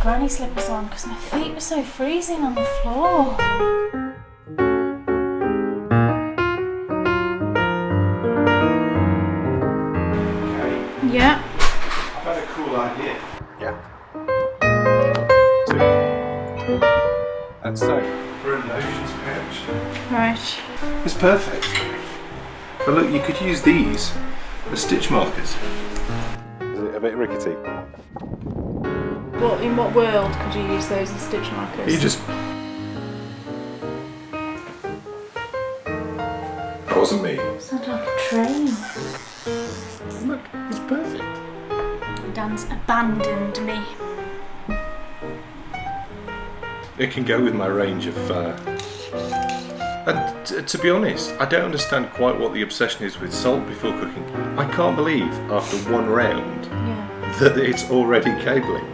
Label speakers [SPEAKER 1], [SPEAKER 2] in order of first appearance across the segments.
[SPEAKER 1] granny slippers on because my feet were so freezing on the floor.
[SPEAKER 2] Okay.
[SPEAKER 1] Yeah.
[SPEAKER 2] I've had a cool idea. Yeah. 2. And so, we're in the ocean's pouch.
[SPEAKER 1] Right.
[SPEAKER 2] It's perfect. But look, you could use these as stitch markers. Is it a bit rickety?
[SPEAKER 1] What, in what world could you use those as stitch markers?
[SPEAKER 2] You just... That wasn't me.
[SPEAKER 1] Sounds like a train.
[SPEAKER 2] Look, it's perfect.
[SPEAKER 1] Dan's abandoned me.
[SPEAKER 2] It can go with my range of... And to be honest, I don't understand quite what the obsession is with salt before cooking. I can't believe, after one round, that it's already cabling.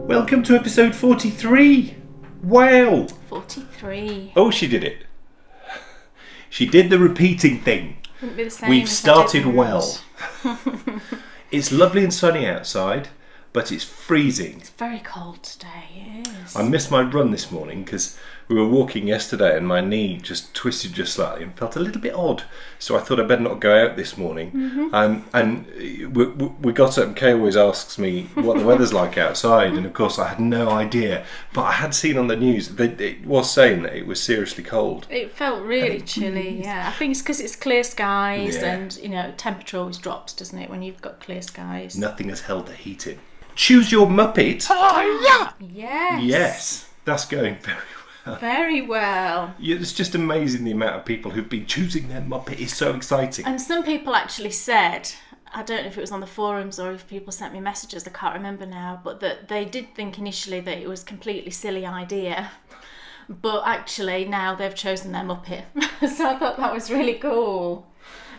[SPEAKER 2] Welcome to episode 43. Wow.
[SPEAKER 1] 43.
[SPEAKER 2] Oh, she did it. She did the repeating thing.
[SPEAKER 1] Wouldn't be the same
[SPEAKER 2] We've
[SPEAKER 1] if I
[SPEAKER 2] started
[SPEAKER 1] didn't.
[SPEAKER 2] well. It's lovely and sunny outside, but it's freezing.
[SPEAKER 1] It's very cold today, it is.
[SPEAKER 2] I missed my run this morning because we were walking yesterday and my knee just twisted just slightly and felt a little bit odd. So I thought I'd better not go out this morning. Mm-hmm. And we got up and Kay always asks me what the weather's like outside. And of course I had no idea. But I had seen on the news that it was saying that it was seriously cold.
[SPEAKER 1] It felt really chilly, yeah. I think it's because it's clear skies and, you know, temperature always drops, doesn't it, when you've got clear skies.
[SPEAKER 2] Nothing has held the heat in. Choose your Muppet.
[SPEAKER 1] Yes.
[SPEAKER 2] Yes, that's going very well.
[SPEAKER 1] Very well.
[SPEAKER 2] Yeah, it's just amazing the amount of people who've been choosing their Muppet. It's so exciting.
[SPEAKER 1] And some people actually said, I don't know if it was on the forums or if people sent me messages, I can't remember now, but that they did think initially that it was a completely silly idea. But actually now they've chosen their Muppet. So I thought that was really cool.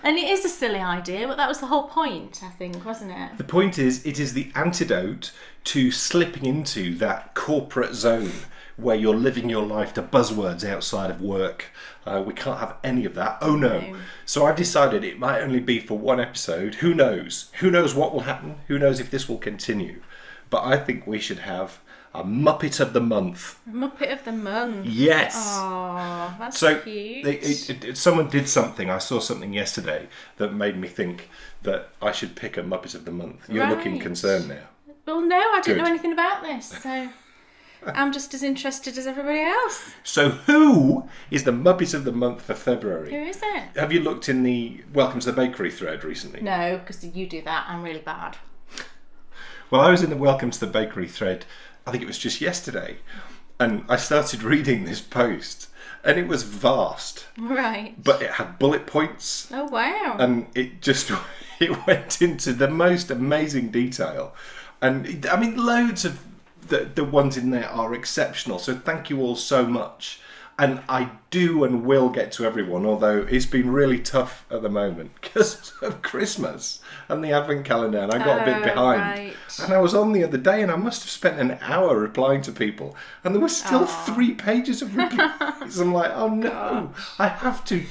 [SPEAKER 1] And it is a silly idea, but that was the whole point, I think, wasn't it?
[SPEAKER 2] The point is, it is the antidote to slipping into that corporate zone where you're living your life to buzzwords outside of work. We can't have any of that. Oh no. So I've decided it might only be for one episode. Who knows? Who knows what will happen? Who knows if this will continue? But I think we should have a Muppet of the Month.
[SPEAKER 1] Muppet of the Month.
[SPEAKER 2] Yes.
[SPEAKER 1] Oh, that's
[SPEAKER 2] so
[SPEAKER 1] cute.
[SPEAKER 2] Someone did something. I saw something yesterday that made me think that I should pick a Muppet of the Month. You're looking concerned now.
[SPEAKER 1] Well, no, I didn't
[SPEAKER 2] Good.
[SPEAKER 1] know anything about this, so I'm just as interested as everybody else.
[SPEAKER 2] So who is the Muppet of the Month for February?
[SPEAKER 1] Who is it?
[SPEAKER 2] Have you looked in the Welcome to the Bakery thread recently?
[SPEAKER 1] No, because you do that. I'm really bad.
[SPEAKER 2] Well, I was in the Welcome to the Bakery thread, I think it was just yesterday, and I started reading this post, and it was vast.
[SPEAKER 1] Right.
[SPEAKER 2] But it had bullet points.
[SPEAKER 1] Oh, wow.
[SPEAKER 2] And it went into the most amazing detail. And, I mean, loads of the ones in there are exceptional, so thank you all so much. And I do and will get to everyone, although it's been really tough at the moment because of Christmas and the Advent calendar, and I got a bit behind.
[SPEAKER 1] Right.
[SPEAKER 2] And I was on the other day, and I must have spent an hour replying to people, and there were still 3 pages of replies. I'm like, oh no, I have to,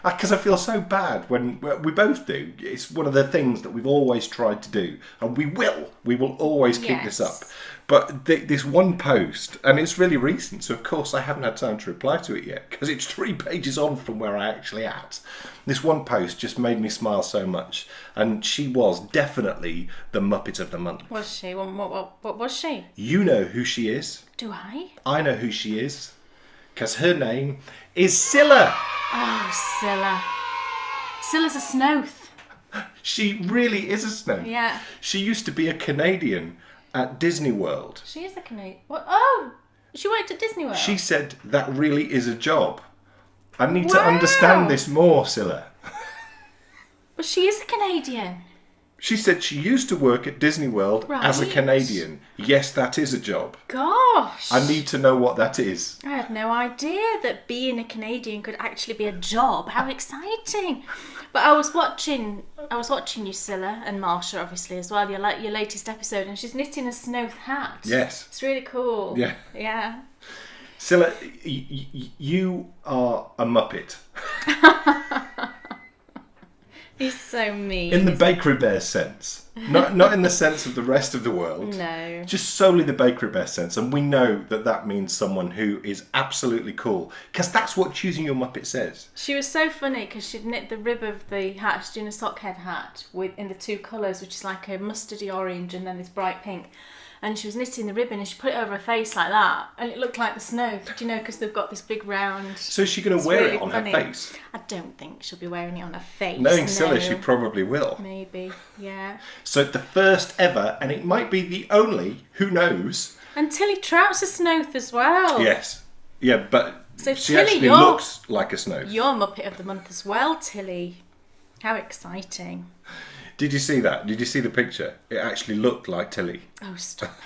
[SPEAKER 2] because I feel so bad when we both do. It's one of the things that we've always tried to do, and we will always keep this up. But this one post, and it's really recent, so of course I haven't had time to reply to it yet, because it's 3 pages on from where I actually at. This one post just made me smile so much, and she was definitely the Muppet of the Month.
[SPEAKER 1] Was she? What was she?
[SPEAKER 2] You know who she is.
[SPEAKER 1] Do I?
[SPEAKER 2] I know who she is, because her name is Scylla.
[SPEAKER 1] Oh, Scylla. Scylla's a snowth.
[SPEAKER 2] She really is a snow.
[SPEAKER 1] Yeah.
[SPEAKER 2] She used to be a Canadian at Disney World.
[SPEAKER 1] She is a Canadian. What? Oh, she worked at Disney World.
[SPEAKER 2] She said that really is a job. I need to understand this more, Scylla.
[SPEAKER 1] Well, she is a Canadian.
[SPEAKER 2] She said she used to work at Disney World as a Canadian. Yes, that is a job.
[SPEAKER 1] Gosh.
[SPEAKER 2] I need to know what that is.
[SPEAKER 1] I had no idea that being a Canadian could actually be a job. How exciting. But I was watching you, Scylla, and Marsha, obviously, as well, your latest episode, and she's knitting a Snowth hat.
[SPEAKER 2] Yes.
[SPEAKER 1] It's really cool.
[SPEAKER 2] Yeah.
[SPEAKER 1] Yeah.
[SPEAKER 2] Scylla, you are a muppet.
[SPEAKER 1] He's so mean.
[SPEAKER 2] In the Bakery Bear sense. Not in the sense of the rest of the world.
[SPEAKER 1] No.
[SPEAKER 2] Just solely the Bakery Bear sense. And we know that means someone who is absolutely cool. Because that's what choosing your Muppet says.
[SPEAKER 1] She was so funny because she'd knit the rib of the hat. She's doing a sock head hat in the two colours, which is like a mustardy orange and then this bright pink. And she was knitting the ribbon and she put it over her face like that. And it looked like the snow, do you know, because they've got this big round...
[SPEAKER 2] So is she going to wear it on her face?
[SPEAKER 1] I don't think she'll be wearing it on her face.
[SPEAKER 2] Knowing Scylla, she probably will.
[SPEAKER 1] Maybe, yeah.
[SPEAKER 2] So the first ever, and it might be the only, who knows...
[SPEAKER 1] And Tilly Trout's a Snowth as well.
[SPEAKER 2] Yes. Yeah, but
[SPEAKER 1] so
[SPEAKER 2] she
[SPEAKER 1] Tilly,
[SPEAKER 2] actually looks like a Snowth.
[SPEAKER 1] You're Muppet of the Month as well, Tilly. How exciting.
[SPEAKER 2] Did you see that? Did you see the picture? It actually looked like Tilly.
[SPEAKER 1] Oh, stop.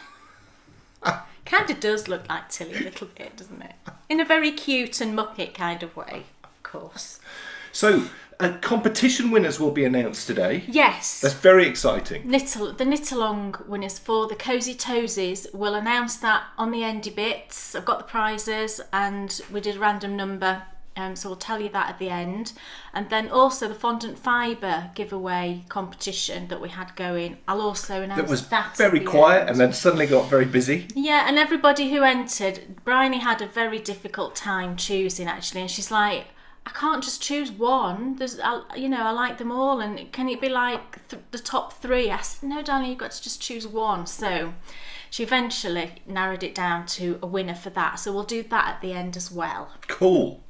[SPEAKER 1] Kind of does look like Tilly a little bit, doesn't it? In a very cute and Muppet kind of way, of course.
[SPEAKER 2] So, competition winners will be announced today.
[SPEAKER 1] Yes.
[SPEAKER 2] That's very exciting.
[SPEAKER 1] The knit-along winners for the Cozy Toesies, we'll announce that on the Endy Bits. I've got the prizes and we did a random number. So we'll tell you that at the end. And then also the fondant fibre giveaway competition that we had going. I'll also announce that.
[SPEAKER 2] That was very quiet and then suddenly got very busy.
[SPEAKER 1] Yeah, and everybody who entered, Bryony had a very difficult time choosing actually. And she's like, I can't just choose one. I like them all. And can it be like the top three? I said, no, darling, you've got to just choose one. So she eventually narrowed it down to a winner for that. So we'll do that at the end as well.
[SPEAKER 2] Cool.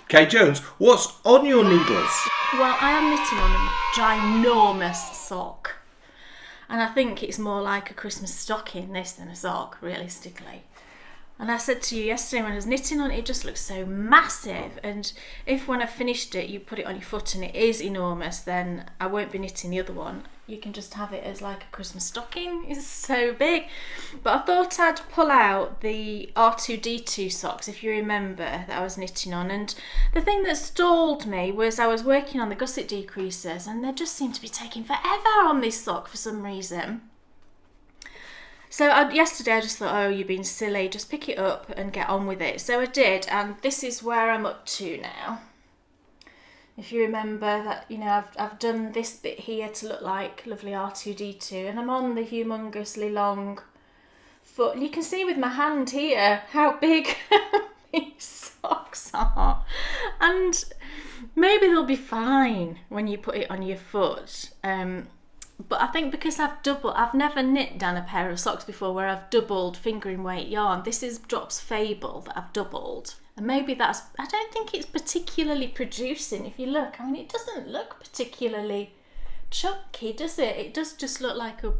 [SPEAKER 2] Kay Jones, what's on your needles?
[SPEAKER 1] Well, I am knitting on a ginormous sock. And I think it's more like a Christmas stocking, this, than a sock, realistically. And I said to you yesterday when I was knitting on it, it just looks so massive. And if when I finished it, you put it on your foot and it is enormous, then I won't be knitting the other one. You can just have it as like a Christmas stocking. It's so big. But I thought I'd pull out the R2D2 socks, if you remember, that I was knitting on. And the thing that stalled me was I was working on the gusset decreases and they just seemed to be taking forever on this sock for some reason. So yesterday I just thought, oh, you've been silly, just pick it up and get on with it. So I did, and this is where I'm up to now. If you remember that, I've done this bit here to look like lovely R2D2, and I'm on the humongously long foot. And you can see with my hand here how big these socks are. And maybe they'll be fine when you put it on your foot. But I think because I've never knit down a pair of socks before where I've doubled fingering weight yarn. This is Drop's Fable that I've doubled. And maybe I don't think it's particularly producing. If you look, it doesn't look particularly chunky, does it? It does just look like a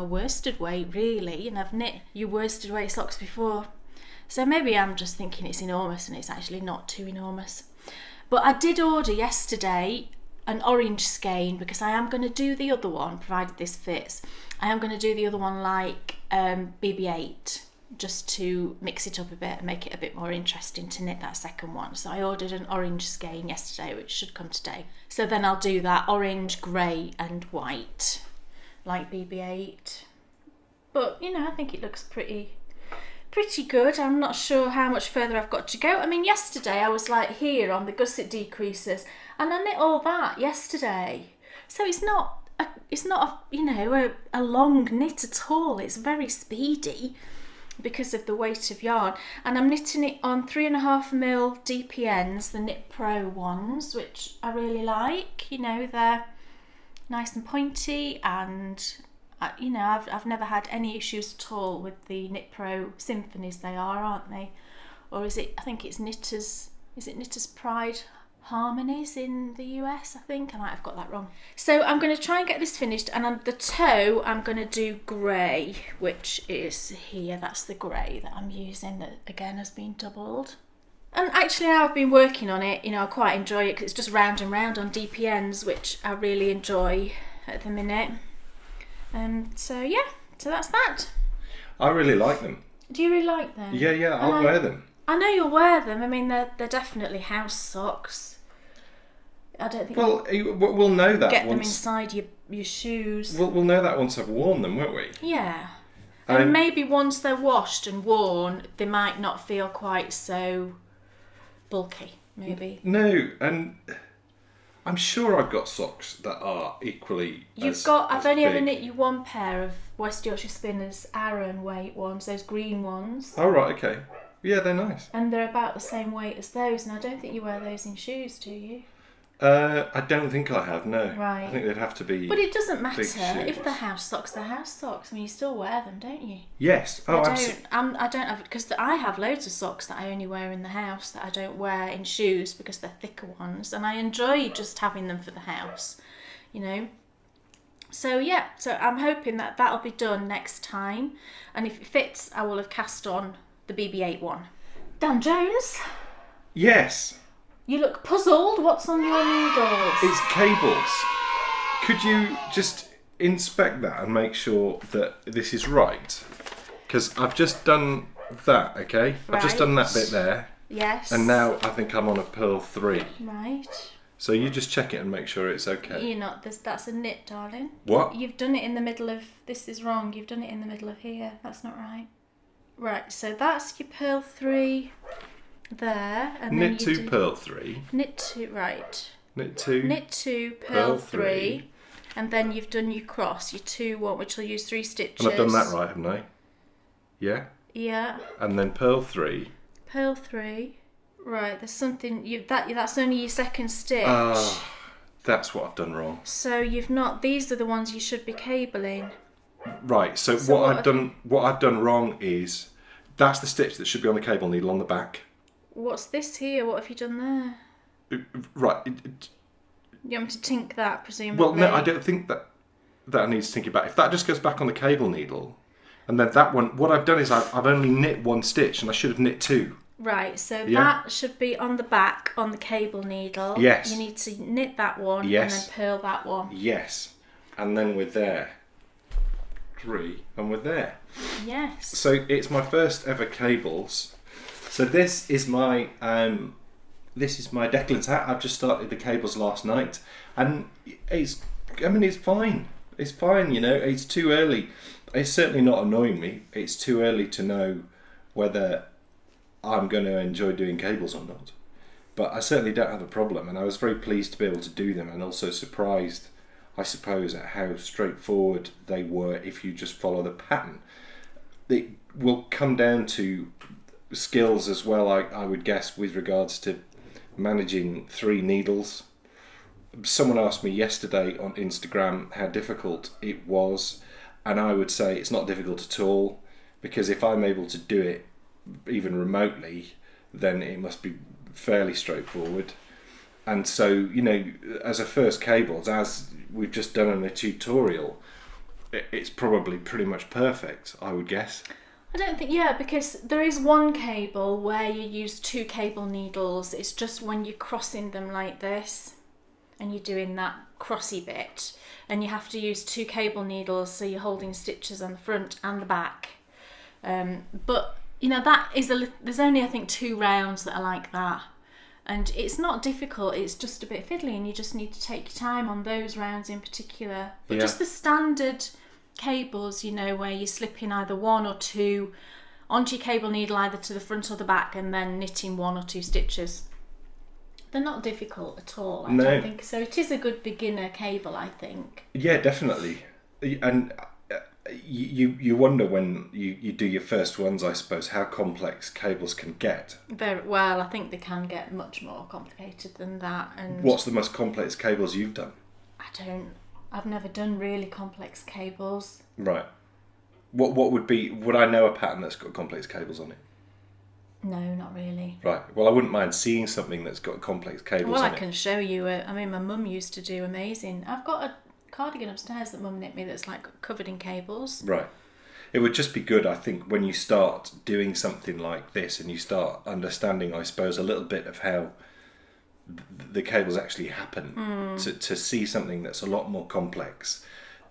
[SPEAKER 1] worsted weight, really. And I've knit your worsted weight socks before. So maybe I'm just thinking it's enormous and it's actually not too enormous. But I did order yesterday an orange skein because I am going to do the other one, provided this fits. I am going to do the other one like BB8, just to mix it up a bit and make it a bit more interesting to knit that second one. So I ordered an orange skein yesterday, which should come today. So then I'll do that orange, grey and white, like BB8. But, I think it looks pretty good. I'm not sure how much further I've got to go. Yesterday I was like here on the gusset decreases and I knit all that yesterday. So it's not a long knit at all. It's very speedy because of the weight of yarn. And I'm knitting it on 3.5mm DPNs, the Knit Pro ones, which I really like. They're nice and pointy and I've never had any issues at all with the Knit Pro Symphonies. They are, aren't they? Or is it, I think it's Knitter's Pride Harmonies in the US, I think. I might have got that wrong. So I'm going to try and get this finished, and on the toe I'm going to do grey, which is here. That's the grey that I'm using that again has been doubled. And actually now I've been working on it, I quite enjoy it because it's just round and round on DPNs, which I really enjoy at the minute. So that's that.
[SPEAKER 2] I really like them.
[SPEAKER 1] Do you really like them?
[SPEAKER 2] Yeah, I'll wear them.
[SPEAKER 1] I know you'll wear them. They're definitely house socks. I don't think.
[SPEAKER 2] Well, we'll know that
[SPEAKER 1] get
[SPEAKER 2] once.
[SPEAKER 1] Them inside your shoes.
[SPEAKER 2] We'll know that once I've worn them, won't we?
[SPEAKER 1] Yeah. And maybe once they're washed and worn, they might not feel quite so bulky, maybe.
[SPEAKER 2] No, and I'm sure I've got socks that are equally
[SPEAKER 1] I've only
[SPEAKER 2] big.
[SPEAKER 1] ever knit you one pair of West Yorkshire Spinners Aran weight ones, those green ones.
[SPEAKER 2] Oh, right, okay. Yeah, they're nice.
[SPEAKER 1] And they're about the same weight as those, and I don't think you wear those in shoes, do you?
[SPEAKER 2] I don't think I have, no.
[SPEAKER 1] Right.
[SPEAKER 2] I think they'd have to be.
[SPEAKER 1] But it doesn't matter
[SPEAKER 2] shoes.
[SPEAKER 1] if they're house socks. They're house socks. I mean, you still wear them, don't you?
[SPEAKER 2] Yes. Oh, absolutely.
[SPEAKER 1] I don't have, because I have loads of socks that I only wear in the house that I don't wear in shoes because they're thicker ones, and I enjoy just having them for the house, you know. So yeah, so I'm hoping that that'll be done next time, and if it fits, I will have cast on the BB-8 one. Dan Jones,
[SPEAKER 2] Yes.
[SPEAKER 1] you look puzzled. What's on your needles?
[SPEAKER 2] It's cables. Could you just inspect that and make sure that this is right? Because I've just done that, okay? I've just done that bit there.
[SPEAKER 1] Yes.
[SPEAKER 2] And now I think I'm on a pearl 3.
[SPEAKER 1] Right.
[SPEAKER 2] So you just check it and make sure it's okay.
[SPEAKER 1] You're not. That's a knit, darling.
[SPEAKER 2] What?
[SPEAKER 1] You've done it in the middle of. This is wrong. You've done it in the middle of here. That's not right. Right. So that's your pearl 3 there, and
[SPEAKER 2] Knit
[SPEAKER 1] then
[SPEAKER 2] 2, pearl 3.
[SPEAKER 1] Knit 2. Right.
[SPEAKER 2] Knit 2.
[SPEAKER 1] Knit 2, pearl 3, and then you've done your cross, your 2 one, which will use 3 stitches.
[SPEAKER 2] And I've done that right, haven't I? Yeah.
[SPEAKER 1] Yeah.
[SPEAKER 2] And then pearl 3.
[SPEAKER 1] Pearl 3. Right. There's something. That's only your second stitch.
[SPEAKER 2] That's what I've done wrong.
[SPEAKER 1] So you've not. These are the ones you should be cabling.
[SPEAKER 2] Right. So what I've done wrong is that's the stitch that should be on the cable needle on the back.
[SPEAKER 1] What's this here? What have you done there?
[SPEAKER 2] Right.
[SPEAKER 1] You want me to tink that, presumably?
[SPEAKER 2] Well, no, I don't think that needs thinking about. If that just goes back on the cable needle, and then that one, what I've done is I've only knit 1 stitch, and I should have knit 2.
[SPEAKER 1] Right, so
[SPEAKER 2] Yeah.
[SPEAKER 1] that should be on the back on the cable needle.
[SPEAKER 2] Yes.
[SPEAKER 1] You need to knit that one
[SPEAKER 2] Yes.
[SPEAKER 1] and then purl that one.
[SPEAKER 2] Yes, and then we're there. 3, and we're there.
[SPEAKER 1] Yes.
[SPEAKER 2] So it's my first ever cables. So this is my Declan's hat. I've just started the cables last night, and it's fine. It's fine, you know. It's too early. It's certainly not annoying me. It's too early to know whether I'm going to enjoy doing cables or not. But I certainly don't have a problem, and I was very pleased to be able to do them, and also surprised, I suppose, at how straightforward they were if you just follow the pattern. It will come down to skills as well, I would guess, with regards to managing 3 needles. Someone asked me yesterday on Instagram how difficult it was, and I would say it's not difficult at all, because if I'm able to do it even remotely, then it must be fairly straightforward. And so, you know, as a first cables, as we've just done in a tutorial, it's probably pretty much perfect, I would guess.
[SPEAKER 1] I don't think, because there is one cable where you use 2 cable needles. It's just when you're crossing them like this and you're doing that crossy bit, and you have to use 2 cable needles, so you're holding stitches on the front and the back. But, you know, there's only, I think, 2 rounds that are like that. And it's not difficult, it's just a bit fiddly, and you just need to take your time on those rounds in particular. But just the standard cables, you know, where you slip in either 1 or 2 onto your cable needle, either to the front or the back, and then knitting 1 or 2 stitches. They're not difficult at all, I don't think. So it is a good beginner cable, I think.
[SPEAKER 2] Yeah, definitely. And you wonder when you do your first ones, I suppose, how complex cables can get.
[SPEAKER 1] Very well, I think they can get much more complicated than that. And
[SPEAKER 2] what's the most complex cables you've done?
[SPEAKER 1] I've never done really complex cables.
[SPEAKER 2] Right. Would I know a pattern that's got complex cables on it?
[SPEAKER 1] No, not really.
[SPEAKER 2] Right. Well, I wouldn't mind seeing something that's got complex cables
[SPEAKER 1] Well,
[SPEAKER 2] on
[SPEAKER 1] I
[SPEAKER 2] it.
[SPEAKER 1] can show you. My mum used to do amazing. I've got a cardigan upstairs that mum knit me that's like covered in cables.
[SPEAKER 2] Right. It would just be good, I think, when you start doing something like this and you start understanding, I suppose, a little bit of how the cables actually happen, to see something that's a lot more complex,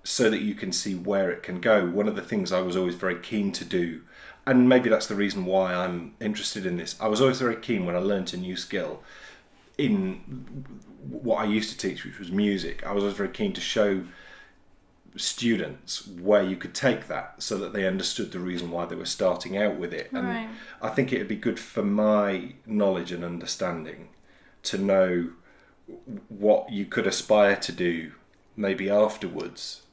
[SPEAKER 2] so that you can see where it can go. One of the things I was always very keen to do, and maybe that's the reason why I'm interested in this, I was always very keen when I learnt a new skill in what I used to teach, which was music. I was always very keen to show students where you could take that so that they understood the reason why they were starting out with it. And
[SPEAKER 1] Right.
[SPEAKER 2] I think it would be good for my knowledge and understanding to know what you could aspire to do maybe afterwards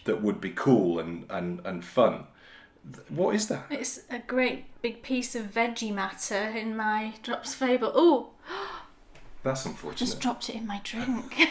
[SPEAKER 2] that would be cool and fun. What is that?
[SPEAKER 1] It's a great big piece of veggie matter in my drops fable. Oh,
[SPEAKER 2] That's unfortunate.
[SPEAKER 1] just dropped it in my drink.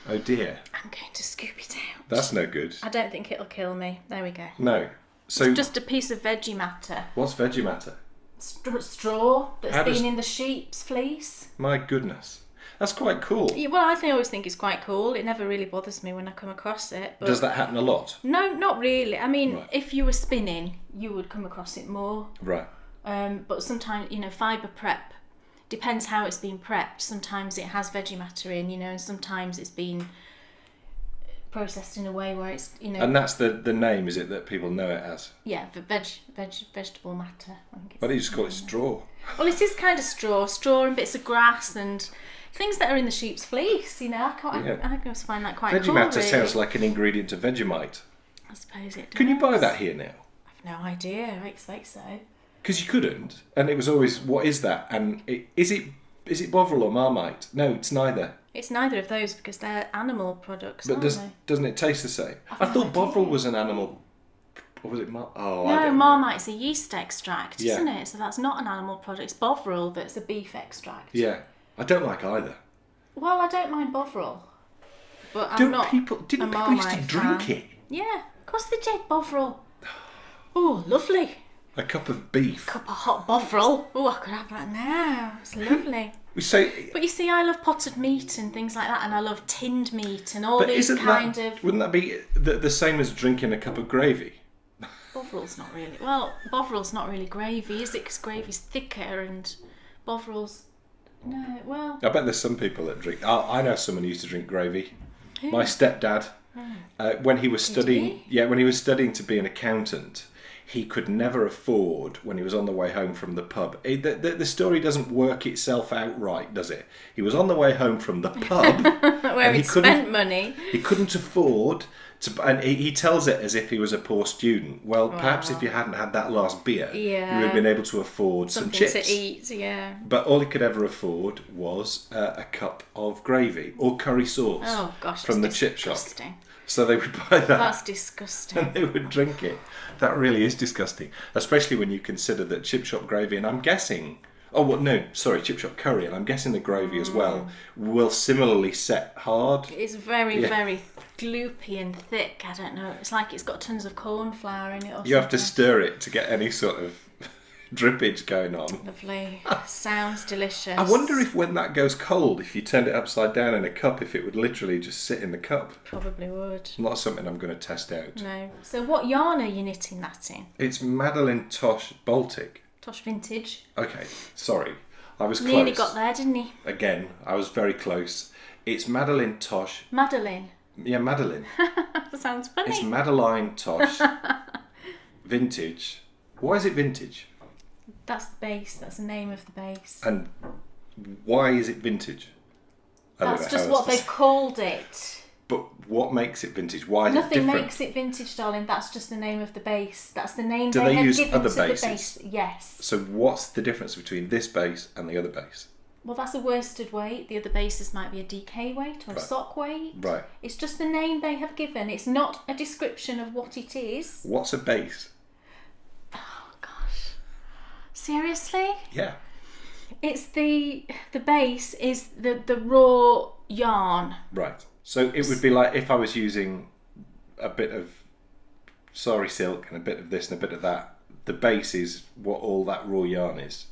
[SPEAKER 2] Oh dear.
[SPEAKER 1] I'm going to scoop it out.
[SPEAKER 2] That's no good.
[SPEAKER 1] I don't think it'll kill me. There we go.
[SPEAKER 2] No. So
[SPEAKER 1] It's just a piece of veggie matter.
[SPEAKER 2] what's veggie matter?
[SPEAKER 1] Straw that's
[SPEAKER 2] How
[SPEAKER 1] been
[SPEAKER 2] does-
[SPEAKER 1] in the sheep's fleece.
[SPEAKER 2] My goodness. That's quite cool.
[SPEAKER 1] Yeah, well, I always think it's quite cool. It never really bothers me when I come across it. But
[SPEAKER 2] Does that happen a lot?
[SPEAKER 1] No, not really. I mean,
[SPEAKER 2] Right.
[SPEAKER 1] if you were spinning, you would come across it more.
[SPEAKER 2] Right.
[SPEAKER 1] But sometimes, fibre prep depends how it's been prepped. Sometimes it has veggie matter in, and sometimes it's been processed in a way where it's,
[SPEAKER 2] And that's the name, is it, that people know it as?
[SPEAKER 1] yeah, vegetable matter. I think it's,
[SPEAKER 2] Why do you just call it straw?
[SPEAKER 1] well, it is kind of straw and bits of grass and things that are in the sheep's fleece. I just find that quite
[SPEAKER 2] Veggie
[SPEAKER 1] cool.
[SPEAKER 2] matter
[SPEAKER 1] really.
[SPEAKER 2] sounds like an ingredient to Vegemite.
[SPEAKER 1] I suppose it does.
[SPEAKER 2] Can you buy that here now?
[SPEAKER 1] I've no idea. I expect so.
[SPEAKER 2] Because you couldn't, and it was always, what is that? And is it Bovril or Marmite? No, it's neither.
[SPEAKER 1] It's neither of those because they're animal products,
[SPEAKER 2] But
[SPEAKER 1] aren't they?
[SPEAKER 2] doesn't it taste the same?
[SPEAKER 1] I've
[SPEAKER 2] I
[SPEAKER 1] no
[SPEAKER 2] thought
[SPEAKER 1] idea.
[SPEAKER 2] Bovril was an animal. Or was it I
[SPEAKER 1] No,
[SPEAKER 2] don't know.
[SPEAKER 1] Marmite's a yeast extract,
[SPEAKER 2] Yeah.
[SPEAKER 1] isn't it? So that's not an animal product. It's Bovril that's a beef extract.
[SPEAKER 2] Yeah, I don't like either.
[SPEAKER 1] Well, I don't mind Bovril, but I'm
[SPEAKER 2] Didn't
[SPEAKER 1] not
[SPEAKER 2] people
[SPEAKER 1] a
[SPEAKER 2] used to
[SPEAKER 1] Marmite
[SPEAKER 2] drink
[SPEAKER 1] fan.
[SPEAKER 2] it?
[SPEAKER 1] Yeah, of course they did. Bovril. Oh, lovely.
[SPEAKER 2] A cup of beef.
[SPEAKER 1] Cup of hot Bovril. Oh, I could have that now. It's lovely.
[SPEAKER 2] So,
[SPEAKER 1] But you see, I love potted meat and things like that, and I love tinned meat and all
[SPEAKER 2] but
[SPEAKER 1] these
[SPEAKER 2] isn't
[SPEAKER 1] kind
[SPEAKER 2] that,
[SPEAKER 1] of...
[SPEAKER 2] wouldn't that be the same as drinking a cup of gravy?
[SPEAKER 1] Bovril's not really... Well, Bovril's not really gravy, is it? Because gravy's thicker and Bovril's... No, well...
[SPEAKER 2] I bet there's some people that drink. I know someone who used to drink gravy.
[SPEAKER 1] Who?
[SPEAKER 2] My stepdad, when he was studying,
[SPEAKER 1] he?
[SPEAKER 2] when he was studying to be an accountant, he could never afford, when he was on the way home from the pub. The story doesn't work itself out right, does it? He was on the way home from the pub,
[SPEAKER 1] Where
[SPEAKER 2] and
[SPEAKER 1] he
[SPEAKER 2] couldn't-
[SPEAKER 1] spent money.
[SPEAKER 2] He couldn't afford to, and he tells it as if he was a poor student. Well, perhaps if you hadn't had that last beer, you would have been able to afford some
[SPEAKER 1] Something
[SPEAKER 2] chips.
[SPEAKER 1] to eat, yeah.
[SPEAKER 2] But all he could ever afford was a cup of gravy or curry sauce
[SPEAKER 1] Oh, gosh,
[SPEAKER 2] from the
[SPEAKER 1] that's
[SPEAKER 2] chip shop.
[SPEAKER 1] disgusting.
[SPEAKER 2] So they would buy that
[SPEAKER 1] That's disgusting.
[SPEAKER 2] and they would drink it. That really is disgusting, especially when you consider that chip shop gravy, and I'm guessing, chip shop curry, and I'm guessing the gravy as well, will similarly set hard.
[SPEAKER 1] It's very,
[SPEAKER 2] Yeah.
[SPEAKER 1] very gloopy and thick. I don't know. It's like it's got tons of corn flour in it or
[SPEAKER 2] You have to
[SPEAKER 1] something.
[SPEAKER 2] stir it to get any sort of drippage going on.
[SPEAKER 1] Lovely. Sounds delicious.
[SPEAKER 2] I wonder if when that goes cold, if you turned it upside down in a cup, if it would literally just sit in the cup.
[SPEAKER 1] Probably would.
[SPEAKER 2] Not something I'm going to test out.
[SPEAKER 1] No. So what yarn are you knitting that in?
[SPEAKER 2] It's Madeline Tosh Baltic.
[SPEAKER 1] Tosh Vintage.
[SPEAKER 2] Okay, sorry. I was close.
[SPEAKER 1] Nearly got there, didn't he?
[SPEAKER 2] Again, I was very close. It's Madeline Tosh.
[SPEAKER 1] Madeline.
[SPEAKER 2] Yeah, Madeline.
[SPEAKER 1] That sounds funny.
[SPEAKER 2] It's Madeline Tosh Vintage. Why is it vintage?
[SPEAKER 1] That's the base. That's the name of the base.
[SPEAKER 2] And why is it vintage? I don't
[SPEAKER 1] That's
[SPEAKER 2] know
[SPEAKER 1] just
[SPEAKER 2] how
[SPEAKER 1] what
[SPEAKER 2] else to
[SPEAKER 1] they've
[SPEAKER 2] say-
[SPEAKER 1] called it.
[SPEAKER 2] But what makes it vintage? Why is it
[SPEAKER 1] Nothing
[SPEAKER 2] different?
[SPEAKER 1] makes it vintage, darling. That's just the name of the base. That's the name
[SPEAKER 2] Do
[SPEAKER 1] they
[SPEAKER 2] they
[SPEAKER 1] have
[SPEAKER 2] use
[SPEAKER 1] given
[SPEAKER 2] other
[SPEAKER 1] to the
[SPEAKER 2] bases?
[SPEAKER 1] base. Yes.
[SPEAKER 2] So what's the difference between this base and the other base?
[SPEAKER 1] Well, that's a worsted weight. The other bases might be a DK weight or a
[SPEAKER 2] Right.
[SPEAKER 1] sock weight.
[SPEAKER 2] Right.
[SPEAKER 1] It's just the name they have given. It's not a description of what it is.
[SPEAKER 2] What's a base?
[SPEAKER 1] Oh gosh. Seriously?
[SPEAKER 2] Yeah.
[SPEAKER 1] It's the base is the raw yarn.
[SPEAKER 2] Right. So it would be like if I was using a bit of sari silk and a bit of this and a bit of that. The base is what all that raw yarn is.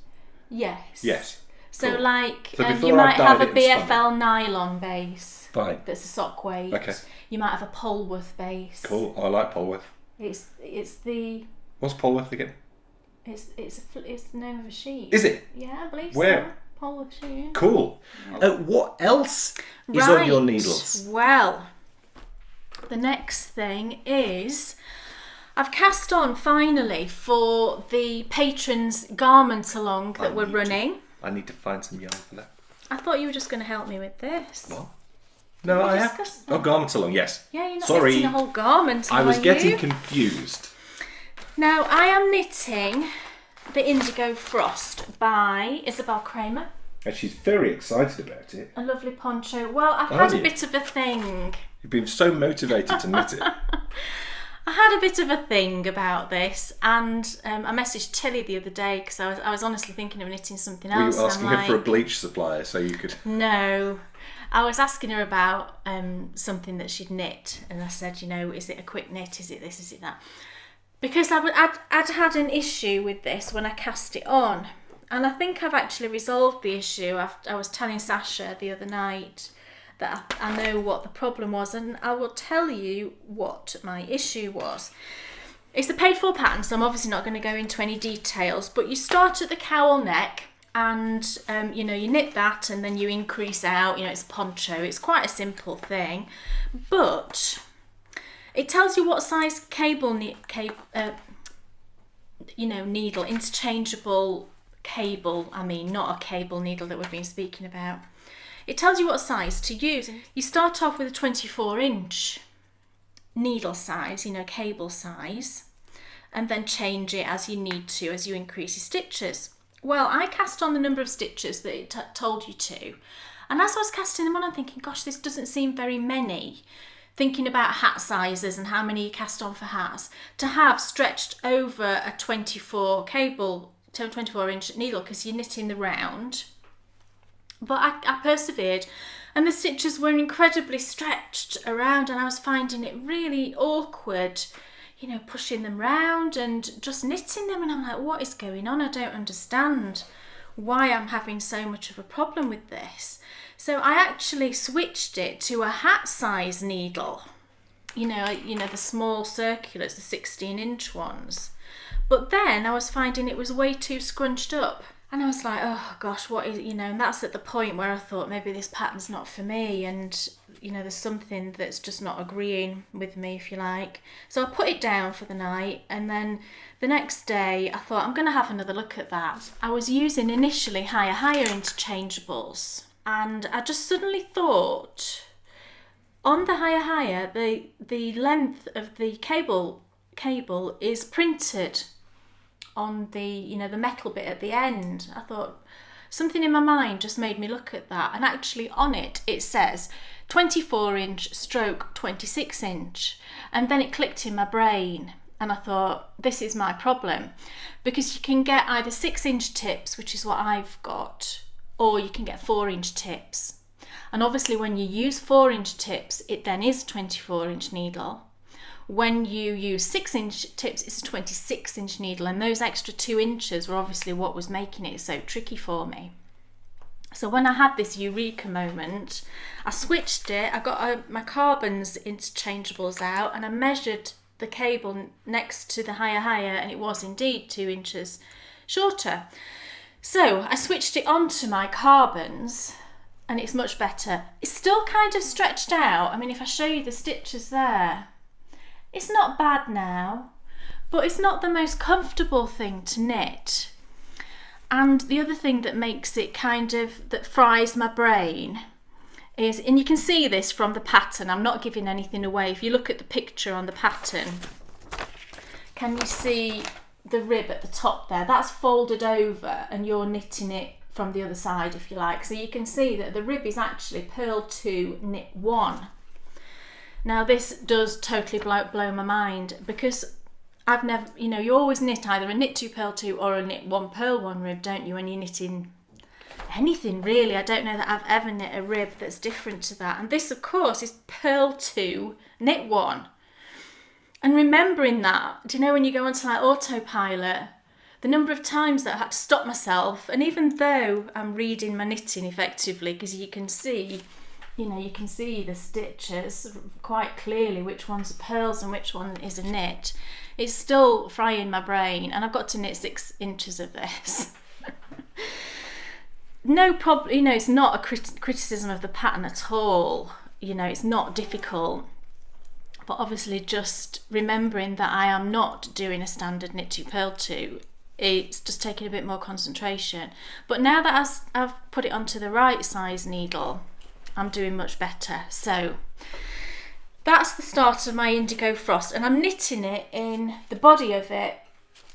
[SPEAKER 1] Yes.
[SPEAKER 2] Yes.
[SPEAKER 1] So
[SPEAKER 2] Cool.
[SPEAKER 1] like
[SPEAKER 2] So
[SPEAKER 1] you
[SPEAKER 2] before I
[SPEAKER 1] might have
[SPEAKER 2] dyed
[SPEAKER 1] a
[SPEAKER 2] it and spun
[SPEAKER 1] BFL nylon base.
[SPEAKER 2] Fine.
[SPEAKER 1] That's a sock weight.
[SPEAKER 2] Okay.
[SPEAKER 1] You might have a Polworth base.
[SPEAKER 2] Cool. I like Polworth.
[SPEAKER 1] It's
[SPEAKER 2] What's Polworth again?
[SPEAKER 1] it's the name of a sheep.
[SPEAKER 2] Is it?
[SPEAKER 1] Yeah, I believe
[SPEAKER 2] Where?
[SPEAKER 1] so. Polworth sheep.
[SPEAKER 2] Cool. What else is on your
[SPEAKER 1] Right.
[SPEAKER 2] needles?
[SPEAKER 1] Well, the next thing is I've cast on finally for the patrons garment along that we're running.
[SPEAKER 2] I need to find some yarn for that.
[SPEAKER 1] I thought you were just going to help me with this.
[SPEAKER 2] What? No,
[SPEAKER 1] Did we
[SPEAKER 2] I have.
[SPEAKER 1] discuss that?
[SPEAKER 2] Oh, garment along, yes.
[SPEAKER 1] Yeah, you're not
[SPEAKER 2] Sorry.
[SPEAKER 1] knitting a whole garment,
[SPEAKER 2] I was
[SPEAKER 1] are
[SPEAKER 2] getting
[SPEAKER 1] you?
[SPEAKER 2] confused.
[SPEAKER 1] Now, I am knitting the Indigo Frost by Isabel Kramer.
[SPEAKER 2] And she's very excited about it.
[SPEAKER 1] A lovely poncho. Well, I've
[SPEAKER 2] Are
[SPEAKER 1] had a
[SPEAKER 2] you?
[SPEAKER 1] bit of a thing.
[SPEAKER 2] You've been so motivated to knit it.
[SPEAKER 1] I had a bit of a thing about this, and I messaged Tilly the other day because I was honestly thinking of knitting something
[SPEAKER 2] Were you
[SPEAKER 1] else.
[SPEAKER 2] asking her for a bleach supplier so you could...
[SPEAKER 1] No, I was asking her about something that she'd knit, and I said, is it a quick knit? Is it this? Is it that? Because I'd had an issue with this when I cast it on, and I think I've actually resolved the issue. I was telling Sasha the other night that I know what the problem was, and I will tell you what my issue was. It's a paid for pattern, so I'm obviously not going to go into any details, but you start at the cowl neck and you knit that and then you increase out. It's a poncho. It's quite a simple thing, but it tells you what size needle, interchangeable cable, not a cable needle that we've been speaking about. It tells you what size to use. You start off with a 24-inch needle size, cable size, and then change it as you need to, as you increase your stitches. Well, I cast on the number of stitches that it told you to, and as I was casting them on, I'm thinking, gosh, this doesn't seem very many. Thinking about hat sizes and how many you cast on for hats, to have stretched over a 24-inch needle, because you're knitting the round. But I persevered, and the stitches were incredibly stretched around, and I was finding it really awkward, pushing them round and just knitting them, and I'm like, what is going on? I don't understand why I'm having so much of a problem with this. So I actually switched it to a hat size needle, the small circulars, the 16-inch ones. But then I was finding it was way too scrunched up. And I was like, oh gosh, what is, and that's at the point where I thought maybe this pattern's not for me, and, there's something that's just not agreeing with me, if you like. So I put it down for the night, and then the next day I thought, I'm going to have another look at that. I was using initially higher interchangeables, and I just suddenly thought, on the higher, the length of the cable is printed on the the metal bit at the end. I thought, something in my mind just made me look at that, and actually on it says 24-inch stroke 26-inch, and then it clicked in my brain, and I thought, this is my problem, because you can get either 6-inch tips, which is what I've got, or you can get 4-inch tips, and obviously when you use 4-inch tips it then is 24-inch needle. When you use 6-inch tips, it's a 26-inch needle, and those extra 2 inches were obviously what was making it so tricky for me. So when I had this eureka moment, I switched it. I got my carbons interchangeables out, and I measured the cable next to the higher, and it was indeed 2 inches shorter. So I switched it onto my carbons, and it's much better. It's still kind of stretched out. If I show you the stitches there, it's not bad now, but it's not the most comfortable thing to knit. And the other thing that makes it that fries my brain is, and you can see this from the pattern, I'm not giving anything away. If you look at the picture on the pattern, can you see the rib at the top there? That's folded over, and you're knitting it from the other side, if you like. So you can see that the rib is actually purl 2, knit 1. Now this does totally blow my mind, because I've never, you always knit either a knit 2 purl 2 or a knit 1 purl 1 rib, don't you, when you're knitting anything really. I don't know that I've ever knit a rib that's different to that. And this, of course, is purl 2, knit 1. And remembering that, do you know when you go onto autopilot, the number of times that I had to stop myself, and even though I'm reading my knitting effectively, because you can see the stitches quite clearly, which one's purls and which one is a knit, it's still frying my brain, and I've got to knit 6 inches of this. No problem, it's not a criticism of the pattern at all, it's not difficult, but obviously just remembering that I am not doing a standard knit 2 purl 2, it's just taking a bit more concentration. But now that I've put it onto the right size needle, I'm doing much better. So that's the start of my Indigo Frost, and I'm knitting it in, the body of it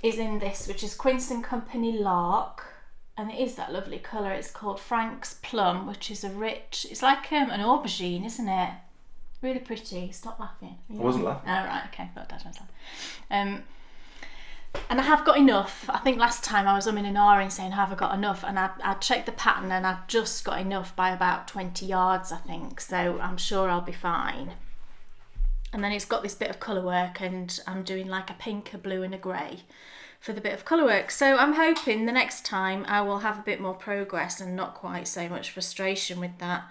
[SPEAKER 1] is in this, which is Quince and Company Lark, and it is that lovely colour. It's called Frank's Plum, which is a rich, it's like an aubergine, isn't it? Really pretty. Stop laughing.
[SPEAKER 2] I wasn't laughing.
[SPEAKER 1] Oh, right, okay. But that was laughing. And I have got enough. I think last time I was umming and ahhing saying, have I got enough? And I checked the pattern and I've just got enough by about 20 yards, I think. So I'm sure I'll be fine. And then it's got this bit of colour work, and I'm doing like a pink, a blue and a grey for the bit of colour work. So I'm hoping the next time I will have a bit more progress and not quite so much frustration with that.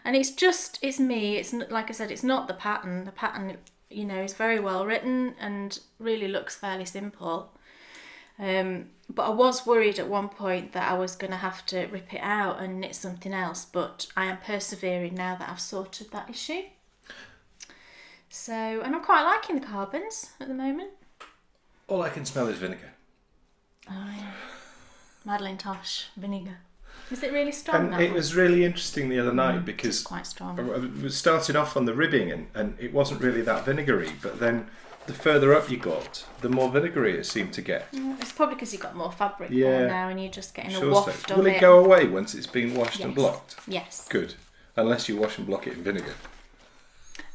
[SPEAKER 1] And it's me. It's not, like I said, it's not the pattern. The pattern, you know, is very well written and really looks fairly simple. But I was worried at one point that I was going to have to rip it out and knit something else, but I am persevering now that I've sorted that issue. So, and I'm quite liking the carbons at the moment.
[SPEAKER 2] All I can smell is vinegar.
[SPEAKER 1] Oh yeah, Madeleine Tosh vinegar. Is it really strong?
[SPEAKER 2] And it was really interesting the other night because
[SPEAKER 1] it's quite strong.
[SPEAKER 2] I was starting off on the ribbing and it wasn't really that vinegary, but then the further up you got, the more vinegary it seemed to get.
[SPEAKER 1] It's probably because you've got more fabric
[SPEAKER 2] Yeah.
[SPEAKER 1] there now and you're just getting a waft of
[SPEAKER 2] Will
[SPEAKER 1] it.
[SPEAKER 2] it go away once it's been washed and
[SPEAKER 1] Yes.
[SPEAKER 2] blocked?
[SPEAKER 1] Yes.
[SPEAKER 2] Good. Unless you wash and block it in vinegar.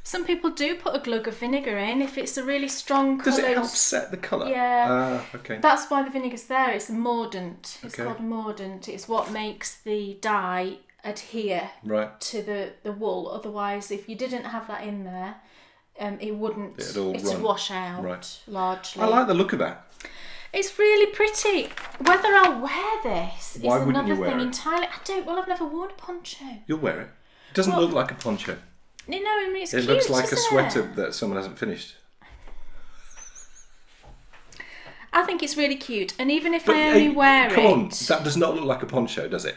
[SPEAKER 1] Some people do put a glug of vinegar in if it's a really strong colour.
[SPEAKER 2] Does it help set the colour?
[SPEAKER 1] Yeah.
[SPEAKER 2] Okay.
[SPEAKER 1] That's why the vinegar's there. It's a mordant. It's
[SPEAKER 2] Okay.
[SPEAKER 1] called a mordant. It's what makes the dye adhere
[SPEAKER 2] Right.
[SPEAKER 1] to the wool. Otherwise, if you didn't have that in there, it wouldn't. It'd wash out
[SPEAKER 2] Right.
[SPEAKER 1] largely.
[SPEAKER 2] I like the look of that.
[SPEAKER 1] It's really pretty. Whether I'll wear this
[SPEAKER 2] Why
[SPEAKER 1] is
[SPEAKER 2] wouldn't you
[SPEAKER 1] another
[SPEAKER 2] wear
[SPEAKER 1] thing
[SPEAKER 2] it?
[SPEAKER 1] entirely. I don't. Well, I've never worn a poncho.
[SPEAKER 2] You'll wear it. It doesn't look like a poncho.
[SPEAKER 1] You know, I mean, it's
[SPEAKER 2] It
[SPEAKER 1] cute.
[SPEAKER 2] looks like a
[SPEAKER 1] isn't
[SPEAKER 2] sweater
[SPEAKER 1] it?
[SPEAKER 2] that someone hasn't finished.
[SPEAKER 1] I think it's really cute, and even if I only wear
[SPEAKER 2] come
[SPEAKER 1] it,
[SPEAKER 2] on, that does not look like a poncho, does it?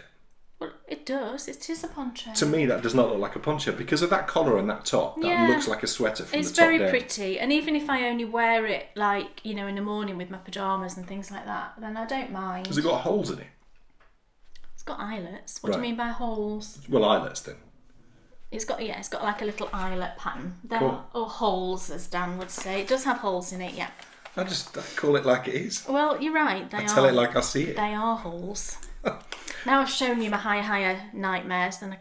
[SPEAKER 1] well, it does. It is a poncho.
[SPEAKER 2] To me, that does not look like a poncho because of that collar and that top. That
[SPEAKER 1] Yeah.
[SPEAKER 2] looks like a sweater from
[SPEAKER 1] It's
[SPEAKER 2] the top
[SPEAKER 1] very
[SPEAKER 2] down.
[SPEAKER 1] pretty, and even if I only wear it, like, you know, in the morning with my pajamas and things like that, then I don't mind.
[SPEAKER 2] Has it got holes in it?
[SPEAKER 1] It's got eyelets. What do
[SPEAKER 2] Right.
[SPEAKER 1] you mean by holes?
[SPEAKER 2] Well, eyelets then.
[SPEAKER 1] It's got like a little eyelet pattern. There
[SPEAKER 2] Cool.
[SPEAKER 1] or holes, as Dan would say. It does have holes in it, yeah.
[SPEAKER 2] I call it like it is.
[SPEAKER 1] Well, you're right. They
[SPEAKER 2] I
[SPEAKER 1] are.
[SPEAKER 2] tell it like I see it.
[SPEAKER 1] They are holes. Now I've shown you my higher nightmares, then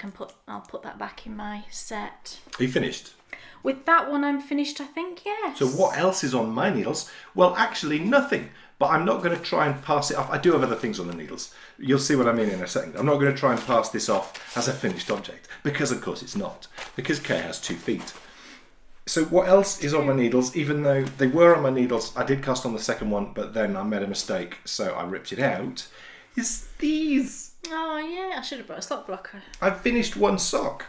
[SPEAKER 1] I'll put that back in my set.
[SPEAKER 2] Are you finished?
[SPEAKER 1] With that one, I'm finished. I think, yes.
[SPEAKER 2] So what else is on my needles? Well, actually nothing. But I'm not going to try and pass it off. I do have other things on the needles. You'll see what I mean in a second. I'm not going to try and pass this off as a finished object. Because, of course, it's not. Because Kay has 2 feet. So what else is on my needles? Even though they were on my needles, I did cast on the second one, but then I made a mistake, so I ripped it out. Is these.
[SPEAKER 1] Oh, yeah. I should have brought a sock blocker.
[SPEAKER 2] I've finished one sock.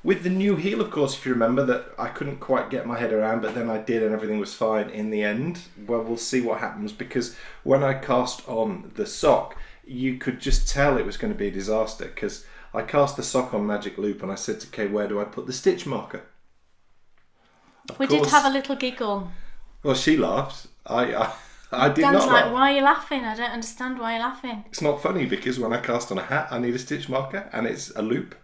[SPEAKER 2] With the new heel, of course, if you remember, that I couldn't quite get my head around, but then I did and everything was fine in the end. Well, we'll see what happens, because when I cast on the sock, you could just tell it was going to be a disaster, because I cast the sock on Magic Loop and I said to Kay, where do I put the stitch marker?
[SPEAKER 1] We did have a little giggle.
[SPEAKER 2] Well, she laughed. I did
[SPEAKER 1] Dan's
[SPEAKER 2] not
[SPEAKER 1] like,
[SPEAKER 2] laugh.
[SPEAKER 1] why are you laughing? I don't understand why you're laughing.
[SPEAKER 2] It's not funny, because when I cast on a hat, I need a stitch marker, and it's a loop.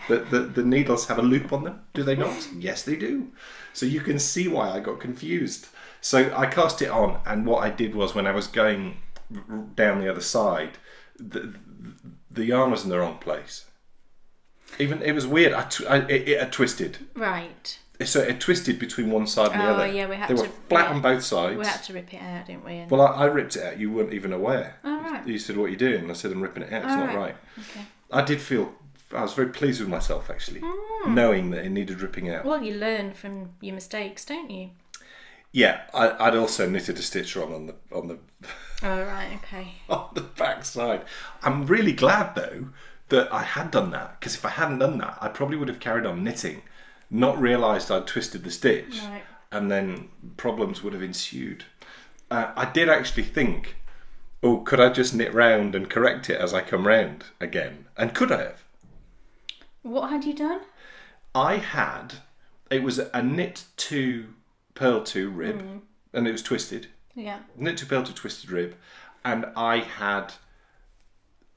[SPEAKER 2] The needles have a loop on them, do they not? Yes, they do. So you can see why I got confused. So I cast it on, and what I did was, when I was going down the other side, the yarn was in the wrong place. Even it was weird. It had twisted.
[SPEAKER 1] Right.
[SPEAKER 2] So it twisted between one side and the other.
[SPEAKER 1] Oh, yeah, we had
[SPEAKER 2] they
[SPEAKER 1] to.
[SPEAKER 2] were flat on both sides.
[SPEAKER 1] We had to rip it out, didn't we? And...
[SPEAKER 2] Well, I ripped it out. You weren't even aware.
[SPEAKER 1] Oh, right.
[SPEAKER 2] You said, what are you doing? And I said, I'm ripping it out. It's not right.
[SPEAKER 1] Okay.
[SPEAKER 2] I was very pleased with myself, actually, knowing that it needed ripping out.
[SPEAKER 1] Well, you learn from your mistakes, don't you?
[SPEAKER 2] Yeah, I'd also knitted a stitch wrong on the
[SPEAKER 1] Oh, right, okay.
[SPEAKER 2] on the back side. I'm really glad, though, that I had done that, because if I hadn't done that, I probably would have carried on knitting, not realised I'd twisted the stitch,
[SPEAKER 1] Right.
[SPEAKER 2] and then problems would have ensued. I did actually think, oh, could I just knit round and correct it as I come round again? And could I have?
[SPEAKER 1] What had you done?
[SPEAKER 2] It was a knit to purl to rib, and it was twisted.
[SPEAKER 1] Yeah.
[SPEAKER 2] Knit to purl to twisted rib, and I had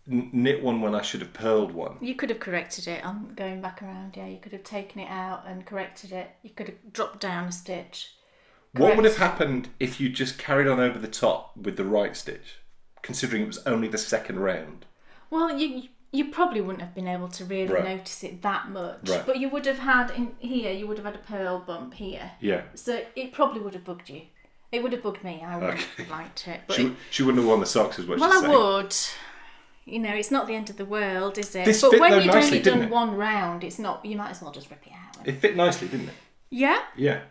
[SPEAKER 2] knit one when I should have purled one.
[SPEAKER 1] You could have corrected it. I'm going back around. Yeah, you could have taken it out and corrected it. You could have dropped down a stitch.
[SPEAKER 2] What would have happened if you just carried on over the top with the right stitch, considering it was only the second round?
[SPEAKER 1] Well, you probably wouldn't have been able to really notice it that much.
[SPEAKER 2] Right.
[SPEAKER 1] But you would have had, in here, you would have had a purl bump here.
[SPEAKER 2] Yeah.
[SPEAKER 1] So it probably would have bugged you. It would have bugged me. I wouldn't have liked it. But
[SPEAKER 2] she wouldn't have worn the socks as well.
[SPEAKER 1] Well, I would. You know, it's not the end of the world, is it?
[SPEAKER 2] This
[SPEAKER 1] but
[SPEAKER 2] fit
[SPEAKER 1] when
[SPEAKER 2] though
[SPEAKER 1] you've
[SPEAKER 2] nicely,
[SPEAKER 1] only
[SPEAKER 2] didn't
[SPEAKER 1] done
[SPEAKER 2] it?
[SPEAKER 1] one round, it's not. You might as well just rip it out.
[SPEAKER 2] It fit nicely, didn't it?
[SPEAKER 1] Yeah.
[SPEAKER 2] Yeah.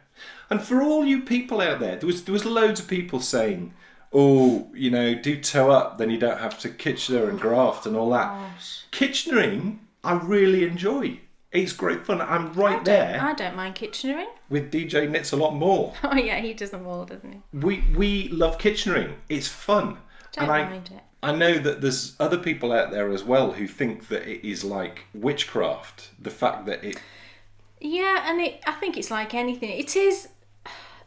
[SPEAKER 2] And for all you people out there was loads of people saying, "Oh, you know, do toe up, then you don't have to Kitchener and graft and all that."
[SPEAKER 1] Gosh.
[SPEAKER 2] Kitchenering, I really enjoy. It's great fun. I'm right there.
[SPEAKER 1] I don't mind Kitchenering.
[SPEAKER 2] With DJ Knits a lot more.
[SPEAKER 1] Oh yeah, he does them all, doesn't he?
[SPEAKER 2] We love Kitchenering. It's fun.
[SPEAKER 1] Don't mind it.
[SPEAKER 2] I know that there's other people out there as well who think that it is like witchcraft. The fact that it...
[SPEAKER 1] Yeah, and I think it's like anything. It is...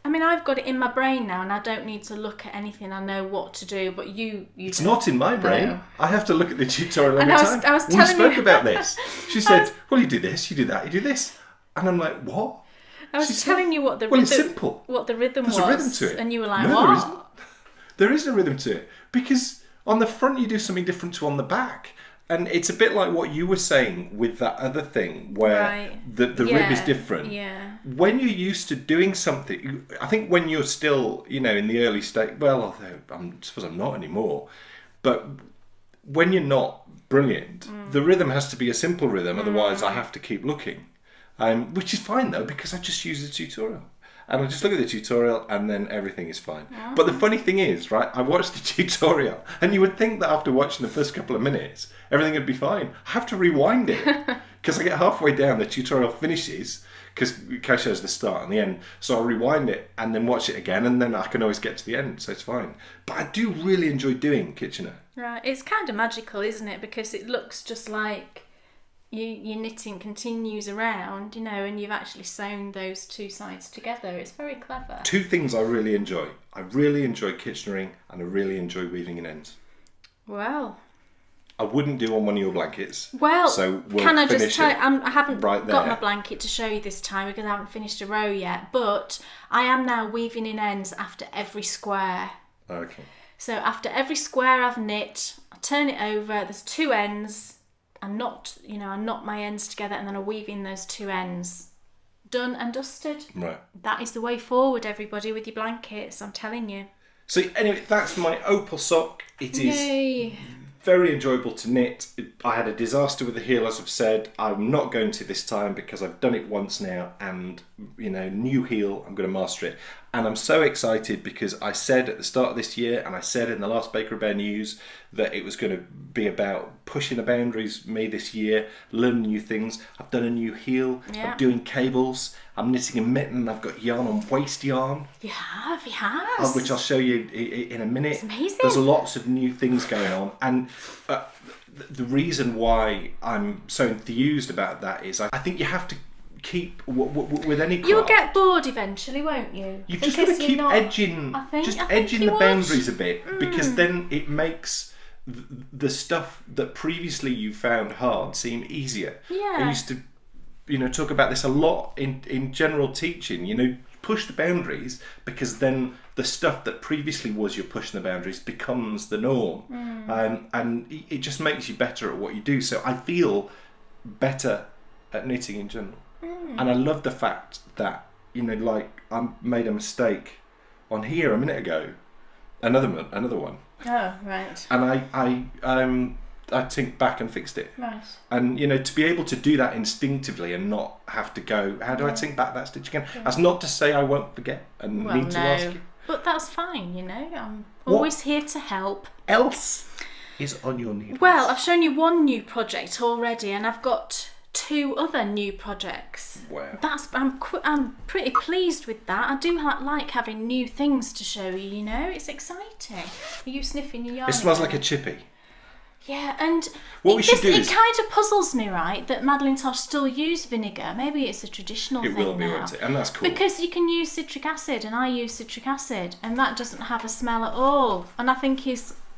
[SPEAKER 1] I mean, I've got it in my brain now and I don't need to look at anything. I know what to do, but you
[SPEAKER 2] It's
[SPEAKER 1] don't.
[SPEAKER 2] not in my brain.
[SPEAKER 1] No.
[SPEAKER 2] I have to look at the tutorial every
[SPEAKER 1] And
[SPEAKER 2] time.
[SPEAKER 1] I was
[SPEAKER 2] We
[SPEAKER 1] telling
[SPEAKER 2] spoke
[SPEAKER 1] you-
[SPEAKER 2] about this. She said, well, you do this, you do that, you do this. And I'm like, what?
[SPEAKER 1] I was telling you what the
[SPEAKER 2] well,
[SPEAKER 1] rhythm,
[SPEAKER 2] it's simple.
[SPEAKER 1] what the rhythm
[SPEAKER 2] There's
[SPEAKER 1] was,
[SPEAKER 2] a rhythm to it.
[SPEAKER 1] and you were like,
[SPEAKER 2] No,
[SPEAKER 1] "What?"
[SPEAKER 2] there isn't. There is a rhythm to it. Because on the front you do something different to on the back. And it's a bit like what you were saying with that other thing where the rib is different.
[SPEAKER 1] Yeah.
[SPEAKER 2] When you're used to doing something, I think when you're still, you know, in the early stage, well, although I suppose I'm not anymore, but when you're not brilliant, the rhythm has to be a simple rhythm, otherwise I have to keep looking. Which is fine though, because I just use the tutorial. And I just look at the tutorial and then everything is fine.
[SPEAKER 1] Yeah.
[SPEAKER 2] But the funny thing is, right, I watched the tutorial and you would think that after watching the first couple of minutes, everything would be fine. I have to rewind it because I get halfway down, the tutorial finishes because it shows the start and the end. So I rewind it and then watch it again and then I can always get to the end, so it's fine. But I do really enjoy doing Kitchener.
[SPEAKER 1] Right. It's kind of magical, isn't it? Because it looks just like your knitting continues around, you know, and you've actually sewn those two sides together. It's very clever.
[SPEAKER 2] Two things I really enjoy. I really enjoy Kitchenering and I really enjoy weaving in ends.
[SPEAKER 1] Well.
[SPEAKER 2] I wouldn't do on one of your blankets.
[SPEAKER 1] Well,
[SPEAKER 2] so we'll
[SPEAKER 1] can I
[SPEAKER 2] finish
[SPEAKER 1] just tell you, I haven't
[SPEAKER 2] right
[SPEAKER 1] got
[SPEAKER 2] there.
[SPEAKER 1] my blanket to show you this time because I haven't finished a row yet, but I am now weaving in ends after every square.
[SPEAKER 2] Okay.
[SPEAKER 1] So after every square I've knit, I turn it over, there's two ends, I knot my ends together and then I weave in those two ends. Done and dusted.
[SPEAKER 2] Right.
[SPEAKER 1] That is the way forward, everybody, with your blankets, I'm telling you.
[SPEAKER 2] So anyway, that's my opal sock. It is
[SPEAKER 1] Yay.
[SPEAKER 2] very enjoyable to knit. I had a disaster with the heel, as I've said. I'm not going to this time because I've done it once now and, you know, new heel, I'm going to master it. And I'm so excited because I said at the start of this year and I said in the last Baker Bear News that it was going to be about pushing the boundaries me this year, learning new things. I've done a new heel,
[SPEAKER 1] Yeah.
[SPEAKER 2] I'm doing cables, I'm knitting a mitten, I've got yarn on waist yarn.
[SPEAKER 1] You have.
[SPEAKER 2] Which I'll show you in a minute.
[SPEAKER 1] It's amazing.
[SPEAKER 2] There's lots of new things going on, and the reason why I'm so enthused about that is I think you have to keep with any craft.
[SPEAKER 1] You'll get bored eventually, won't you?
[SPEAKER 2] You've just got to keep edging,
[SPEAKER 1] I think
[SPEAKER 2] edging
[SPEAKER 1] you
[SPEAKER 2] the
[SPEAKER 1] would.
[SPEAKER 2] boundaries a bit, because then it makes the stuff that previously you found hard seem easier.
[SPEAKER 1] Yeah.
[SPEAKER 2] I used to, you know, talk about this a lot in general teaching. You know, push the boundaries because then the stuff that previously was you're pushing the boundaries becomes the norm, and it just makes you better at what you do. So I feel better at knitting in general. And I love the fact that, you know, like I made a mistake on here a minute ago, another one,
[SPEAKER 1] Oh, right.
[SPEAKER 2] and I tinked back and fixed it.
[SPEAKER 1] Right.
[SPEAKER 2] And, you know, to be able to do that instinctively and not have to go, how do I tink back that stitch again? That's not to say I won't forget and
[SPEAKER 1] Well,
[SPEAKER 2] need to ask you.
[SPEAKER 1] But that's fine, you know. I'm
[SPEAKER 2] What
[SPEAKER 1] always here to help.
[SPEAKER 2] else is on your needles?
[SPEAKER 1] Well, I've shown you one new project already, and I've got two other new projects.
[SPEAKER 2] Wow.
[SPEAKER 1] I'm pretty pleased with that. I do like having new things to show you. You know, it's exciting. Are you sniffing your yarn?
[SPEAKER 2] It smells
[SPEAKER 1] again?
[SPEAKER 2] like a chippy.
[SPEAKER 1] Yeah, and
[SPEAKER 2] What we should do
[SPEAKER 1] it
[SPEAKER 2] is-
[SPEAKER 1] kind of puzzles me, right, that Madeline Tosh still use vinegar. Maybe it's a traditional
[SPEAKER 2] It
[SPEAKER 1] thing
[SPEAKER 2] will be,
[SPEAKER 1] now.
[SPEAKER 2] won't it? And that's cool.
[SPEAKER 1] Because you can use citric acid, and I use citric acid, and that doesn't have a smell at all. And I think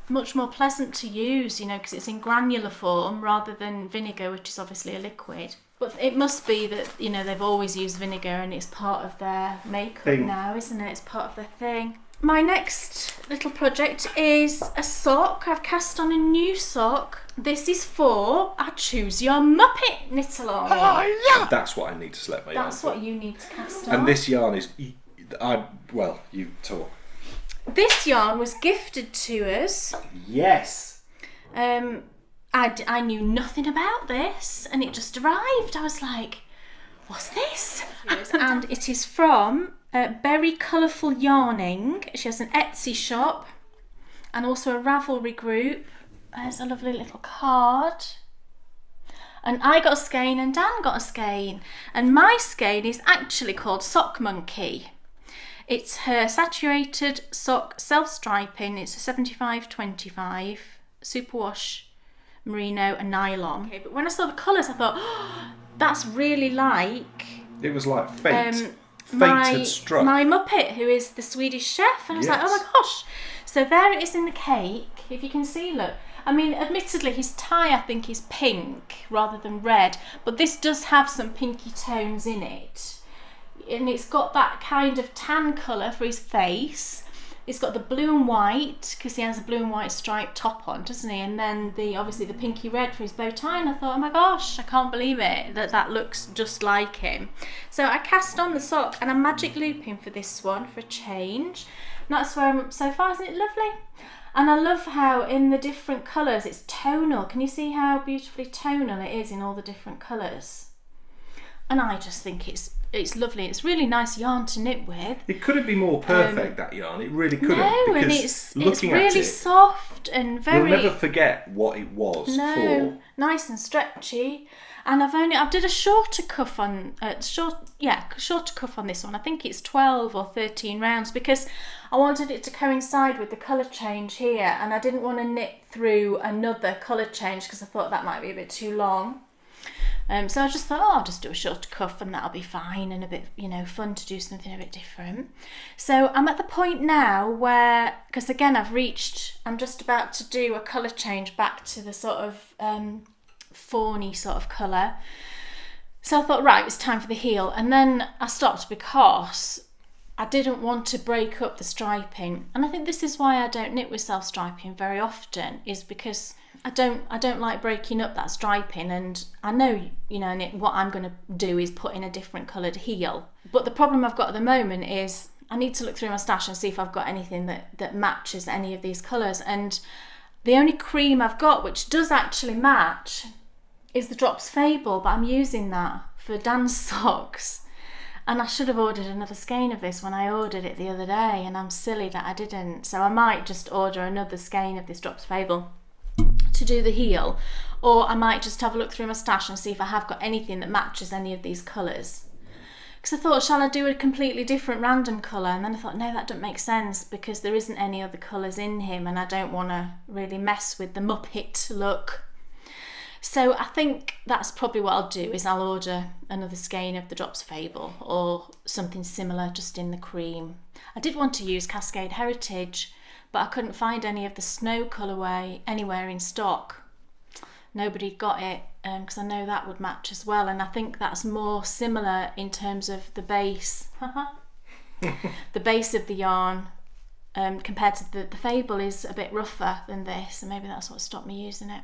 [SPEAKER 1] much more pleasant to use, you know, because it's in granular form rather than vinegar, which is obviously a liquid. But it must be that, you know, they've always used vinegar and it's part of their makeup now, isn't it? It's part of their thing. My next little project is a sock. I've cast on a new sock. This is for our Choose Your Muppet knit along.
[SPEAKER 2] Oh, yeah! That's what I need to select my yarn.
[SPEAKER 1] That's what you need to cast on.
[SPEAKER 2] And this yarn is... well, you talk.
[SPEAKER 1] This yarn was gifted to us.
[SPEAKER 2] Yes.
[SPEAKER 1] I knew nothing about this and it just arrived. I was like, what's this? And it is from Berry Colourful Yarning. She has an Etsy shop and also a Ravelry group. There's a lovely little card. And I got a skein and Dan got a skein. And my skein is actually called Sock Monkey. It's her saturated sock self-striping. It's a 75-25 superwash merino and nylon. Okay, but when I saw the colours I thought, oh, that's really like...
[SPEAKER 2] It was like fate. Fate had struck.
[SPEAKER 1] My Muppet, who is the Swedish chef. And I was like, oh my gosh. So there it is in the cake. If you can see, look. I mean, admittedly, his tie, I think, is pink rather than red. But this does have some pinky tones in it. And it's got that kind of tan colour for his face. It's got the blue and white, because he has a blue and white striped top on, doesn't he? And then obviously the pinky red for his bow tie. And I thought, oh my gosh, I can't believe it, that looks just like him. So I cast on the sock and I'm magic looping for this one for a change. And that's where I'm so far. Isn't it lovely? And I love how in the different colours it's tonal. Can you see how beautifully tonal it is in all the different colours? And I just think it's lovely. It's really nice yarn to knit with.
[SPEAKER 2] It couldn't be more perfect, that yarn. It really couldn't.
[SPEAKER 1] No, and it's really soft and very...
[SPEAKER 2] You'll never forget what it was for.
[SPEAKER 1] Nice and stretchy. And I did a shorter cuff on shorter cuff on this one. I think it's 12 or 13 rounds because I wanted it to coincide with the colour change here, and I didn't want to knit through another colour change because I thought that might be a bit too long. So I just thought, I'll just do a shorter cuff and that'll be fine and a bit, fun to do something a bit different. So I'm at the point now where, because again I'm just about to do a colour change back to the sort of fawny sort of colour. So I thought, right, it's time for the heel. And then I stopped because I didn't want to break up the striping. And I think this is why I don't knit with self-striping very often, is because I don't like breaking up that striping, and I know, what I'm going to do is put in a different coloured heel. But the problem I've got at the moment is I need to look through my stash and see if I've got anything that matches any of these colours. And the only cream I've got which does actually match is the Drops Fable, but I'm using that for Dan's socks. And I should have ordered another skein of this when I ordered it the other day, and I'm silly that I didn't. So I might just order another skein of this Drops Fable to do the heel, or I might just have a look through my stash and see if I have got anything that matches any of these colours. Because I thought, shall I do a completely different random colour? And then I thought, no, that doesn't make sense because there isn't any other colours in him and I don't want to really mess with the Muppet look. So I think that's probably what I'll do, is I'll order another skein of the Drops Fable or something similar just in the cream. I did want to use Cascade Heritage, but I couldn't find any of the snow colourway anywhere in stock. Nobody got it because I know that would match as well, and I think that's more similar in terms of the base. The base of the yarn compared to the Fable is a bit rougher than this, and maybe that's what stopped me using it.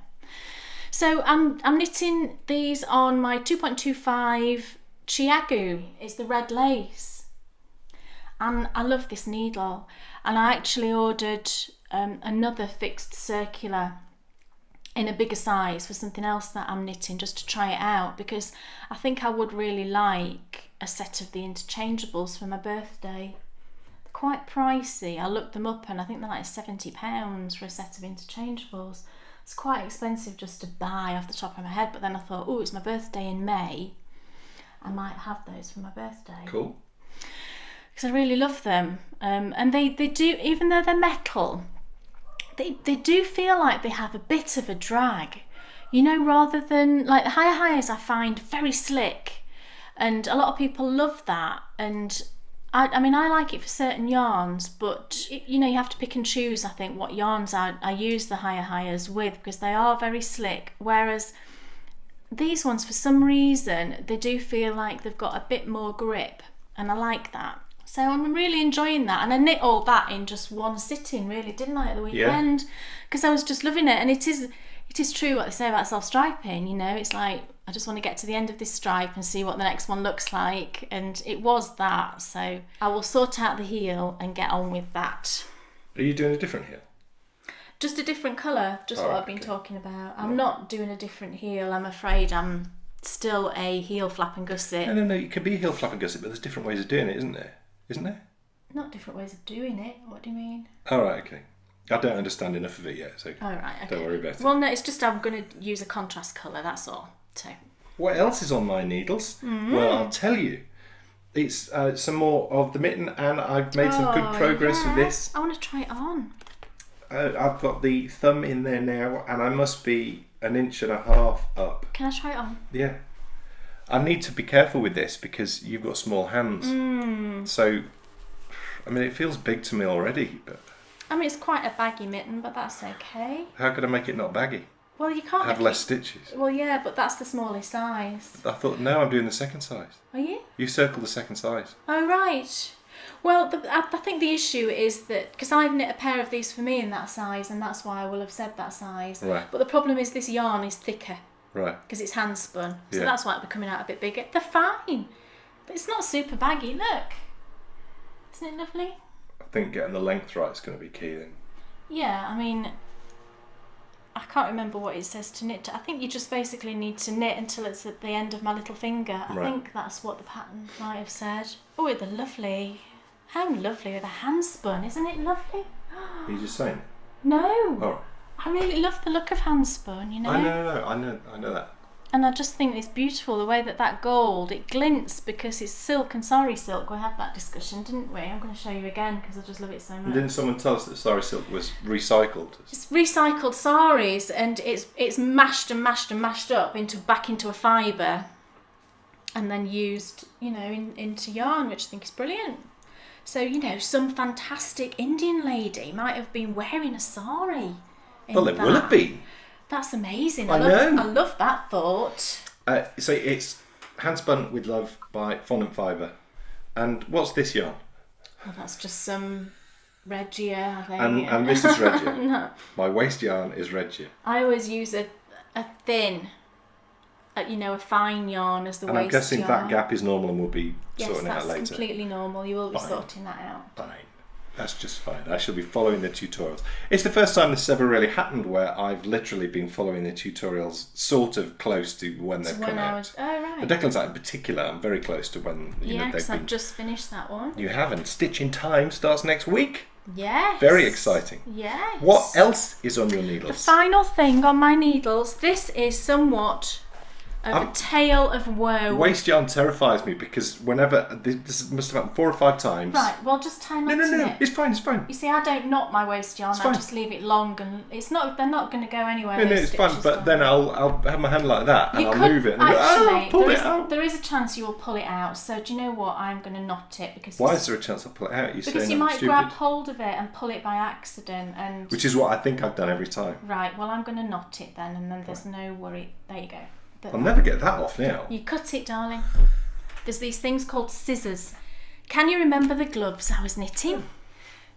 [SPEAKER 1] So I'm knitting these on my 2.25 Chiagu. It's the red lace, and I love this needle. And I actually ordered another fixed circular in a bigger size for something else that I'm knitting, just to try it out, because I think I would really like a set of the interchangeables for my birthday. They're quite pricey. I looked them up and I think they're like £70 for a set of interchangeables. It's quite expensive just to buy off the top of my head, but then I thought, oh, it's my birthday in May. I might have those for my birthday.
[SPEAKER 2] Cool.
[SPEAKER 1] Because I really love them, and they do, even though they're metal, they do feel like they have a bit of a drag, rather than like the highs I find very slick, and a lot of people love that, and I mean, I like it for certain yarns, but you have to pick and choose, I think, what yarns I use the hires with, because they are very slick, whereas these ones, for some reason, they do feel like they've got a bit more grip, and I like that. So I'm really enjoying that, and I knit all that in just one sitting, really, didn't I, at the weekend? Because I was just loving it, and it is true what they say about self-striping, it's like, I just want to get to the end of this stripe and see what the next one looks like, and it was that, so I will sort out the heel and get on with that.
[SPEAKER 2] Are you doing a different heel?
[SPEAKER 1] Just a different colour, what I've been talking about. I'm not doing a different heel, I'm afraid. I'm still a heel flap and gusset.
[SPEAKER 2] No, you could be a heel flap and gusset, but there's different ways of doing it, isn't there?
[SPEAKER 1] Not different ways of doing it, what do you mean?
[SPEAKER 2] All right, okay. I don't understand enough of it yet, so
[SPEAKER 1] right, okay.
[SPEAKER 2] Don't worry about it.
[SPEAKER 1] Well, no, it's just I'm going to use a contrast colour, that's all. So.
[SPEAKER 2] What else is on my needles? Well, I'll tell you. It's some more of the mitten, and I've made some good progress with this.
[SPEAKER 1] I want to try it on.
[SPEAKER 2] I've got the thumb in there now, and I must be 1.5 inches up.
[SPEAKER 1] Can I try it on?
[SPEAKER 2] Yeah. I need to be careful with this because you've got small hands. So, I mean, it feels big to me already. But
[SPEAKER 1] I mean, it's quite a baggy mitten, but that's okay.
[SPEAKER 2] How could I make it not baggy?
[SPEAKER 1] Well, you can't
[SPEAKER 2] have less stitches.
[SPEAKER 1] Well, yeah, but that's the smallest size.
[SPEAKER 2] I thought, no, I'm doing the second size.
[SPEAKER 1] Are you?
[SPEAKER 2] You circled the second size.
[SPEAKER 1] Oh, right. Well, I think the issue is that, because I've knit a pair of these for me in that size, and that's why I will have said that size.
[SPEAKER 2] Right.
[SPEAKER 1] But the problem is this yarn is thicker.
[SPEAKER 2] Right.
[SPEAKER 1] Because it's hand spun. So that's why it'll be coming out a bit bigger. They're fine. It's not super baggy, look. Isn't it lovely?
[SPEAKER 2] I think getting the length right is going to be key then.
[SPEAKER 1] Yeah, I mean, I can't remember what it says to knit to. I think you just basically need to knit until it's at the end of my little finger. I think that's what the pattern might have said. Oh, they're lovely. How lovely with a hand spun, isn't it lovely?
[SPEAKER 2] Are you just saying it?
[SPEAKER 1] No.
[SPEAKER 2] Oh.
[SPEAKER 1] I really love the look of hand spun,
[SPEAKER 2] I know that.
[SPEAKER 1] And I just think it's beautiful the way that gold, it glints because it's silk and sari silk. We had that discussion, didn't we? I'm going to show you again because I just love it so much.
[SPEAKER 2] And didn't someone tell us that sari silk was recycled?
[SPEAKER 1] It's recycled saris, and it's mashed and mashed and mashed up back into a fibre, and then used, into yarn, which I think is brilliant. So, some fantastic Indian lady might have been wearing a sari.
[SPEAKER 2] Well, it will have been.
[SPEAKER 1] That's amazing.
[SPEAKER 2] I know.
[SPEAKER 1] I love that thought.
[SPEAKER 2] So it's Hand Spun with Love by Fondant Fibre. And what's this yarn?
[SPEAKER 1] Well, that's just some Regia, I think.
[SPEAKER 2] And this is Regia.
[SPEAKER 1] No.
[SPEAKER 2] My waist yarn is Regia.
[SPEAKER 1] I always use a thin, a fine yarn as the waist yarn.
[SPEAKER 2] And I'm guessing that gap is normal and we'll be sorting it out later.
[SPEAKER 1] Yes, that's completely normal. You will be sorting that out.
[SPEAKER 2] Fine. That's just fine. I shall be following the tutorials. It's the first time this has ever really happened where I've literally been following the tutorials sort of close to when they've come out.
[SPEAKER 1] Oh, right.
[SPEAKER 2] The Declan site in particular, I'm very close to when they've been.
[SPEAKER 1] Yes, I've just finished that one.
[SPEAKER 2] You haven't. Stitch in Time starts next week.
[SPEAKER 1] Yes.
[SPEAKER 2] Very exciting.
[SPEAKER 1] Yes.
[SPEAKER 2] What else is on your needles?
[SPEAKER 1] The final thing on my needles, this is somewhat of a tale of woe.
[SPEAKER 2] Waist yarn terrifies me because whenever this must have happened 4 or 5 times.
[SPEAKER 1] Right, well, just tie knots
[SPEAKER 2] No,
[SPEAKER 1] in it.
[SPEAKER 2] it's fine.
[SPEAKER 1] You see, I don't knot my waist yarn. I just leave it long, and they're not going to go anywhere.
[SPEAKER 2] No, it's fine. But then I'll have my hand like that and I'll move it and pull it out.
[SPEAKER 1] There is a chance you will pull it out. So do you know what? I'm going to knot it because.
[SPEAKER 2] Why is there a chance I'll pull it out?
[SPEAKER 1] Because you might grab hold of it and pull it by accident, and.
[SPEAKER 2] Which is what I think I've done every time.
[SPEAKER 1] Right. Well, I'm going to knot it then, and then there's no worry. There you go.
[SPEAKER 2] I'll never get that off now.
[SPEAKER 1] You cut it, darling. There's these things called scissors. Can you remember the gloves I was knitting?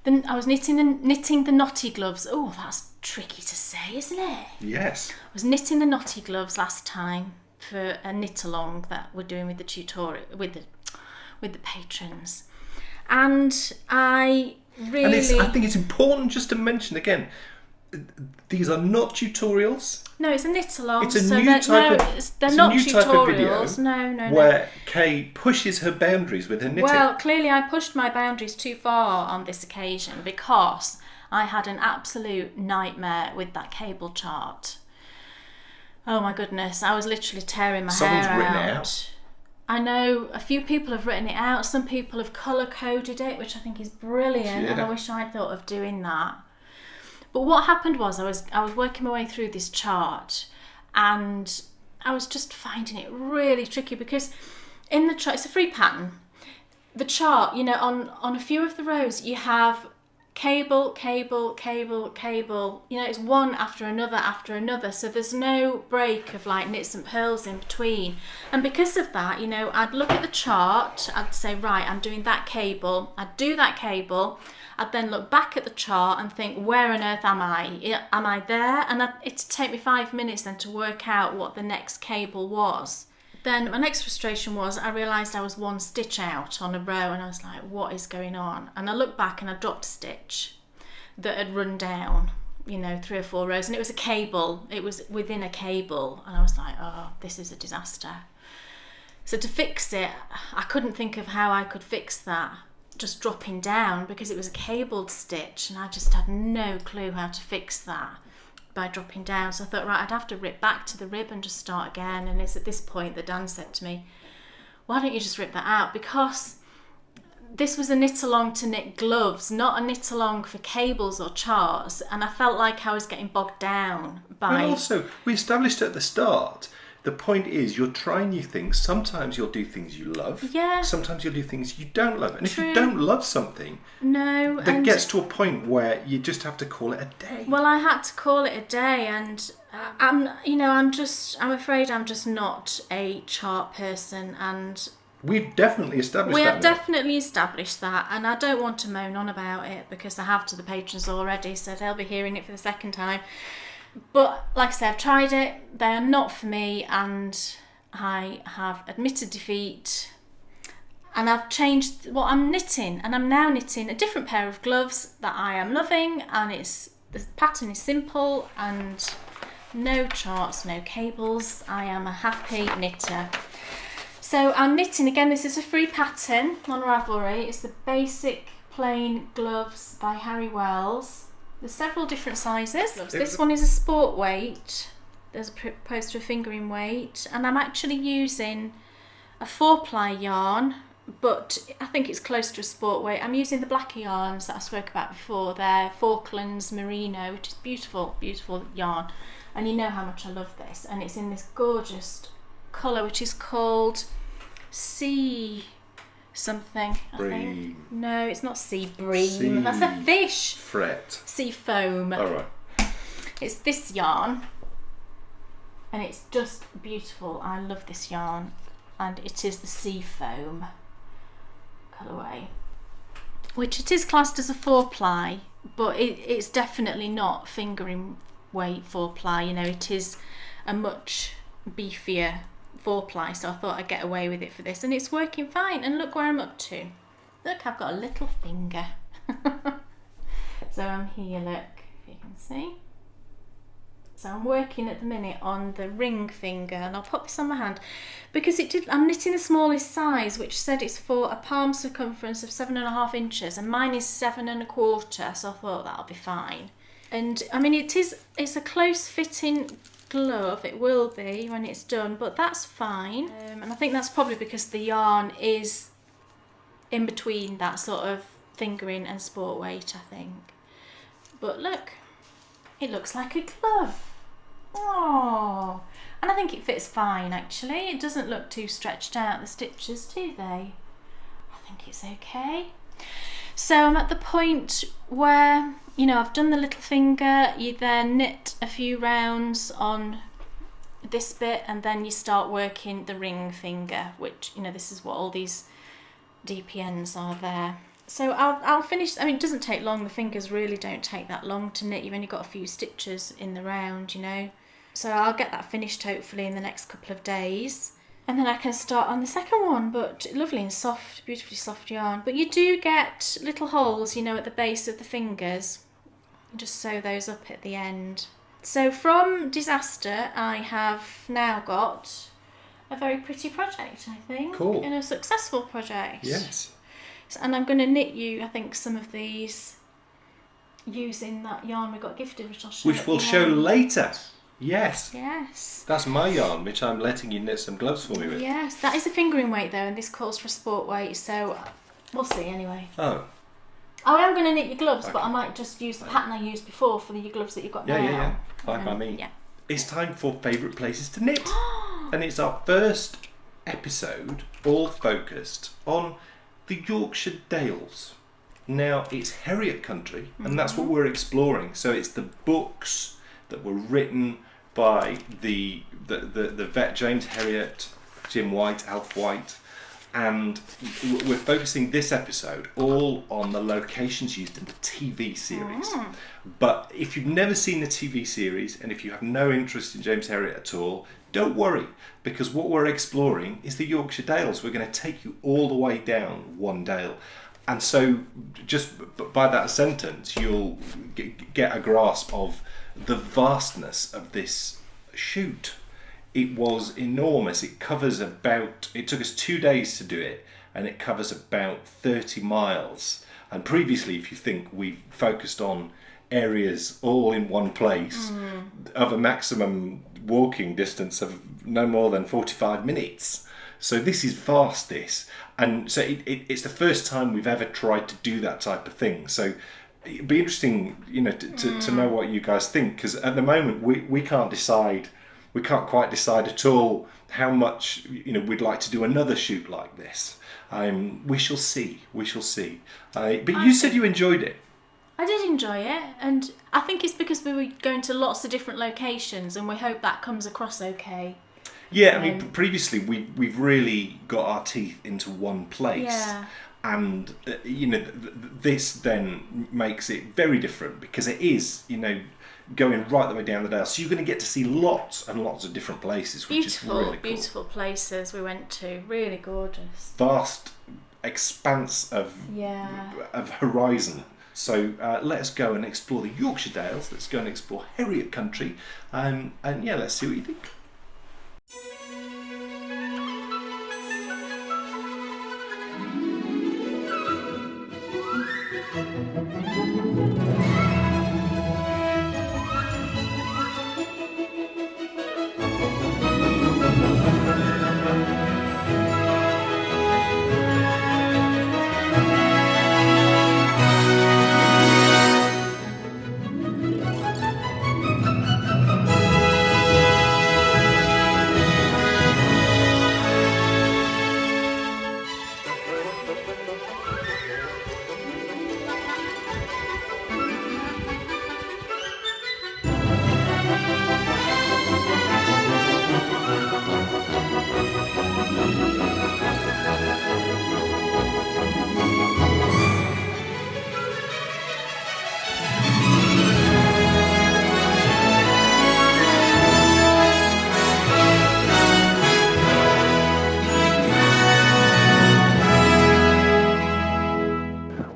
[SPEAKER 1] I was knitting the knotty gloves. Oh, that's tricky to say, isn't it?
[SPEAKER 2] Yes.
[SPEAKER 1] I was knitting the knotty gloves last time for a knit along that we're doing with the tutorial with the patrons, and I think it's important just to mention again. These are not tutorials. No, it's a knit along.
[SPEAKER 2] It's a new type of video.
[SPEAKER 1] No.
[SPEAKER 2] Where Kay pushes her boundaries with her knitting.
[SPEAKER 1] Well, clearly I pushed my boundaries too far on this occasion because I had an absolute nightmare with that cable chart. Oh my goodness, I was literally tearing my hair out.
[SPEAKER 2] Someone's written it out.
[SPEAKER 1] I know a few people have written it out. Some people have colour coded it, which I think is brilliant, and I wish I'd thought of doing that. But what happened was I was working my way through this chart, and I was just finding it really tricky because in the chart, it's a free pattern. the chart, you know, on a few of the rows, you have cable, cable, cable, cable. You know, it's one after another. So there's no break of like knits and purls in between. And because of that, you know, I'd look at the chart, I'd say, right, I'm doing that cable. I'd do that cable. I'd then look back at the chart and think, where on earth am I? Am I there? And it'd take me 5 minutes then to work out what the next cable was. Then my next frustration was I realised I was 1 stitch out on a row, and I was like, what is going on? And I looked back and I dropped a stitch that had run down, you know, 3 or 4 rows, and it was a cable. It was within a cable, and I was like, oh, this is a disaster. So to fix it, I couldn't think of how I could fix that, just dropping down, because it was a cabled stitch, and I just had no clue how to fix that by dropping down. So I thought, right, I'd have to rip back to the rib and just start again. And it's at this point that Dan said to me, why don't you just rip that out? Because this was a knit along to knit gloves, not a knit along for cables or charts, and I felt like I was getting bogged down by...
[SPEAKER 2] And also, we established at the start, the point is you're trying new things. Sometimes you'll do things you love.
[SPEAKER 1] Yeah.
[SPEAKER 2] Sometimes you'll do things you don't love. And
[SPEAKER 1] True.
[SPEAKER 2] if you don't love something,
[SPEAKER 1] no,
[SPEAKER 2] that gets to a point where you just have to call it a day.
[SPEAKER 1] Well, I had to call it a day, and I'm afraid I'm just not a chart person, and
[SPEAKER 2] we've definitely established that.
[SPEAKER 1] We have definitely established that, and I don't want to moan on about it because I have to the patrons already, so they'll be hearing it for the second time. But like I said, I've tried it, they are not for me, and I have admitted defeat, and I've changed what I'm knitting, and I'm now knitting a different pair of gloves that I am loving, and the pattern is simple and no charts, no cables. I am a happy knitter. So I'm knitting, again, this is a free pattern on Ravelry. It's the Basic Plain Gloves by Harry Wells. There's several different sizes. This one is a sport weight as opposed to a fingering weight, and I'm actually using a 4-ply yarn, but I think it's close to a sport weight. I'm using the blacker yarns that I spoke about before. They're Falklands Merino, which is beautiful, beautiful yarn, and you know how much I love this, and it's in this gorgeous colour which is called Sea something, I think. No, it's not sea bream. That's a fish.
[SPEAKER 2] Fret.
[SPEAKER 1] Sea foam.
[SPEAKER 2] All right.
[SPEAKER 1] It's this yarn, and it's just beautiful. I love this yarn, and it is the sea foam colourway, which it is classed as a 4-ply, but it's definitely not fingering weight 4-ply. You know, it is a much beefier 4-ply, so I thought I'd get away with it for this, and it's working fine. And look where I'm up to. Look, I've got a little finger. So I'm here, look, if you can see. So I'm working at the minute on the ring finger, and I'll pop this on my hand because I'm knitting the smallest size, which said it's for a palm circumference of 7.5 inches, and mine is 7.25, so I thought that'll be fine. And I mean, it's a close fitting glove, it will be when it's done, but that's fine. And I think that's probably because the yarn is in between that sort of fingering and sport weight, I think. But look, it looks like a glove. Oh, and I think it fits fine actually. It doesn't look too stretched out, the stitches, do they? I think it's okay. So I'm at the point where, you know, I've done the little finger, you then knit a few rounds on this bit, and then you start working the ring finger, which, you know, this is what all these DPNs are there. So I'll finish. I mean, it doesn't take long, the fingers really don't take that long to knit. You've only got a few stitches in the round, you know. So I'll get that finished hopefully in the next couple of days. And then I can start on the second one, but lovely and soft, beautifully soft yarn. But you do get little holes, you know, at the base of the fingers. Just sew those up at the end. So from disaster, I have now got a very pretty project, I think.
[SPEAKER 2] Cool.
[SPEAKER 1] And a successful project.
[SPEAKER 2] Yes.
[SPEAKER 1] And I'm going to knit you, I think, some of these using that yarn we got gifted, which I'll show.
[SPEAKER 2] Which we'll show later. Yes.
[SPEAKER 1] Yes.
[SPEAKER 2] That's my yarn, which I'm letting you knit some gloves for me with.
[SPEAKER 1] Yes, that is a fingering weight though, and this calls for a sport weight, so we'll see anyway.
[SPEAKER 2] Oh.
[SPEAKER 1] I am going to knit your gloves,
[SPEAKER 2] Okay.
[SPEAKER 1] but I might just use the pattern I used before for your gloves that you've got now.
[SPEAKER 2] Yeah. Fine by me.
[SPEAKER 1] Yeah.
[SPEAKER 2] It's time for favourite places to knit. And it's our first episode all focused on the Yorkshire Dales. Now, it's Harriet country, and that's what we're exploring. So it's the books that were written by the vet James Harriet, Jim White, Alf White, and we're focusing this episode all on the locations used in the TV series. But if you've never seen the TV series, and if you have no interest in James Harriet at all, don't worry, because what we're exploring is the Yorkshire Dales. We're going to take you all the way down one dale. And so just by that sentence, you'll get a grasp of the vastness of this shoot. It was enormous. It took us 2 days to do it, and it covers about 30 miles. And previously, if you think, we focused on areas all in one place of a maximum walking distance of no more than 45 minutes. So this is vast, this. And so it's the first time we've ever tried to do that type of thing. So it'd be interesting, to know what you guys think, because at the moment we can't decide. We can't quite decide at all how much we'd like to do another shoot like this. We shall see. But you said you enjoyed it.
[SPEAKER 1] I did enjoy it, and I think it's because we were going to lots of different locations, and we hope that comes across okay.
[SPEAKER 2] Yeah, I mean, previously we've really got our teeth into one place.
[SPEAKER 1] Yeah.
[SPEAKER 2] And this then makes it very different, because it is going right the way down the dale, so you're going to get to see lots and lots of different places, which is really cool.
[SPEAKER 1] Beautiful places we went to, really gorgeous,
[SPEAKER 2] vast expanse of horizon. So let us go and explore the Yorkshire Dales. Let's go and explore Harriet country, and let's see what you think.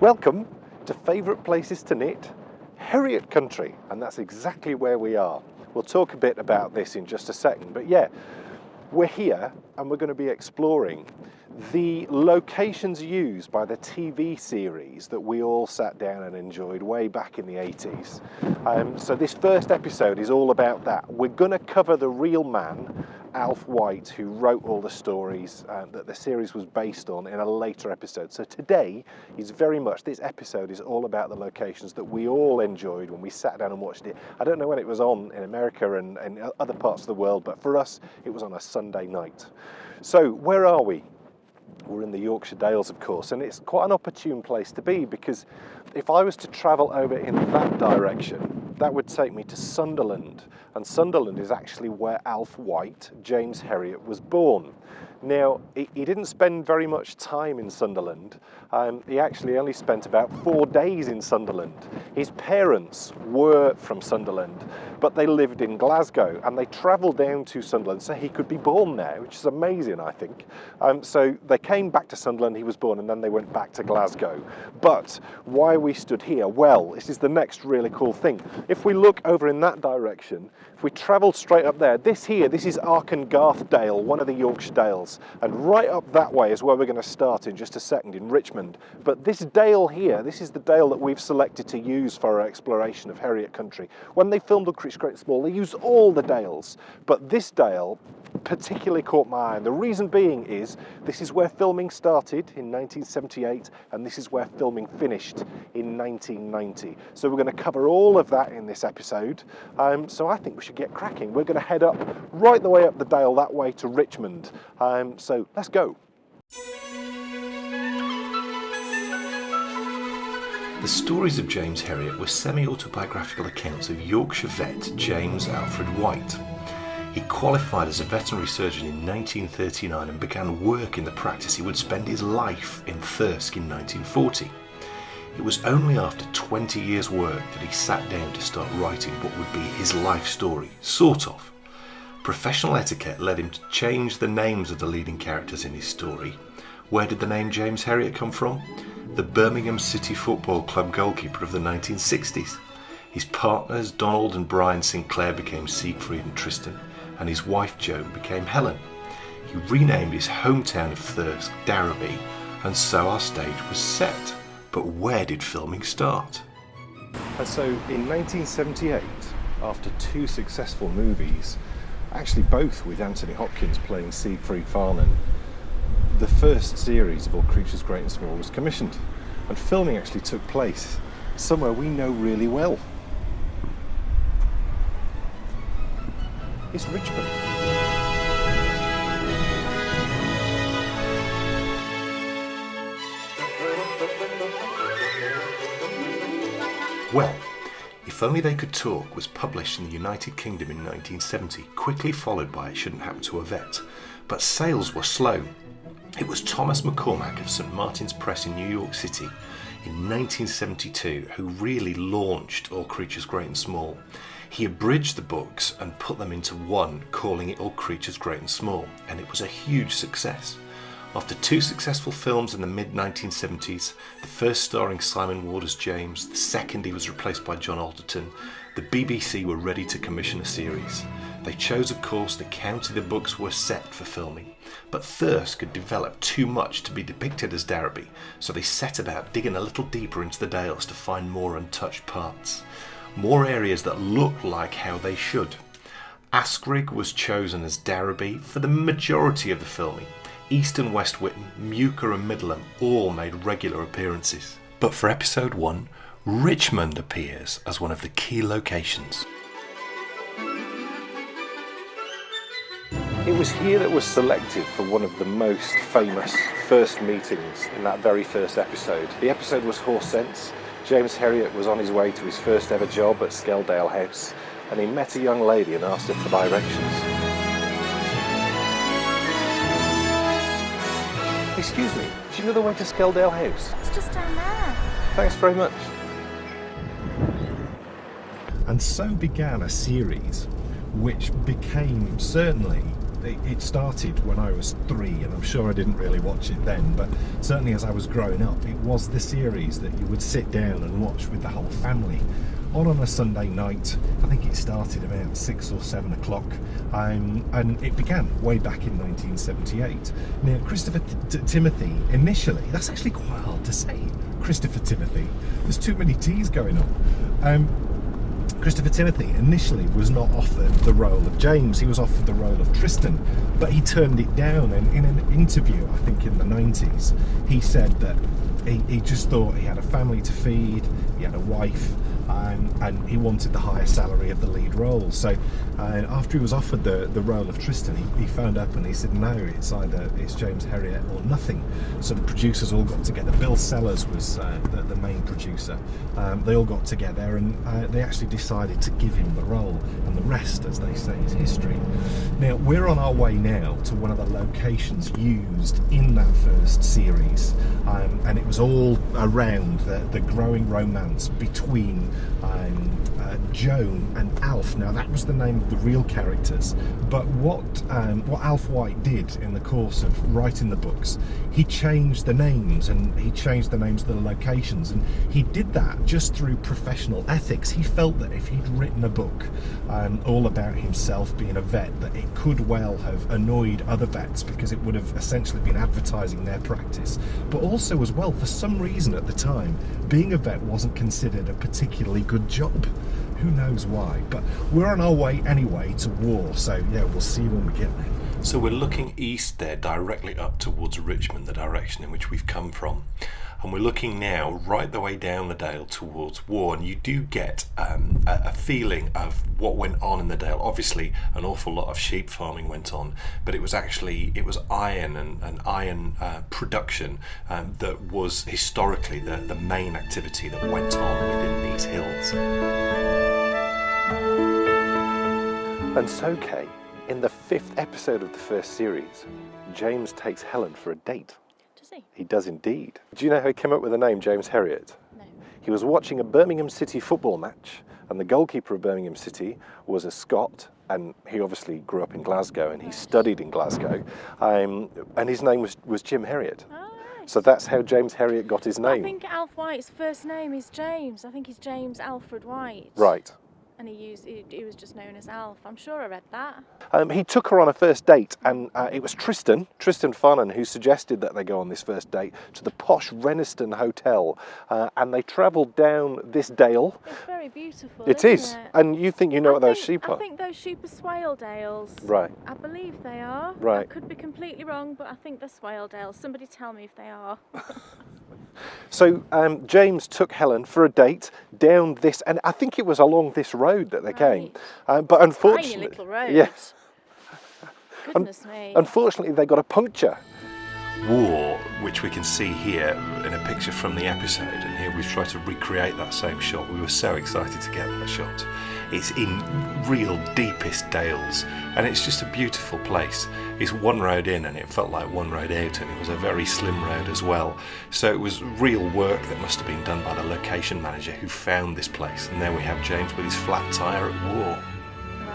[SPEAKER 2] Welcome to Favourite Places to Knit, Harriet country, and that's exactly where we are. We'll talk a bit about this in just a second, but yeah, we're here and we're going to be exploring the locations used by the TV series that we all sat down and enjoyed way back in the 80s. So this first episode is all about that. We're going to cover the real man, Alf White, who wrote all the stories that the series was based on, in a later episode. So today is very much, this episode is all about the locations that we all enjoyed when we sat down and watched it. I don't know when it was on in America and other parts of the world, but for us it was on a Sunday night. So where are we? We're in the Yorkshire Dales, of course, and it's quite an opportune place to be, because if I was to travel over in that direction, that would take me to Sunderland, and Sunderland is actually where Alf White, James Harriet, was born. Now, he didn't spend very much time in Sunderland. He actually only spent about 4 days in Sunderland. His parents were from Sunderland, but they lived in Glasgow, and they travelled down to Sunderland so he could be born there, which is amazing, I think. So they came back to Sunderland, he was born, and then they went back to Glasgow. But why we stood here? Well, this is the next really cool thing. If we look over in that direction, if we travel straight up there, this is Arkengarth Dale, one of the Yorkshire Dales. And right up that way is where we're going to start in just a second, in Richmond. But this dale here, this is the dale that we've selected to use for our exploration of Harriet country. When they filmed on Creech Great Small, they used all the dales, but this dale particularly caught my eye. And the reason being is this is where filming started in 1978, and this is where filming finished in 1990. So we're going to cover all of that in this episode. So I think we should get cracking. We're going to head up right the way up the dale that way to Richmond. So let's go. The stories of James Harriet were semi-autobiographical accounts of Yorkshire vet James Alfred White. He qualified as a veterinary surgeon in 1939 and began work in the practice he would spend his life in Thirsk in 1940. It was only after 20 years' work that he sat down to start writing what would be his life story, sort of. Professional etiquette led him to change the names of the leading characters in his story. Where did the name James Harriet come from? The Birmingham City Football Club goalkeeper of the 1960s. His partners Donald and Brian Sinclair became Siegfried and Tristan, and his wife Joan became Helen. He renamed his hometown of Thirsk Darrowby, and so our stage was set. But where did filming start? So in 1978, after 2 successful movies, actually both with Anthony Hopkins playing Siegfried Farnan, the first series of All Creatures Great and Small was commissioned, and filming actually took place somewhere we know really well. It's Richmond. Well, If Only They Could Talk was published in the United Kingdom in 1970, quickly followed by It Shouldn't Happen to a Vet, but sales were slow. It was Thomas McCormack of St Martin's Press in New York City in 1972 who really launched All Creatures Great and Small. He abridged the books and put them into one, calling it All Creatures Great and Small, and it was a huge success. After 2 successful films in the mid-1970s, the first starring Simon Ward as James, the second he was replaced by John Alderton, the BBC were ready to commission a series. They chose, of course, the county the books were set for filming, but Thirsk had developed too much to be depicted as Darrowby, so they set about digging a little deeper into the dales to find more untouched parts, more areas that looked like how they should. Askrigg was chosen as Darrowby for the majority of the filming. East and West Witten, Muker and Middleham all made regular appearances. But for episode 1, Richmond appears as one of the key locations. It was here that was selected for one of the most famous first meetings in that very first episode. The episode was Horse Sense. James Harriet was on his way to his first ever job at Skeldale House, and he met a young lady and asked her for directions. Excuse me, do you know the way to Skeldale House?
[SPEAKER 1] It's just down there.
[SPEAKER 2] Thanks very much. And so began a series which became, certainly, it started when I was 3, and I'm sure I didn't really watch it then, but certainly as I was growing up, it was the series that you would sit down and watch with the whole family. On a Sunday night. I think it started about 6 or 7 o'clock, and it began way back in 1978. Now, Christopher Timothy, initially, that's actually quite hard to say, Christopher Timothy. There's too many T's going on. Christopher Timothy initially was not offered the role of James, he was offered the role of Tristan, but he turned it down, and in an interview, I think in the 90s, he said that he just thought he had a family to feed, he had a wife, and he wanted the higher salary of the lead role. So after he was offered the role of Tristan, he phoned up and he said, no, it's James Harriet or nothing. So the producers all got together. Bill Sellers was the main producer. They all got together and they actually decided to give him the role, and the rest, as they say, is history. Now, we're on our way now to one of the locations used in that first series, and it was all around the growing romance between Joan and Alf. Now, that was the name of the real characters, but what Alf White did in the course of writing the books, he changed the names, and he changed the names of the locations, and he did that just through professional ethics. He felt that if he'd written a book all about himself being a vet, that it could well have annoyed other vets, because it would have essentially been advertising their practice. But also, as well, for some reason at the time, being a vet wasn't considered a particularly good job. Who knows why? But we're on our way anyway to war, so yeah, we'll see when we get there. So we're looking east there, directly up towards Richmond, the direction in which we've come from. and we're looking now right the way down the dale towards War, and you do get a feeling of what went on in the dale. Obviously an awful lot of sheep farming went on, but it was iron and iron production that was historically the main activity that went on within these hills. And so, Kay, in the 5th episode of the first series, James takes Helen for a date.
[SPEAKER 1] Does he?
[SPEAKER 2] He does indeed. Do you know how he came up with the name James Harriet?
[SPEAKER 1] No.
[SPEAKER 2] He was watching a Birmingham City football match, and the goalkeeper of Birmingham City was a Scot, and he obviously grew up in Glasgow, and he studied in Glasgow, and his name was Jim Harriet.
[SPEAKER 1] Oh, right.
[SPEAKER 2] So that's how James Harriet got his name.
[SPEAKER 1] I think Alf White's first name is James. I think he's James Alfred White.
[SPEAKER 2] Right.
[SPEAKER 1] And he was just known as Alf. I'm sure I read that.
[SPEAKER 2] He took her on a first date, and it was Tristan Farnan, who suggested that they go on this first date to the posh Reniston Hotel, and they travelled down this dale.
[SPEAKER 1] It's very beautiful.
[SPEAKER 2] It is, and you think you know what those sheep are?
[SPEAKER 1] I think those sheep are Swaledales.
[SPEAKER 2] Right.
[SPEAKER 1] I believe they are.
[SPEAKER 2] Right.
[SPEAKER 1] I could be completely wrong, but I think they're Swaledales. Somebody tell me if they are.
[SPEAKER 2] So James took Helen for a date down this, and I think it was along this road that they came. But unfortunately,
[SPEAKER 1] tiny little road.
[SPEAKER 2] Yes.
[SPEAKER 1] Goodness me.
[SPEAKER 2] Unfortunately, they got a puncture. War, which we can see here in a picture from the episode, and here we've tried to recreate that same shot. We were so excited to get that shot. It's in real deepest dales, and it's just a beautiful place. It's one road in, and it felt like one road out, and it was a very slim road as well. So it was real work that must have been done by the location manager who found this place. And there we have James with his flat tyre at War.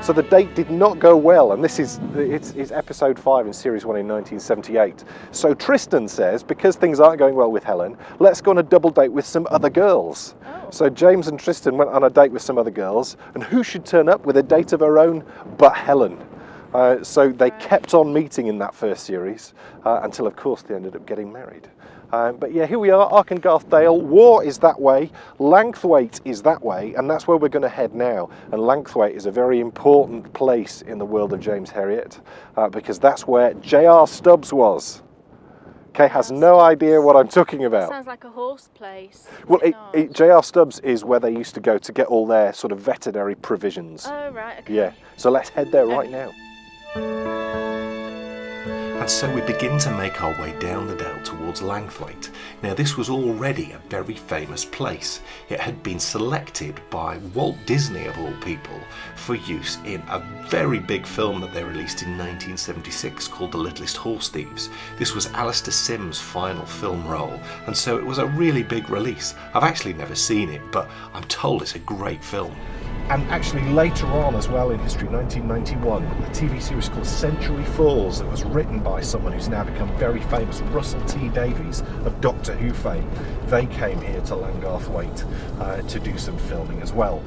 [SPEAKER 2] So the date did not go well, and this is it's episode 5 in series 1 in 1978. So Tristan says, because things aren't going well with Helen, let's go on a double date with some other girls.
[SPEAKER 1] Oh.
[SPEAKER 2] So James and Tristan went on a date with some other girls, and who should turn up with a date of her own but Helen? So they kept on meeting in that first series until, of course, they ended up getting married. But yeah, here we are, Arkengarth Dale. War is that way, Langthwaite is that way, and that's where we're going to head now. And Langthwaite is a very important place in the world of James Harriet, because that's where J.R. Stubbs was. Kay has no idea what I'm talking about.
[SPEAKER 1] Sounds like a horse place.
[SPEAKER 2] Well, J.R. Stubbs is where they used to go to get all their sort of veterinary provisions.
[SPEAKER 1] Oh, right, okay.
[SPEAKER 2] Yeah, so let's head there right now. And so we begin to make our way down the dale towards Langthwaite. Now this was already a very famous place. It had been selected by Walt Disney, of all people, for use in a very big film that they released in 1976 called The Littlest Horse Thieves. This was Alistair Sim's final film role, and so it was a really big release. I've actually never seen it, but I'm told it's a great film. And actually later on as well in history, 1991, a TV series called Century Falls that was written by someone who's now become very famous, Russell T Davies of Doctor Who fame. They came here to Langthwaite to do some filming as well.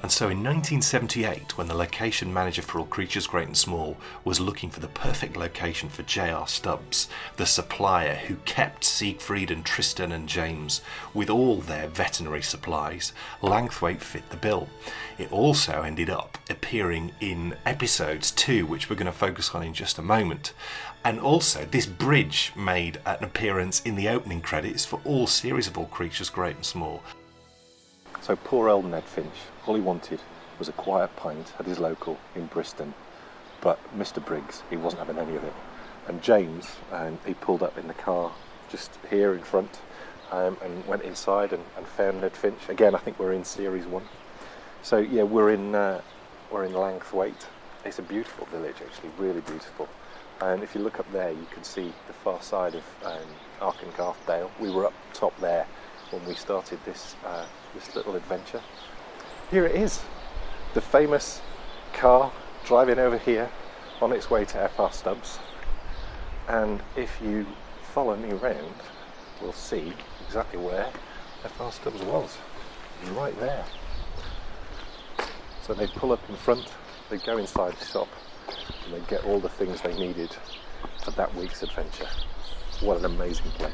[SPEAKER 2] And so in 1978, when the location manager for All Creatures Great and Small was looking for the perfect location for J.R. Stubbs, the supplier who kept Siegfried and Tristan and James with all their veterinary supplies, Langthwaite fit the bill. It also ended up appearing in episodes 2, which we're going to focus on in just a moment. And also, this bridge made an appearance in the opening credits for all series of All Creatures Great and Small. So poor old Ned Finch, all he wanted was a quiet pint at his local in Bristol, but Mr. Briggs, he wasn't having any of it. And James, he pulled up in the car just here in front and went inside and found Ned Finch. Again, I think we're in series 1. So yeah, we're in Langthwaite. It's a beautiful village, actually, really beautiful. And if you look up there, you can see the far side of Arkengarth Dale. We were up top there when we started this little adventure. Here it is, the famous car driving over here on its way to F.R. Stubbs. And if you follow me around, we'll see exactly where F.R. Stubbs was, right there. So they pull up in front, they go inside the shop, and they get all the things they needed for that week's adventure. What an amazing place.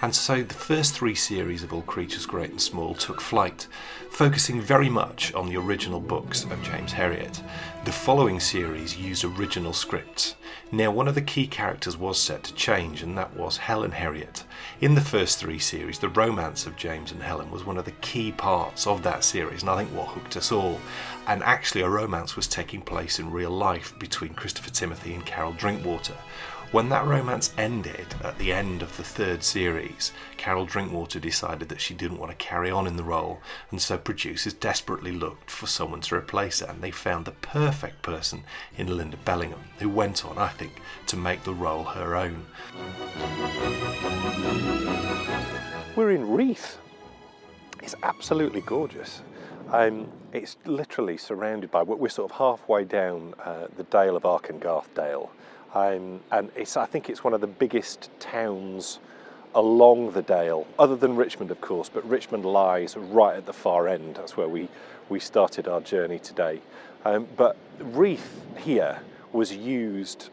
[SPEAKER 3] And so the first 3 series of All Creatures Great and Small took flight, focusing very much on the original books of James Harriet. The following series used original scripts. Now, one of the key characters was set to change, and that was Helen Harriet. In the first 3 series, the romance of James and Helen was one of the key parts of that series, and I think what hooked us all. And actually a romance was taking place in real life between Christopher Timothy and Carol Drinkwater. When that romance ended at the end of the 3rd series, Carol Drinkwater decided that she didn't want to carry on in the role, and so producers desperately looked for someone to replace her, and they found the perfect person in Linda Bellingham, who went on, I think, to make the role her own.
[SPEAKER 2] We're in Reeth. It's absolutely gorgeous. It's literally surrounded by, we're sort of halfway down the Dale of Arkengarth Dale. And I think it's one of the biggest towns along the Dale, other than Richmond, of course, but Richmond lies right at the far end. That's where we started our journey today. But Reeth here was used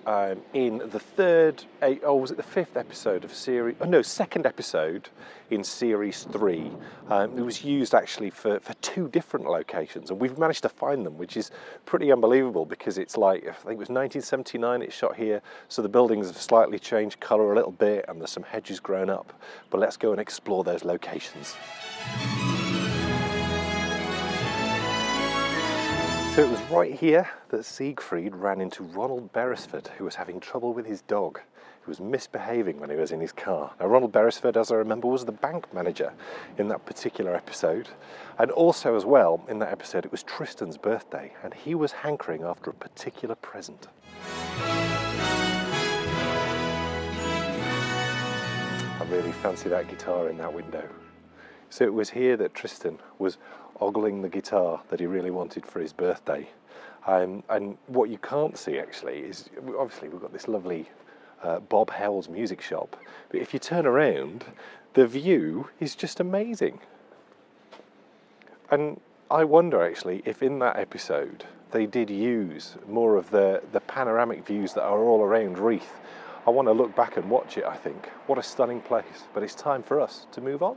[SPEAKER 2] in the 5th episode of series, second episode in series 3. It was used actually for 2 different locations, and we've managed to find them, which is pretty unbelievable, because it's like, I think it was 1979 it's shot here, so the buildings have slightly changed colour a little bit and there's some hedges grown up. But let's go and explore those locations. So it was right here that Siegfried ran into Ronald Beresford, who was having trouble with his dog. He was misbehaving when he was in his car. Now, Ronald Beresford, as I remember, was the bank manager in that particular episode. And also as well, in that episode, it was Tristan's birthday, and he was hankering after a particular present. I really fancy that guitar in that window. So it was here that Tristan was ogling the guitar that he really wanted for his birthday. And what you can't see actually is, obviously we've got this lovely Bob Hell's music shop, but if you turn around, the view is just amazing. And I wonder actually if in that episode they did use more of the panoramic views that are all around Reeth. I want to look back and watch it, I think. What a stunning place, but it's time for us to move on.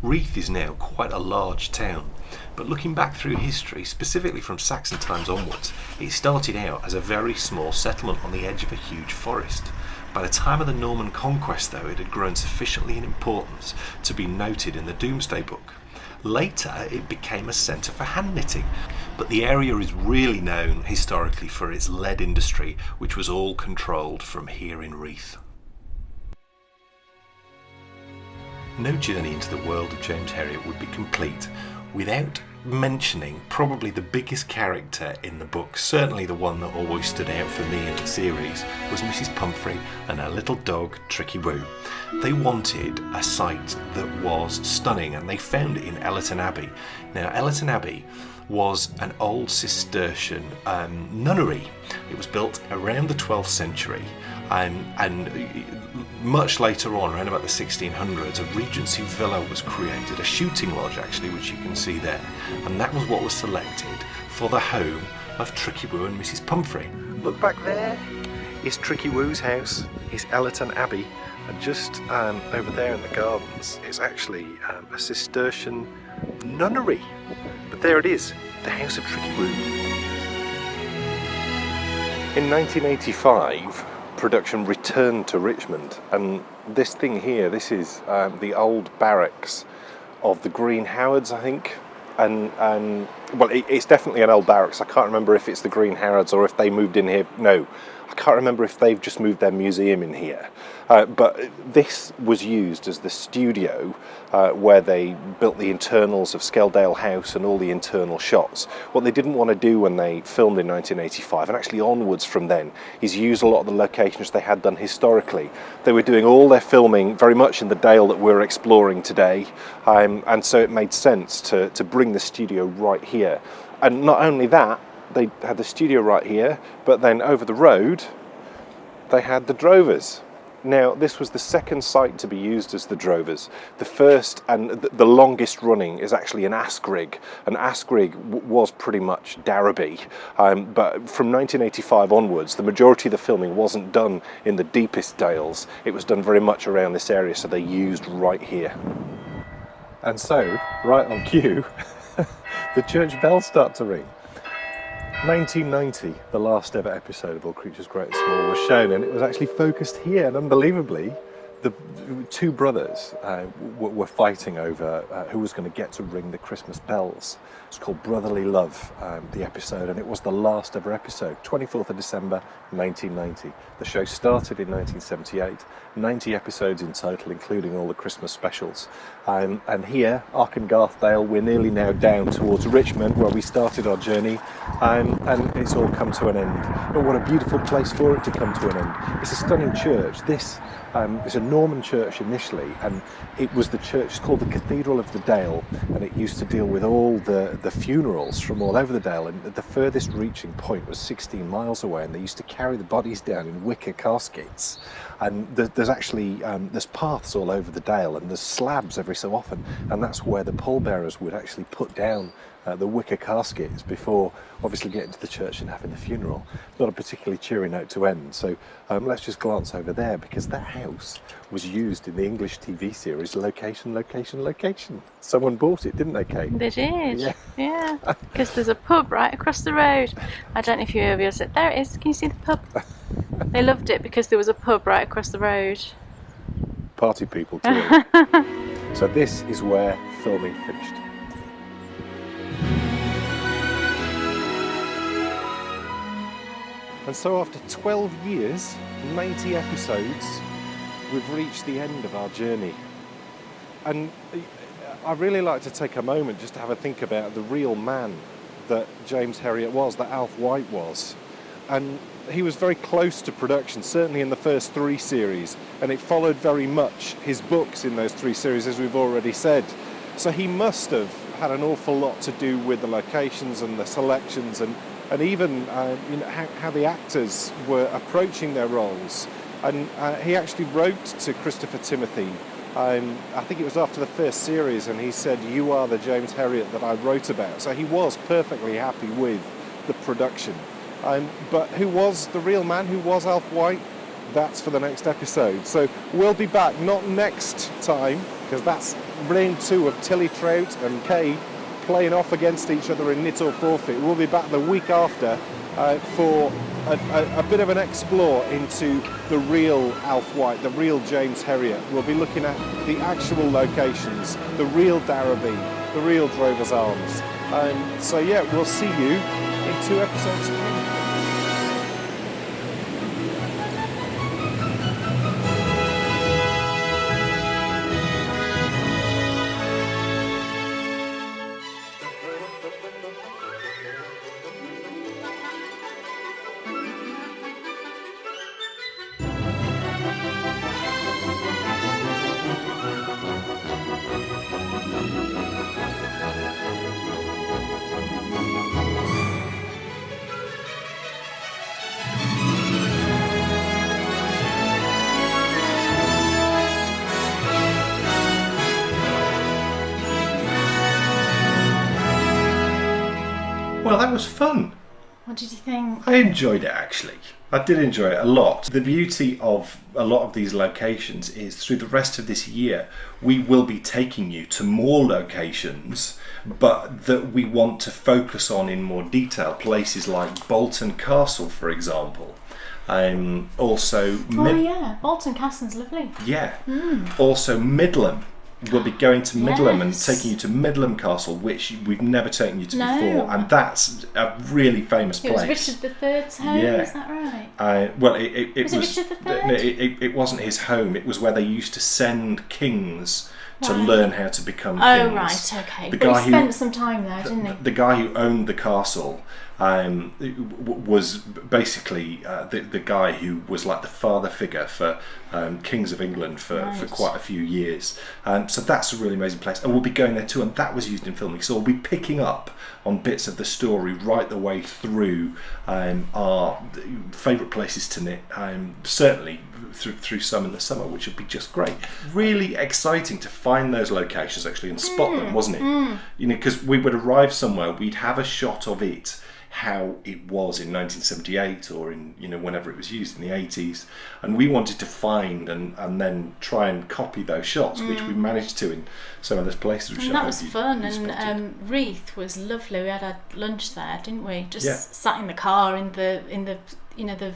[SPEAKER 3] Reeth is now quite a large town, but looking back through history, specifically from Saxon times onwards, it started out as a very small settlement on the edge of a huge forest. By the time of the Norman conquest, though, it had grown sufficiently in importance to be noted in the Domesday Book. Later, it became a centre for hand knitting, but the area is really known historically for its lead industry, which was all controlled from here in Reeth. No journey into the world of James Harriet would be complete without mentioning probably the biggest character in the book, certainly the one that always stood out for me in the series, was Mrs. Pumphrey and her little dog Tricky Woo. They wanted a site that was stunning, and they found it in Ellerton Abbey. Now, Ellerton Abbey was an old Cistercian nunnery. It was built around the 12th century, and much later on, around about the 1600s, a Regency villa was created, a shooting lodge actually, which you can see there, and that was what was selected for the home of Tricky Woo and Mrs. Pumphrey. Look back there, is Tricky Woo's house, is Ellerton Abbey, and just over there in the gardens is actually a Cistercian nunnery. But there it is, the house of Tricky Woo. In 1985, production returned to Richmond, and this thing here, this is the old barracks of the Green Howards, I think, and well, it's definitely an old barracks. I can't remember if it's the Green Howards or if they moved in here. No, I can't remember if they've just moved their museum in here, but this was used as the studio where they built the internals of Skeldale House and all the internal shots. What they didn't want to do when they filmed in 1985, and actually onwards from then, is use a lot of the locations they had done historically. They were doing all their filming very much in the Dale that we're exploring today, and so it made sense to bring the studio right here. And not only that, they had the studio right here, but then over the road they had the drovers.
[SPEAKER 2] Now, this was the second site to be used as the drovers. The first and the longest running is actually an ask rig. An ask rig was pretty much Darrowby, but from 1985 onwards, the majority of the filming wasn't done in the deepest dales. It was done very much around this area, so they used right here. And so, right on cue, the church bells start to ring. 1990, the last ever episode of All Creatures Great and Small was shown, and it was actually focused here, and unbelievably the two brothers were fighting over who was going to get to ring the Christmas bells. It's called Brotherly Love, the episode, and it was the last ever episode, 24th of December 1990. The show started in 1978, 90 episodes in total, including all the Christmas specials. And here, Arkengarthdale, we're nearly now down towards Richmond, where we started our journey, and it's all come to an end. But what a beautiful place for it to come to an end. It's a stunning church. This is a Norman church initially, and it was the church, it's called the Cathedral of the Dale, and it used to deal with all the funerals from all over the Dale, and the furthest reaching point was 16 miles away, and they used to carry the bodies down in wicker caskets. And there's actually there's paths all over the Dale, and there's slabs every so often, and that's where the pallbearers would actually put down the wicker caskets before obviously getting to the church and having the funeral. Not a particularly cheery note to end, so let's just glance over there, because that house was used in the English TV series Location, Location, Location. Someone bought it, didn't they, Kate?
[SPEAKER 4] They did, yeah. Because there's a pub right across the road. I don't know if you ever realised it. There it is, can you see the pub? They loved it because there was a pub right across the road.
[SPEAKER 2] Party people too. So this is where filming finished. And so after 12 years, 90 episodes, we've reached the end of our journey. And I really like to take a moment just to have a think about the real man that James Harriet was, that Alf White was. And he was very close to production, certainly in the first 3 series, and it followed very much his books in those 3 series, as we've already said. So he must have had an awful lot to do with the locations and the selections, and even how the actors were approaching their roles. And he actually wrote to Christopher Timothy, I think it was after the first series, and he said, "You are the James Harriet that I wrote about." So he was perfectly happy with the production. But who was the real man? Who was Alf White? That's for the next episode. So we'll be back, not next time, because that's round 2 of Tilly Trout and Kay playing off against each other in Knit or Forfeit. We'll be back the week after for a bit of an explore into the real Alf White, the real James Harriet. We'll be looking at the actual locations, the real Darrowby, the real Drover's Arms. So yeah, we'll see you in 2 episodes time. Well, that was fun.
[SPEAKER 1] What did you think?
[SPEAKER 2] I enjoyed it, actually. I did enjoy it a lot. The beauty of a lot of these locations is through the rest of this year, we will be taking you to more locations, but that we want to focus on in more detail. Places like Bolton Castle, for example. Also...
[SPEAKER 1] Bolton Castle's lovely.
[SPEAKER 2] Yeah. Also Midlam. We'll be going to Midlam and taking you to Midlam Castle, which we've never taken you to before, and that's a really famous place.
[SPEAKER 1] It was Richard III's home, is that right?
[SPEAKER 2] Well, it was
[SPEAKER 1] Richard III?
[SPEAKER 2] It wasn't his home. It was where they used to send kings to learn how to become kings.
[SPEAKER 1] Oh, right, okay. But he spent some time there, didn't he?
[SPEAKER 2] The guy who owned the castle was basically the guy who was like the father figure for Kings of England for quite a few years. So that's a really amazing place, and we'll be going there too, and that was used in filming. So we'll be picking up on bits of the story right the way through our favourite places to knit, certainly through some in the summer, which would be just great. Really exciting to find those locations actually and spot them, wasn't it? You know, because we would arrive somewhere, we'd have a shot of it, how it was in 1978 or in, you know, whenever it was used in the 80s, and we wanted to find and then try and copy those shots, which we managed to in some of those places. Which
[SPEAKER 1] that was fun, and Reeth was lovely. We had our lunch there, didn't we? Just sat in the car in the you know, the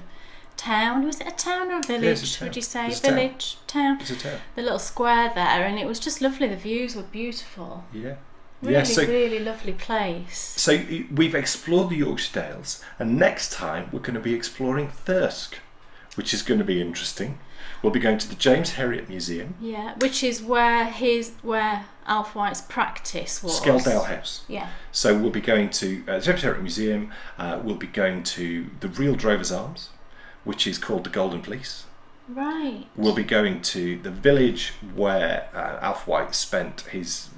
[SPEAKER 1] town. Was it a town or a village? Would you say village, town?
[SPEAKER 2] It's a town.
[SPEAKER 1] The little square there, and it was just lovely. The views were beautiful.
[SPEAKER 2] Yeah.
[SPEAKER 1] Really, really lovely place.
[SPEAKER 2] So we've explored the Yorkshire Dales, and next time we're going to be exploring Thirsk, which is going to be interesting. We'll be going to the James Harriet Museum.
[SPEAKER 1] Yeah, which is where Alf White's practice was.
[SPEAKER 2] Skeldale House.
[SPEAKER 1] Yeah.
[SPEAKER 2] So we'll be going to the James Harriet Museum. We'll be going to the real Drover's Arms, which is called the Golden Fleece.
[SPEAKER 1] Right.
[SPEAKER 2] We'll be going to the village where Alf White spent his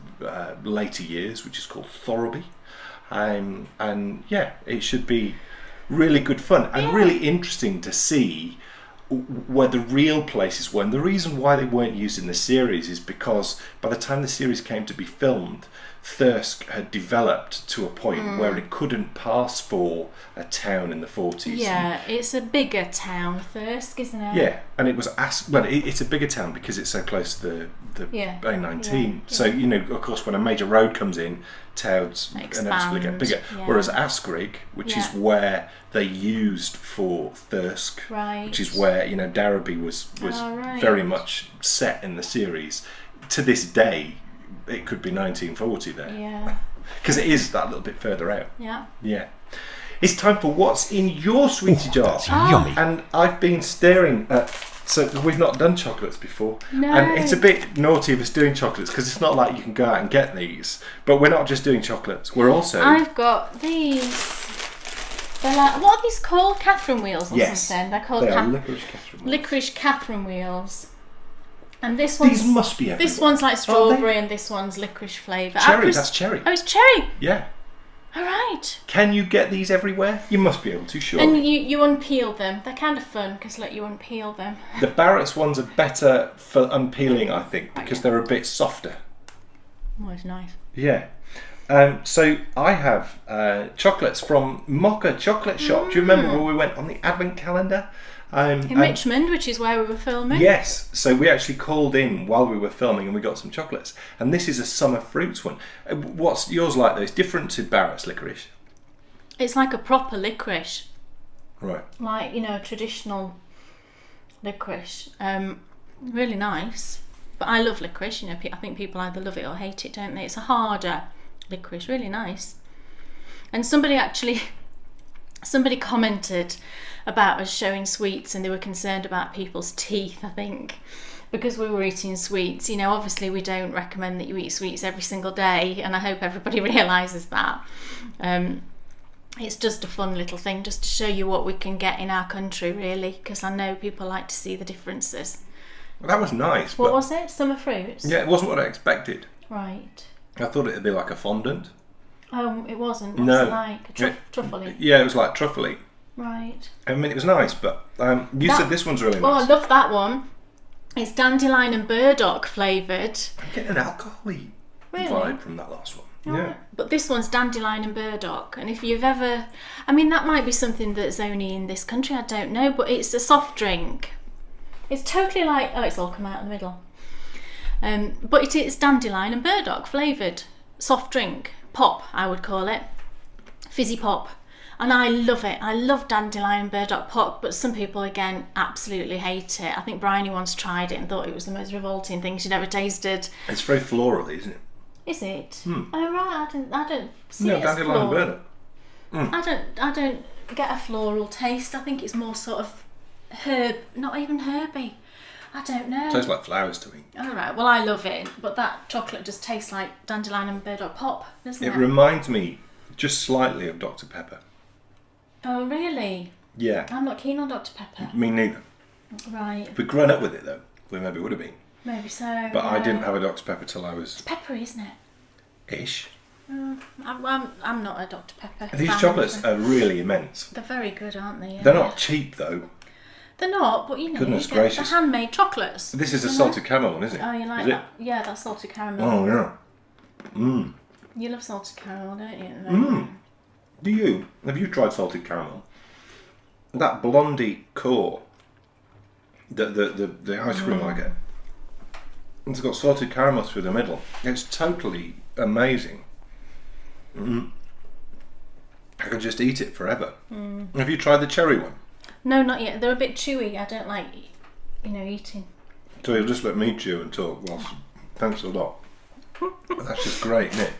[SPEAKER 2] later years, which is called Thorrowby, and yeah, it should be really good fun and really interesting to see where the real places were. And the reason why they weren't used in the series is because by the time the series came to be filmed, Thirsk had developed to a point where it couldn't pass for a town in the 40s.
[SPEAKER 1] Yeah, it's a bigger town, Thirsk, isn't it?
[SPEAKER 2] Yeah, and it was it's a bigger town because it's so close to the A19.
[SPEAKER 1] Yeah.
[SPEAKER 2] So, you know, of course, when a major road comes in, towns inevitably get bigger.
[SPEAKER 1] Yeah.
[SPEAKER 2] Whereas Askerig, which is where they used for Thirsk, which is where, you know, Darrowby was very much set in the series. To this day, it could be 1940 there.
[SPEAKER 1] Yeah.
[SPEAKER 2] Because it is that little bit further out.
[SPEAKER 1] Yeah.
[SPEAKER 2] Yeah. It's time for what's in your sweetie jar.
[SPEAKER 3] That's yummy.
[SPEAKER 2] And I've been staring at... So we've not done chocolates before.
[SPEAKER 1] No.
[SPEAKER 2] And it's a bit naughty of us doing chocolates because it's not like you can go out and get these. But we're not just doing chocolates. We're also...
[SPEAKER 1] I've got these. They're like... What are these called? Catherine wheels or something? They're called...
[SPEAKER 2] They are licorice Catherine wheels.
[SPEAKER 1] Licorice Catherine wheels. And this one's...
[SPEAKER 2] These must be everywhere.
[SPEAKER 1] This one's like strawberry and this one's licorice flavour.
[SPEAKER 2] Cherry, that's cherry.
[SPEAKER 1] Oh, it's cherry.
[SPEAKER 2] Yeah.
[SPEAKER 1] All right.
[SPEAKER 2] Can you get these everywhere? You must be able to, surely.
[SPEAKER 1] And you unpeel them. They're kind of fun because you unpeel them.
[SPEAKER 2] The Barrett's ones are better for unpeeling, I think, because they're a bit softer.
[SPEAKER 1] Oh, it's nice.
[SPEAKER 2] Yeah. So I have chocolates from Mocha Chocolate Shop. Do you remember when we went on the advent calendar?
[SPEAKER 1] In Richmond, which is where we were filming.
[SPEAKER 2] Yes, so we actually called in while we were filming and we got some chocolates. And this is a summer fruits one. What's yours like though? It's different to Barrett's licorice.
[SPEAKER 1] It's like a proper licorice.
[SPEAKER 2] Right.
[SPEAKER 1] Like, you know, traditional licorice. Really nice. But I love licorice, you know, I think people either love it or hate it, don't they? It's a harder licorice, really nice. And somebody commented about us showing sweets and they were concerned about people's teeth, I think, because we were eating sweets. You know, obviously we don't recommend that you eat sweets every single day, and I hope everybody realises that. It's just a fun little thing just to show you what we can get in our country, really, because I know people like to see the differences.
[SPEAKER 2] Well, that was nice.
[SPEAKER 1] What was it? Summer fruits?
[SPEAKER 2] Yeah, it wasn't what I expected.
[SPEAKER 1] Right.
[SPEAKER 2] I thought it'd be like a fondant.
[SPEAKER 1] Oh, it wasn't. What's it like? Truffle-y?
[SPEAKER 2] Yeah, it was like truffle-y.
[SPEAKER 1] Right.
[SPEAKER 2] I mean, it was nice, but you said this one's really nice.
[SPEAKER 1] Oh, I love that one. It's dandelion and burdock flavoured.
[SPEAKER 2] I'm getting an alcohol-y vibe from that last one.
[SPEAKER 1] Oh,
[SPEAKER 2] yeah.
[SPEAKER 1] But this one's dandelion and burdock. And if you've ever... I mean, that might be something that's only in this country, I don't know, but it's a soft drink. It's totally like... Oh, it's all come out in the middle. But it is dandelion and burdock flavoured. Soft drink. Pop, I would call it. Fizzy pop. And I love it. I love dandelion and burdock pop, but some people, again, absolutely hate it. I think Bryony once tried it and thought it was the most revolting thing she'd ever tasted.
[SPEAKER 2] It's very floral, isn't it?
[SPEAKER 1] Is it? Oh, right. I don't see it as
[SPEAKER 2] dandelion and burdock.
[SPEAKER 1] I don't get a floral taste. I think it's more sort of herb, not even herby. I don't know.
[SPEAKER 2] Tastes like flowers to me.
[SPEAKER 1] All right. Well, I love it, but that chocolate just tastes like dandelion and burdock pop, doesn't it?
[SPEAKER 2] It reminds me just slightly of Dr. Pepper.
[SPEAKER 1] Oh, really?
[SPEAKER 2] Yeah.
[SPEAKER 1] I'm not keen on Dr. Pepper.
[SPEAKER 2] Me neither.
[SPEAKER 1] Right.
[SPEAKER 2] If we'd grown up with it though, we maybe would have been.
[SPEAKER 1] Maybe so.
[SPEAKER 2] But I
[SPEAKER 1] yeah.
[SPEAKER 2] didn't have a Dr. Pepper till I was
[SPEAKER 1] It's peppery, isn't it?
[SPEAKER 2] ish.
[SPEAKER 1] I'm not a Dr. Pepper.
[SPEAKER 2] These
[SPEAKER 1] fan
[SPEAKER 2] chocolates
[SPEAKER 1] either.
[SPEAKER 2] are really immense.
[SPEAKER 1] They're very good, aren't they?
[SPEAKER 2] They're not cheap though.
[SPEAKER 1] They're not, but you know,
[SPEAKER 2] Goodness
[SPEAKER 1] you get
[SPEAKER 2] gracious.
[SPEAKER 1] the handmade chocolates.
[SPEAKER 2] This is a
[SPEAKER 1] you know?
[SPEAKER 2] salted caramel one, isn't it?
[SPEAKER 1] Oh, you like
[SPEAKER 2] Is
[SPEAKER 1] that? Yeah, that's salted caramel.
[SPEAKER 2] Oh yeah. Mmm.
[SPEAKER 1] You love salted caramel, don't you?
[SPEAKER 2] Mmm. Do you? Have you tried salted caramel? That blondie core. The ice cream I get. It's got salted caramel through the middle. It's totally amazing. I could just eat it forever. Have you tried the cherry one?
[SPEAKER 1] No, not yet. They're a bit chewy. I don't like, eating.
[SPEAKER 2] So you'll just let me chew and talk. Well, thanks a lot. That's just great, isn't it?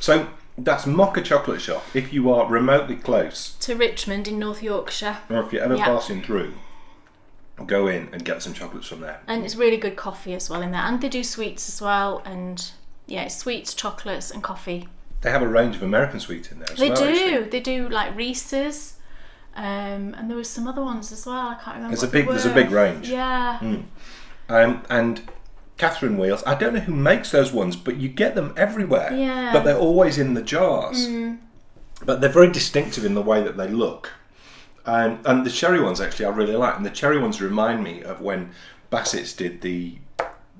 [SPEAKER 2] So that's Mocha Chocolate Shop. If you are remotely close,
[SPEAKER 1] To Richmond in North Yorkshire.
[SPEAKER 2] or if you're ever
[SPEAKER 1] Yeah.
[SPEAKER 2] passing through, go in and get some chocolates from there.
[SPEAKER 1] And it's really good coffee as well in there. And they do sweets as well. And yeah, it's sweets, chocolates and coffee.
[SPEAKER 2] They have a range of American sweets in there as
[SPEAKER 1] They
[SPEAKER 2] well.
[SPEAKER 1] do.
[SPEAKER 2] Actually.
[SPEAKER 1] They do like Reese's. And there was some other ones as well. I can't remember.
[SPEAKER 2] There's a big range.
[SPEAKER 1] Yeah.
[SPEAKER 2] And Catherine Wheels, I don't know who makes those ones, but you get them everywhere.
[SPEAKER 1] Yeah.
[SPEAKER 2] But they're always in the jars. But they're very distinctive in the way that they look. And the cherry ones actually I really like. And the cherry ones remind me of when Bassett's did the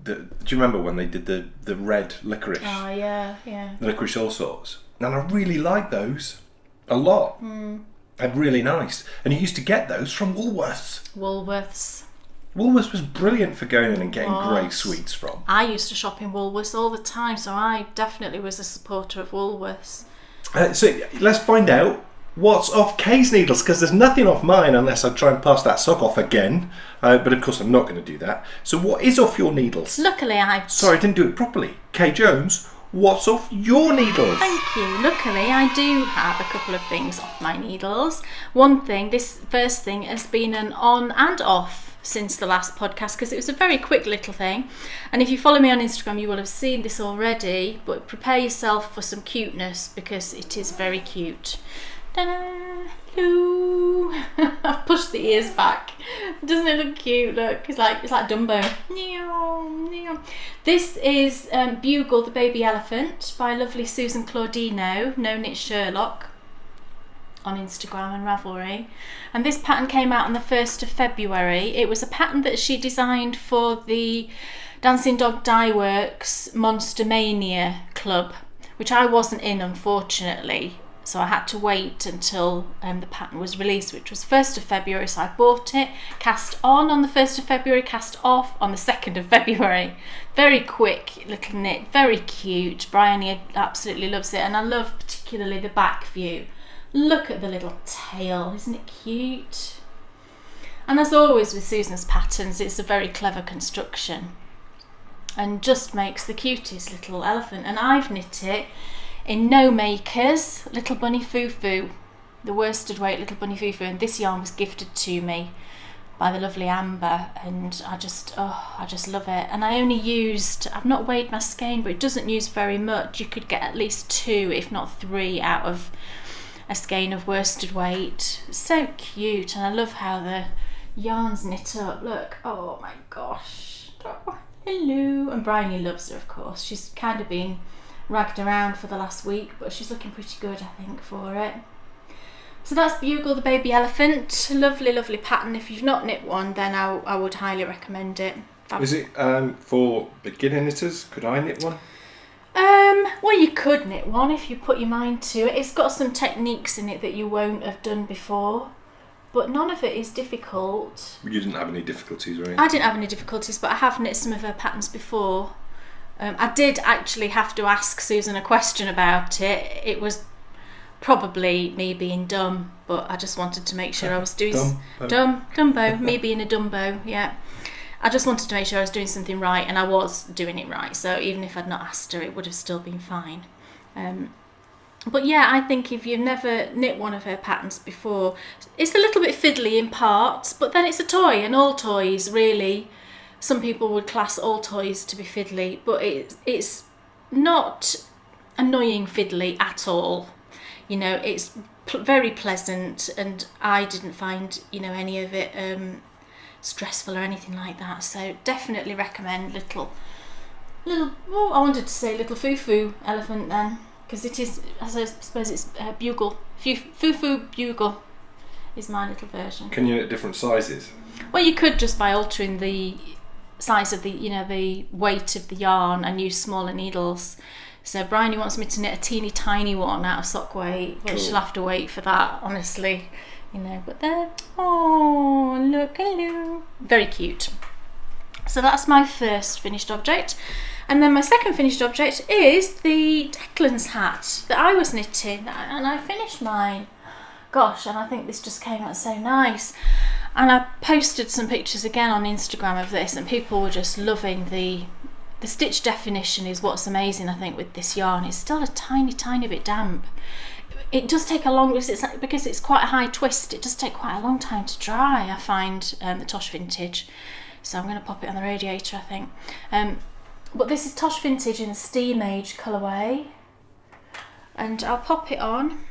[SPEAKER 2] do you remember when they did the red licorice?
[SPEAKER 1] Oh yeah, yeah.
[SPEAKER 2] The licorice all sorts. And I really like those a lot. They're really nice. And you used to get those from Woolworths.
[SPEAKER 1] Woolworths.
[SPEAKER 2] Woolworths was brilliant for going in and getting
[SPEAKER 1] Was.
[SPEAKER 2] great sweets from.
[SPEAKER 1] I used to shop in Woolworths all the time, so I definitely was a supporter of Woolworths.
[SPEAKER 2] So let's find out what's off Kay's needles, because there's nothing off mine unless I try and pass that sock off again. But of course I'm not going to do that. So what is off your needles?
[SPEAKER 1] Luckily,
[SPEAKER 2] Sorry, I didn't do it properly. Kay Jones, what's off your needles?
[SPEAKER 1] Thank you. Luckily, I do have a couple of things off my needles. One thing, this first thing has been an on and off since the last podcast, because it was a very quick little thing. And if you follow me on Instagram, you will have seen this already, but prepare yourself for some cuteness, because it is very cute. Ta-da! Hello. I've pushed the ears back. Doesn't it look cute? Look, it's like Dumbo. This is Bugle the Baby Elephant by lovely Susan Claudino, known as Sherlock on Instagram and Ravelry. And this pattern came out on the 1st of February. It was a pattern that she designed for the Dancing Dog Dye Works Monster Mania Club, which I wasn't in, unfortunately. So I had to wait until the pattern was released, which was 1st of February. So I bought it, cast on the 1st of February, cast off on the 2nd of February. Very quick little knit, very cute. Bryony absolutely loves it, and I love particularly the back view. Look at the little tail, isn't it cute? And as always with Susan's patterns, it's a very clever construction and just makes the cutest little elephant. And I've knit it in No Makers, Little Bunny Foo-Foo, the worsted weight Little Bunny Foo-Foo, and this yarn was gifted to me by the lovely Amber, and I just love it. And I only used, I've not weighed my skein, but it doesn't use very much. You could get at least 2, if not 3, out of a skein of worsted weight. So cute, and I love how the yarn's knit up. Look, oh my gosh. Oh, hello. And Bryony loves her, of course. She's kind of been ragged around for the last week, but she's looking pretty good, I think, for it. So that's Bugle the Baby Elephant. Lovely, lovely pattern. If you've not knit one, then I would highly recommend it.
[SPEAKER 2] Is it for beginner knitters? Could I knit one?
[SPEAKER 1] Well, you could knit one if you put your mind to it. It's got some techniques in it that you won't have done before, but none of it is difficult.
[SPEAKER 2] You didn't have any difficulties or anything?
[SPEAKER 1] I didn't have any difficulties, but I have knit some of her patterns before. I did actually have to ask Susan a question about it. It was probably me being dumb, but I just wanted to make sure I was doing Dumbo, me being a Dumbo, yeah. I just wanted to make sure I was doing something right, and I was doing it right. So even if I'd not asked her, it would have still been fine. But yeah, I think if you've never knit one of her patterns before, it's a little bit fiddly in parts, but then it's a toy, and all toys really. Some people would class all toys to be fiddly, but it's not annoying fiddly at all. You know, it's very pleasant, and I didn't find, you know, any of it stressful or anything like that. So definitely recommend little oh, I wanted to say little foo-foo elephant then, because it is, I suppose it's bugle. Foo-foo bugle is my little version.
[SPEAKER 2] Can you knit different sizes?
[SPEAKER 1] Well, you could just by altering the size of the, you know, the weight of the yarn and use smaller needles. So Bryony wants me to knit a teeny tiny one out of sock weight, but she'll have to wait for that, honestly. You know, but then, oh, look, hello. Very cute. So that's my first finished object. And then my second finished object is the Declan's hat that I was knitting, and I finished mine. Gosh, and I think this just came out so nice. And I posted some pictures again on Instagram of this, and people were just loving the stitch definition is what's amazing, I think, with this yarn. It's still a tiny bit damp. It does take a long, because it's quite a high twist, it does take quite a long time to dry, I find, the Tosh Vintage. So I'm going to pop it on the radiator, I think. But this is Tosh Vintage in the Steam Age colourway. And I'll pop it on.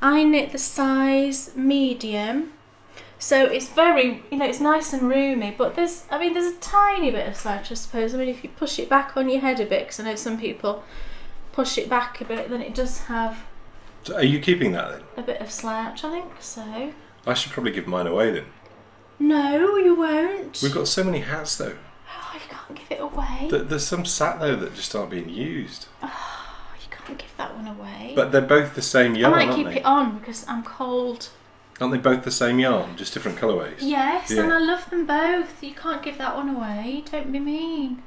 [SPEAKER 1] I knit the size medium. So it's very, you know, it's nice and roomy, but there's a tiny bit of slouch, I suppose. I mean, if you push it back on your head a bit, because I know some people push it back a bit, then it does have...
[SPEAKER 2] So are you keeping that then?
[SPEAKER 1] A bit of slouch, I think so.
[SPEAKER 2] I should probably give mine away then.
[SPEAKER 1] No, you won't.
[SPEAKER 2] We've got so many hats though.
[SPEAKER 1] Oh, you can't give it away.
[SPEAKER 2] There's some sat though that just aren't being used.
[SPEAKER 1] Oh, you can't give that one away.
[SPEAKER 2] But they're both the same yarn,
[SPEAKER 1] I might keep it on because I'm cold.
[SPEAKER 2] Aren't they both the same yarn, just different colourways?
[SPEAKER 1] Yes,
[SPEAKER 2] Yeah.
[SPEAKER 1] and I love them both. You can't give that one away. Don't be mean.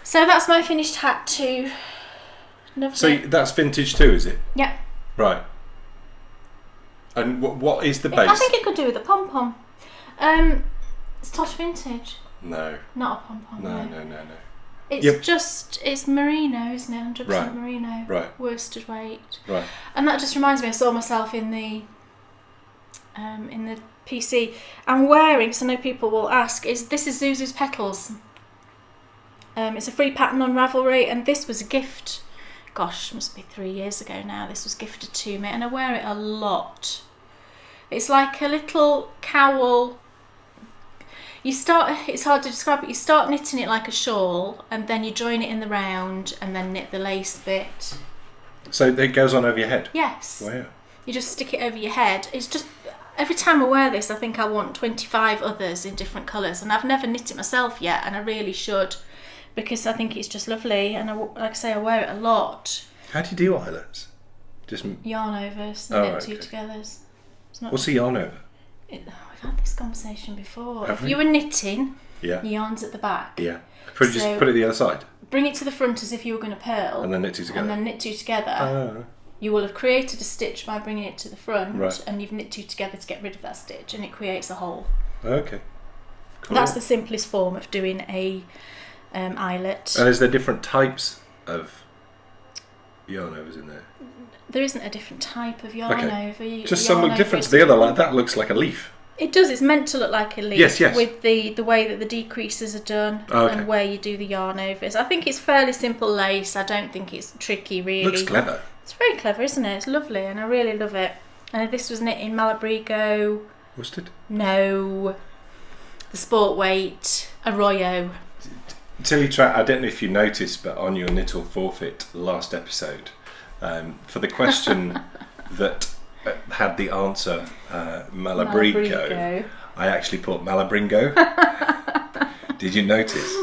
[SPEAKER 1] So that's my finished hat too.
[SPEAKER 2] So that's vintage too, is it?
[SPEAKER 1] Yeah.
[SPEAKER 2] Right. And what is the base?
[SPEAKER 1] I think it could do with a pom-pom. It's Tosh Vintage.
[SPEAKER 2] No.
[SPEAKER 1] Not a pom-pom.
[SPEAKER 2] No.
[SPEAKER 1] It's it's merino, isn't it? 100%
[SPEAKER 2] Right.
[SPEAKER 1] merino.
[SPEAKER 2] Right.
[SPEAKER 1] Worsted weight.
[SPEAKER 2] Right.
[SPEAKER 1] And that just reminds me, I saw myself in the PC. I'm wearing, so I know people will ask, this is Zuzu's Petals. It's a free pattern on Ravelry, and this was a gift. Gosh, must be 3 years ago now. This was gifted to me, and I wear it a lot. It's like a little cowl. It's hard to describe it. You start knitting it like a shawl, and then you join it in the round, and then knit the lace bit.
[SPEAKER 2] So it goes on over your head?
[SPEAKER 1] Yes.
[SPEAKER 2] Wow.
[SPEAKER 1] You just stick it over your head. It's just, every time I wear this, I think I want 25 others in different colours, and I've never knit it myself yet, and I really should, because I think it's just lovely, and like I say, I wear it a lot.
[SPEAKER 2] How do you do eyelets? Just
[SPEAKER 1] Yarn overs,
[SPEAKER 2] Oh,
[SPEAKER 1] knit
[SPEAKER 2] right,
[SPEAKER 1] two
[SPEAKER 2] okay.
[SPEAKER 1] togethers. It's not.
[SPEAKER 2] What's a yarn over?
[SPEAKER 1] We've had this conversation before.
[SPEAKER 2] Have
[SPEAKER 1] If
[SPEAKER 2] we?
[SPEAKER 1] you were knitting,
[SPEAKER 2] Yeah.
[SPEAKER 1] your yarn's at the back.
[SPEAKER 2] Yeah.
[SPEAKER 1] So-
[SPEAKER 2] Just put it the other side
[SPEAKER 1] Bring it to the front as if you were going to purl.
[SPEAKER 2] and then knit two together.
[SPEAKER 1] And then knit two together.
[SPEAKER 2] Oh.
[SPEAKER 1] You will have created a stitch by bringing it to the front,
[SPEAKER 2] Right.
[SPEAKER 1] and you've knit two together to get rid of that stitch, and it creates a hole.
[SPEAKER 2] Okay. Cool.
[SPEAKER 1] That's the simplest form of doing a eyelet.
[SPEAKER 2] And is there different types of yarn overs in there?
[SPEAKER 1] There isn't a different type of yarn
[SPEAKER 2] Okay.
[SPEAKER 1] over.
[SPEAKER 2] Just some look different to the other. Like that looks like a leaf.
[SPEAKER 1] It does. It's meant to look like a leaf.
[SPEAKER 2] Yes.
[SPEAKER 1] With the way that the decreases are done
[SPEAKER 2] Oh, okay.
[SPEAKER 1] and where you do the yarn overs. I think it's fairly simple lace. I don't think it's tricky really.
[SPEAKER 2] Looks clever.
[SPEAKER 1] It's very clever, isn't it? It's lovely, and I really love it. And this was knit in Malabrigo.
[SPEAKER 2] Worsted?
[SPEAKER 1] No. The Sport Weight Arroyo.
[SPEAKER 2] Tilly, I don't know if you noticed, but on your Knit or Forfeit last episode, for the question that had the answer Malabrigo, I actually put Malabringo. Did you notice?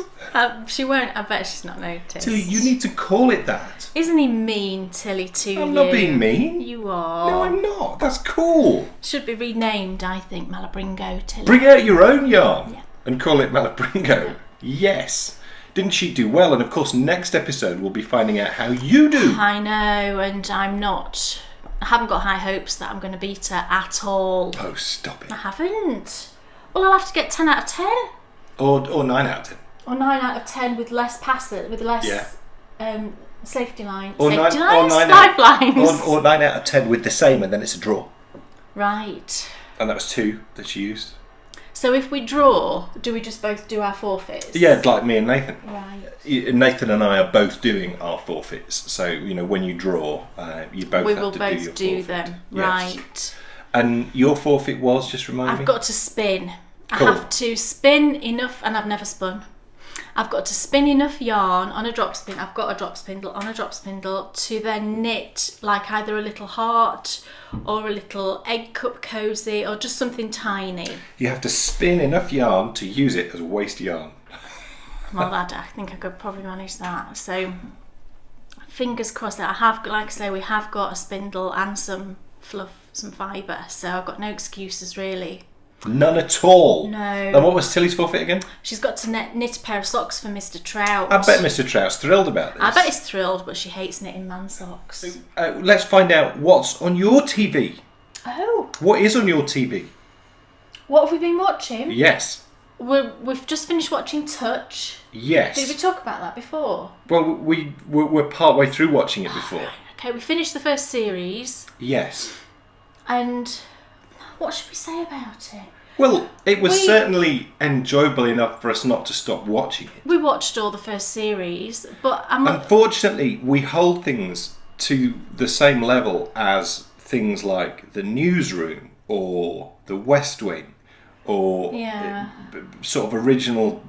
[SPEAKER 1] She won't. I bet she's not noticed.
[SPEAKER 2] Tilly, you need to call it that.
[SPEAKER 1] Isn't he mean, Tilly, to you?
[SPEAKER 2] I'm not being mean.
[SPEAKER 1] You are.
[SPEAKER 2] No, I'm not. That's cool.
[SPEAKER 1] Should be renamed, I think, Malabringo, Tilly.
[SPEAKER 2] Bring out your own yarn
[SPEAKER 1] Yeah.
[SPEAKER 2] and call it Malabringo. Yes. Didn't she do well? And of course, next episode we'll be finding out how you do.
[SPEAKER 1] I know, and I haven't got high hopes that I'm going to beat her at all.
[SPEAKER 2] Oh, stop it.
[SPEAKER 1] I haven't. Well, I'll have to get 10 out of 10.
[SPEAKER 2] Or 9 out of 10.
[SPEAKER 1] Or 9 out of 10 with less
[SPEAKER 2] Yeah.
[SPEAKER 1] safety lines.
[SPEAKER 2] Or
[SPEAKER 1] Safety
[SPEAKER 2] 9
[SPEAKER 1] lines?
[SPEAKER 2] or 9
[SPEAKER 1] Lifelines.
[SPEAKER 2] Or 9 out of 10 with the same, and then it's a draw.
[SPEAKER 1] Right.
[SPEAKER 2] And that was 2 that she used.
[SPEAKER 1] So if we draw, do we just both do our forfeits?
[SPEAKER 2] Yeah, like me and Nathan.
[SPEAKER 1] Right.
[SPEAKER 2] Nathan and I are both doing our forfeits. So, when you draw, you both
[SPEAKER 1] We
[SPEAKER 2] have
[SPEAKER 1] will
[SPEAKER 2] to
[SPEAKER 1] both
[SPEAKER 2] do your
[SPEAKER 1] do
[SPEAKER 2] forfeit.
[SPEAKER 1] them.
[SPEAKER 2] Yes.
[SPEAKER 1] Right.
[SPEAKER 2] And your forfeit was, just remind me?
[SPEAKER 1] I've got to spin.
[SPEAKER 2] Cool.
[SPEAKER 1] I have to spin enough, and I've never spun. I've got to spin enough yarn on a drop spindle. I've got a drop spindle on a drop spindle to then knit like either a little heart or a little egg cup cozy or just something tiny.
[SPEAKER 2] You have to spin enough yarn to use it as waste yarn.
[SPEAKER 1] Well, I think I could probably manage that. So, fingers crossed that I have, like I say, we have got a spindle and some fluff, some fibre. So I've got no excuses really.
[SPEAKER 2] None at all.
[SPEAKER 1] No.
[SPEAKER 2] And what was Tilly's forfeit again?
[SPEAKER 1] She's got to knit a pair of socks for Mr. Trout.
[SPEAKER 2] I bet Mr. Trout's thrilled about this.
[SPEAKER 1] I bet he's thrilled, but she hates knitting man socks.
[SPEAKER 2] Let's find out what's on your TV.
[SPEAKER 1] Oh.
[SPEAKER 2] What is on your TV?
[SPEAKER 1] What have we been watching?
[SPEAKER 2] Yes.
[SPEAKER 1] We've just finished watching Touch.
[SPEAKER 2] Yes.
[SPEAKER 1] Did we talk about that before?
[SPEAKER 2] Well, we're part way through watching it before.
[SPEAKER 1] Okay, we finished the first series.
[SPEAKER 2] Yes.
[SPEAKER 1] And what should we say about it?
[SPEAKER 2] Well, it was certainly enjoyable enough for us not to stop watching it.
[SPEAKER 1] We watched all the first series, but
[SPEAKER 2] Unfortunately, we hold things to the same level as things like The Newsroom or The West Wing or sort of original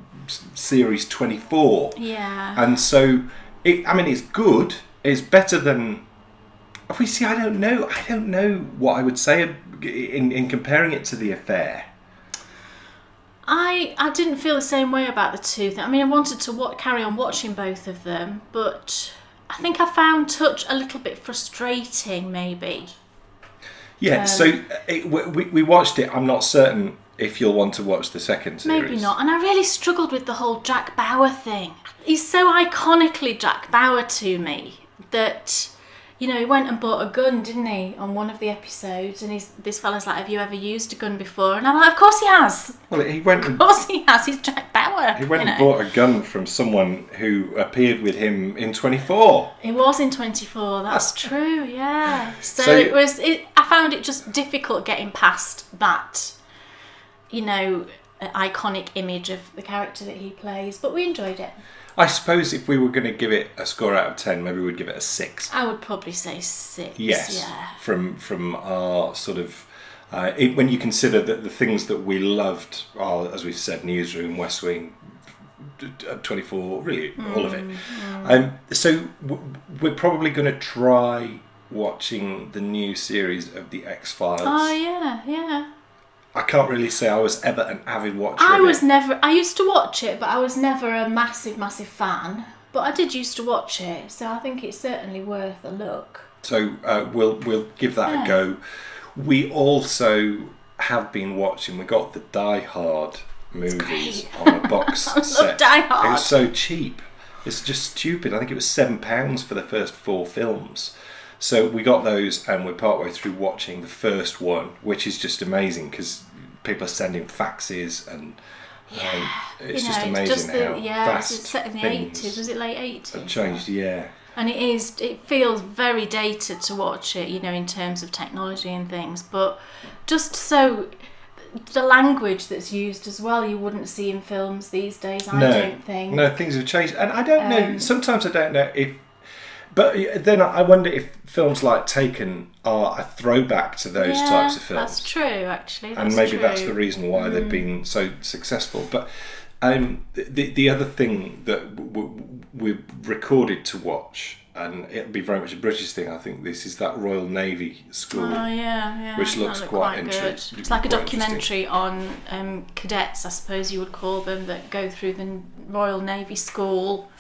[SPEAKER 2] series 24.
[SPEAKER 1] Yeah.
[SPEAKER 2] And so, it's good. It's better than... I don't know what I would say in comparing it to The Affair.
[SPEAKER 1] I didn't feel the same way about the two. I mean, I wanted to carry on watching both of them, but I think I found Touch a little bit frustrating, maybe.
[SPEAKER 2] Yeah, so we watched it. I'm not certain if you'll want to watch the second series.
[SPEAKER 1] Maybe not. And I really struggled with the whole Jack Bauer thing. He's so iconically Jack Bauer to me that... he went and bought a gun, didn't he, on one of the episodes? And this fella's like, have you ever used a gun before? And I'm like, of course he has.
[SPEAKER 2] Well, he went.
[SPEAKER 1] Of course he has. He's Jack Bauer.
[SPEAKER 2] He went and bought a gun from someone who appeared with him in 24.
[SPEAKER 1] It was in 24. That's true. Yeah. So
[SPEAKER 2] So-
[SPEAKER 1] I found it just difficult getting past that, iconic image of the character that he plays. But we enjoyed it.
[SPEAKER 2] I suppose if we were going to give it a score out of 10, maybe we'd give it a 6.
[SPEAKER 1] I would probably say 6.
[SPEAKER 2] Yes.
[SPEAKER 1] Yeah.
[SPEAKER 2] From our sort of... when you consider that the things that we loved are, as we've said, Newsroom, West Wing, 24, really all of it. So we're probably going to try watching the new series of The X-Files.
[SPEAKER 1] Oh, yeah.
[SPEAKER 2] I can't really say I was ever an avid watcher
[SPEAKER 1] I
[SPEAKER 2] of
[SPEAKER 1] was
[SPEAKER 2] it.
[SPEAKER 1] never... I used to watch it, but I was never a massive, massive fan. But I did used to watch it, so I think it's certainly worth a look.
[SPEAKER 2] So we'll give that a go. We also have been watching... We got the Die Hard movies on a box
[SPEAKER 1] I
[SPEAKER 2] set.
[SPEAKER 1] love Die Hard.
[SPEAKER 2] It was so cheap. It's just stupid. I think it was £7 for the first 4 films. So we got those, and we're partway through watching the first one, which is just amazing because people are sending faxes, and it's just amazing how fast
[SPEAKER 1] it's set in the
[SPEAKER 2] things
[SPEAKER 1] 80s. Was it late 80s?
[SPEAKER 2] have changed. Yeah.
[SPEAKER 1] And it feels very dated to watch it, in terms of technology and things. But just so the language that's used as well, you wouldn't see in films these days. I don't think.
[SPEAKER 2] No, things have changed, and I don't know. Sometimes I don't know if. But then I wonder if films like Taken are a throwback to those types of films.
[SPEAKER 1] That's true, actually.
[SPEAKER 2] And maybe that's the reason why they've been so successful. But the other thing that we're recorded to watch, and it'll be very much a British thing, I think, this is that Royal Navy school.
[SPEAKER 1] Oh, yeah.
[SPEAKER 2] Which looks
[SPEAKER 1] That looked
[SPEAKER 2] quite
[SPEAKER 1] good.
[SPEAKER 2] interesting.
[SPEAKER 1] It's like a documentary on cadets, I suppose you would call them, that go through the Royal Navy School.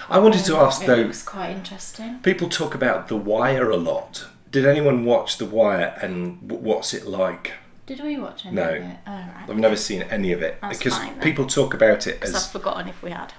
[SPEAKER 2] I wanted to ask, though,
[SPEAKER 1] It looks quite interesting.
[SPEAKER 2] people talk about The Wire a lot. Did anyone watch The Wire, and what's it like?
[SPEAKER 1] Did we watch any
[SPEAKER 2] No.
[SPEAKER 1] of it? Oh, right.
[SPEAKER 2] I've never seen any of it.
[SPEAKER 1] That's
[SPEAKER 2] because
[SPEAKER 1] fine, then.
[SPEAKER 2] people talk about it
[SPEAKER 1] Because I've
[SPEAKER 2] as...
[SPEAKER 1] forgotten if we had.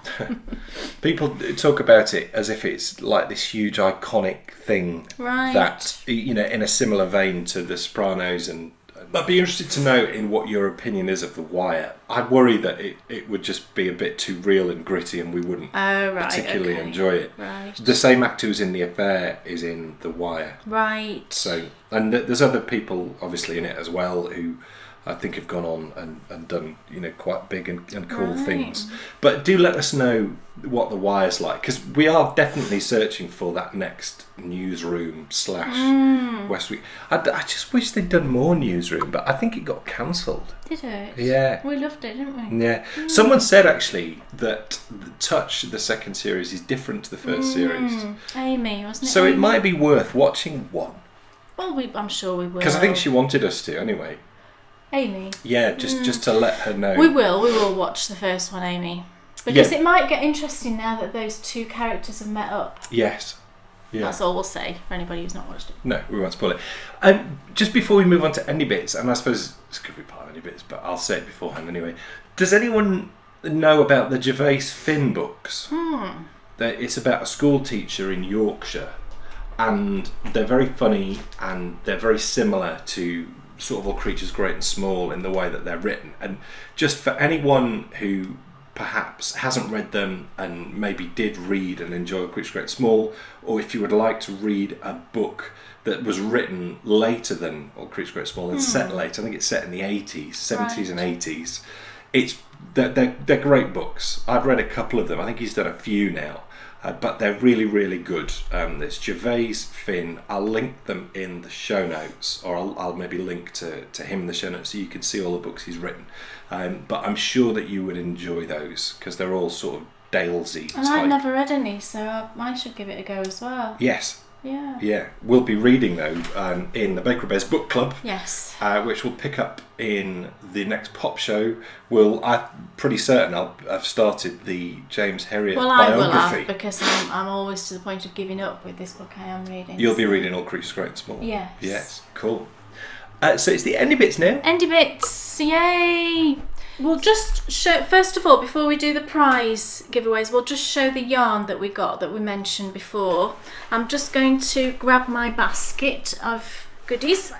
[SPEAKER 2] People talk about it as if it's like this huge iconic thing.
[SPEAKER 1] Right.
[SPEAKER 2] That, in a similar vein to The Sopranos. And I'd be interested to know in what your opinion is of The Wire. I'd worry that it would just be a bit too real and gritty, and we wouldn't particularly enjoy it.
[SPEAKER 1] Right.
[SPEAKER 2] The same actor who's in The Affair is in The Wire.
[SPEAKER 1] Right.
[SPEAKER 2] So, and there's other people obviously in it as well who I think have gone on and done, you know, quite big and cool things. But do let us know what the Wire's like, because we are definitely searching for that next newsroom / West Week. I just wish they'd done more newsroom, but I think it got cancelled.
[SPEAKER 1] Did it?
[SPEAKER 2] Yeah.
[SPEAKER 1] We loved it, didn't we?
[SPEAKER 2] Yeah. Someone said actually that Touch, the second series, is different to the first series.
[SPEAKER 1] Amy, wasn't it?
[SPEAKER 2] So
[SPEAKER 1] Amy?
[SPEAKER 2] it might be worth watching one.
[SPEAKER 1] Well, I'm sure we will.
[SPEAKER 2] Because I think she wanted us to anyway.
[SPEAKER 1] Amy?
[SPEAKER 2] Yeah, just to let her know.
[SPEAKER 1] We will watch the first one, Amy. Because it might get interesting now that those two characters have met up.
[SPEAKER 2] Yes. Yeah.
[SPEAKER 1] That's all we'll say for anybody who's not watched it.
[SPEAKER 2] No, we won't spoil it. Just before we move on to Any Bits, and I suppose this could be part of Any Bits, but I'll say it beforehand anyway. Does anyone know about the Gervais Finn books? It's about a school teacher in Yorkshire, and they're very funny, and they're very similar to sort of All Creatures Great and Small in the way that they're written. And just for anyone who perhaps hasn't read them and maybe did read and enjoy All Creatures Great and Small, or if you would like to read a book that was written later than All Creatures Great and Small and set later, I think it's set in the 80s, 70s and 80s, they're great books. I've read a couple of them. I think he's done a few now. But they're really, really good. There's Gervais, Finn. I'll link them in the show notes, or I'll maybe link to him in the show notes so you can see all the books he's written. But I'm sure that you would enjoy those because they're all sort of Dalesy
[SPEAKER 1] And
[SPEAKER 2] type.
[SPEAKER 1] I've never read any, so I should give it a go as well.
[SPEAKER 2] Yes.
[SPEAKER 1] Yeah.
[SPEAKER 2] Yeah. We'll be reading though in the Bakery Bears book club.
[SPEAKER 1] Yes.
[SPEAKER 2] Which will pick up in the next pop show. I'm pretty certain I've started the James Harriet biography.
[SPEAKER 1] Well, I will have, because I'm always to the point of giving up with this book I am reading.
[SPEAKER 2] You'll be reading All Creatures Great and Small.
[SPEAKER 1] Yes.
[SPEAKER 2] Yes. Cool. So it's the Any Bits now.
[SPEAKER 1] Any Bits, yay! We'll just show, first of all, before we do the prize giveaways, we'll just show the yarn that we got that we mentioned before. I'm just going to grab my basket of goodies.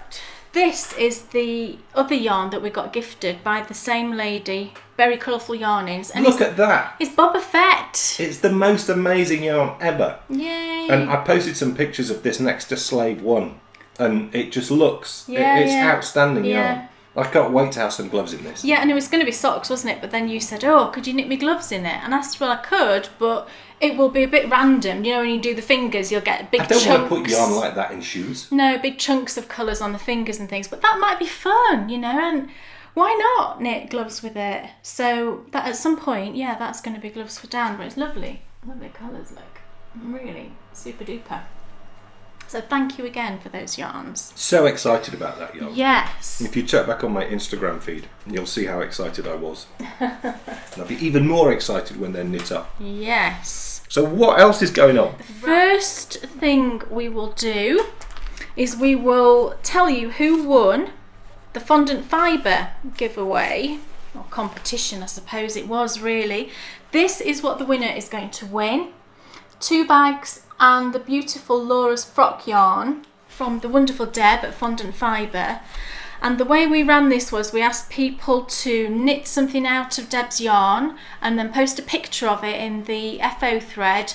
[SPEAKER 1] This is the other yarn that we got gifted by the same lady. Very colourful yarnings. And
[SPEAKER 2] Look at that.
[SPEAKER 1] It's Boba Fett.
[SPEAKER 2] It's the most amazing yarn ever.
[SPEAKER 1] Yay.
[SPEAKER 2] And I posted some pictures of this next to Slave 1. And it just looks, it's outstanding yarn. I can't wait to have some gloves in this.
[SPEAKER 1] Yeah, and it was going to be socks, wasn't it? But then you said, oh, could you knit me gloves in it? And I said, well, I could, but it will be a bit random. You know, when you do the fingers, you'll get big chunks.
[SPEAKER 2] I don't want to put yarn like that in shoes.
[SPEAKER 1] No, big chunks of colours on the fingers and things. But that might be fun, you know, and why not knit gloves with it? So that at some point, that's going to be gloves for Dan, but it's lovely. Lovely colours, look. Really super duper. So thank you again for those yarns.
[SPEAKER 2] So excited about that yarn.
[SPEAKER 1] Yes.
[SPEAKER 2] If you check back on my Instagram feed, you'll see how excited I was. And I'll be even more excited when they're knit up.
[SPEAKER 1] Yes.
[SPEAKER 2] So what else is going on?
[SPEAKER 1] The first thing we will do is we will tell you who won the fondant fibre giveaway, or competition I suppose it was really. This is what the winner is going to win. 2 bags and the beautiful Laura's frock yarn from the wonderful Deb at Fondant Fibre. And the way we ran this was we asked people to knit something out of Deb's yarn and then post a picture of it in the FO thread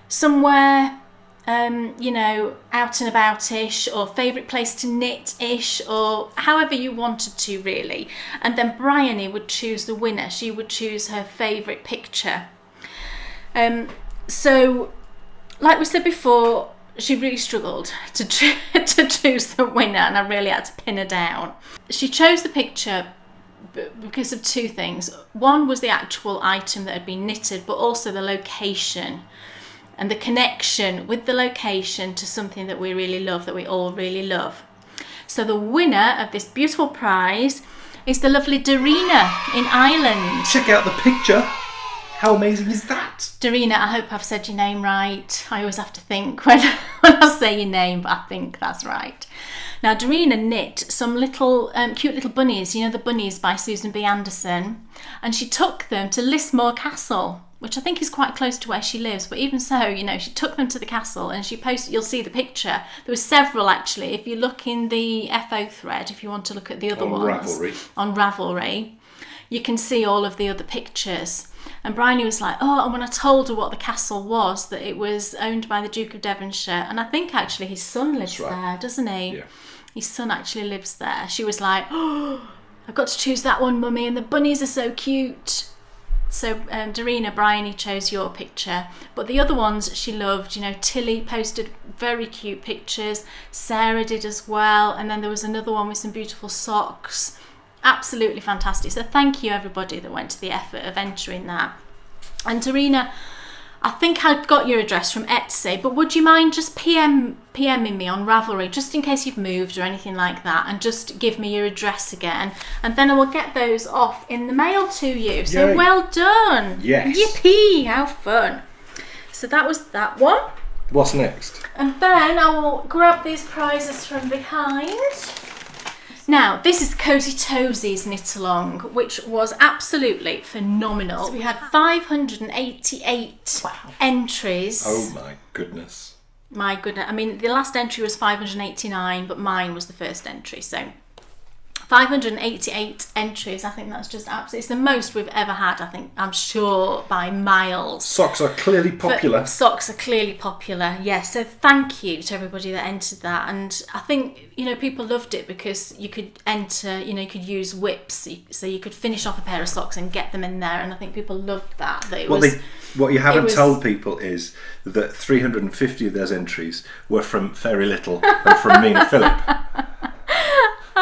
[SPEAKER 1] somewhere, you know, out and about-ish, or favourite place to knit-ish, or however you wanted to really. And then Bryony would choose the winner. She would choose her favourite picture. So, like we said before, she really struggled to choose the winner, and I really had to pin her down. She chose the picture because of 2 things. One was the actual item that had been knitted, but also the location and the connection with the location to something that we really love, that we all really love. So the winner of this beautiful prize is the lovely Darina in Ireland.
[SPEAKER 2] Check out the picture. How amazing is that?
[SPEAKER 1] Darina, I hope I've said your name right. I always have to think when I say your name, but I think that's right. Now, Darina knit some little cute little bunnies, you know, the bunnies by Susan B. Anderson, and she took them to Lismore Castle, which I think is quite close to where she lives, but even so, you know, she took them to the castle and she posted, you'll see the picture. There were several actually. If you look in the FO thread, if you want to look at the other ones. On Ravelry, you can see all of the other pictures. And Bryony was like, oh, and when I told her what the castle was, that it was owned by the Duke of Devonshire, and I think actually his son lives there, doesn't he?
[SPEAKER 2] Yeah.
[SPEAKER 1] His son actually lives there. She was like, oh, I've got to choose that one, Mummy, and the bunnies are so cute. So Darina Bryony chose your picture, but the other ones she loved. You know, Tilly posted very cute pictures, Sarah did as well, and then there was another one with some beautiful socks. Absolutely fantastic. So thank you everybody that went to the effort of entering that. And Darina, I think I've got your address from Etsy, but would you mind just PMing me on Ravelry, just in case you've moved or anything like that, and just give me your address again, and then I will get those off in the mail to you. So
[SPEAKER 2] Yay.
[SPEAKER 1] well done.
[SPEAKER 2] Yes.
[SPEAKER 1] Yippee, how fun. So that was that one.
[SPEAKER 2] What's next?
[SPEAKER 1] And then I will grab these prizes from behind. Now, this is Cozy Toesies knit along, which was absolutely phenomenal. So we had 588 entries.
[SPEAKER 2] Oh my goodness.
[SPEAKER 1] My goodness. I mean, the last entry was 589, but mine was the first entry. So 588 entries. I think that's just absolutely, it's the most we've ever had, I think, I'm sure, by miles.
[SPEAKER 2] Socks are clearly popular.
[SPEAKER 1] But socks are clearly popular, yes. So thank you to everybody that entered that. And I think, you know, people loved it because you could enter, you know, you could use whips. So you could finish off a pair of socks and get them in there. And I think people loved that.
[SPEAKER 2] What you haven't told people is that 350 of those entries were from Fairy Little and from me and Philip.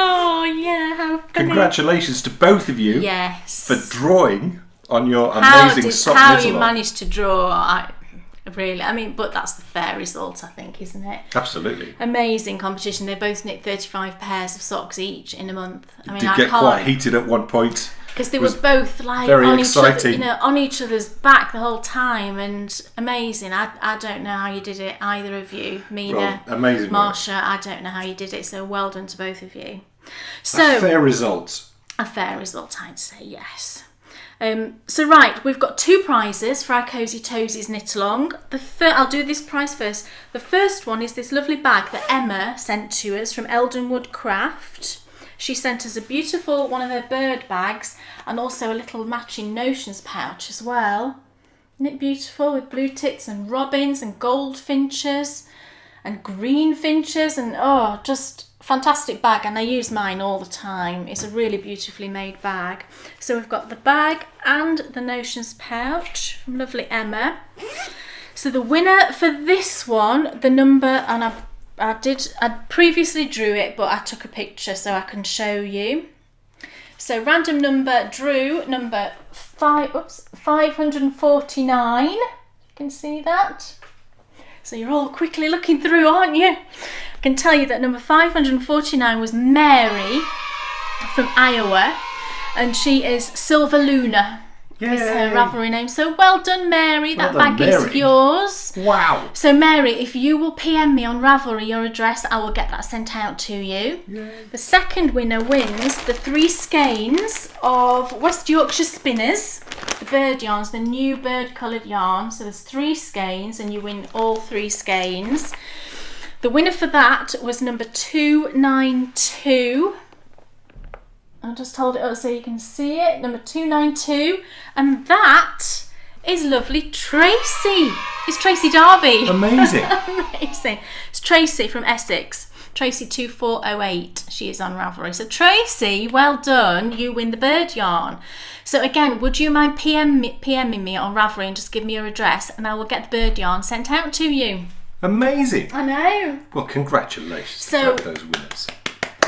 [SPEAKER 1] Oh, yeah, how funny.
[SPEAKER 2] Congratulations to both of you for drawing on your amazing sock knit
[SPEAKER 1] How
[SPEAKER 2] along.
[SPEAKER 1] you managed to draw, but that's the fair result, I think, isn't it?
[SPEAKER 2] Absolutely.
[SPEAKER 1] Amazing competition. They both knit 35 pairs of socks each in a month. I mean,
[SPEAKER 2] Did get quite heated at one point.
[SPEAKER 1] Because they were both like
[SPEAKER 2] very
[SPEAKER 1] on
[SPEAKER 2] exciting.
[SPEAKER 1] each other, on each other's back the whole time, and amazing. I don't know how you did it, either of you, Mina,
[SPEAKER 2] amazing,
[SPEAKER 1] Marsha. I don't know how you did it. So well done to both of you. So
[SPEAKER 2] a fair result.
[SPEAKER 1] A fair result, I'd say, yes. So right, we've got two prizes for our Cozy Toesies knit along. I'll do this prize first. The first one is this lovely bag that Emma sent to us from Eldenwood Craft. She sent us a beautiful one of her bird bags and also a little matching notions pouch as well. Isn't it beautiful, with blue tits and robins and goldfinches and green finches, and just fantastic bag, and I use mine all the time. It's a really beautifully made bag. So we've got the bag and the notions pouch from lovely Emma. So the winner for this one, the number, and I previously drew it, but I took a picture so I can show you. So random number drew number 549. You can see that. So you're all quickly looking through, aren't you? I can tell you that number 549 was Mary from Iowa, and she is Silver Luna.
[SPEAKER 2] Yay.
[SPEAKER 1] Is her Ravelry name. So well done, Mary.
[SPEAKER 2] Well
[SPEAKER 1] that
[SPEAKER 2] done,
[SPEAKER 1] bag
[SPEAKER 2] Mary.
[SPEAKER 1] is yours.
[SPEAKER 2] Wow.
[SPEAKER 1] So Mary, if you will PM me on Ravelry your address, I will get that sent out to you.
[SPEAKER 2] Yay.
[SPEAKER 1] The second winner wins the 3 skeins of West Yorkshire Spinners, the bird yarns, the new bird coloured yarn. So there's 3 skeins and you win all 3 skeins. The winner for that was number 292. I'll just hold it up so you can see it. Number 292. And that is lovely Tracy. It's Tracy Darby.
[SPEAKER 2] Amazing.
[SPEAKER 1] Amazing. It's Tracy from Essex. Tracy 2408. She is on Ravelry. So Tracy, well done. You win the bird yarn. So again, would you mind PMing me on Ravelry and just give me your address, and I will get the bird yarn sent out to you.
[SPEAKER 2] Amazing.
[SPEAKER 1] I know.
[SPEAKER 2] Well, congratulations
[SPEAKER 1] So-
[SPEAKER 2] to both those winners.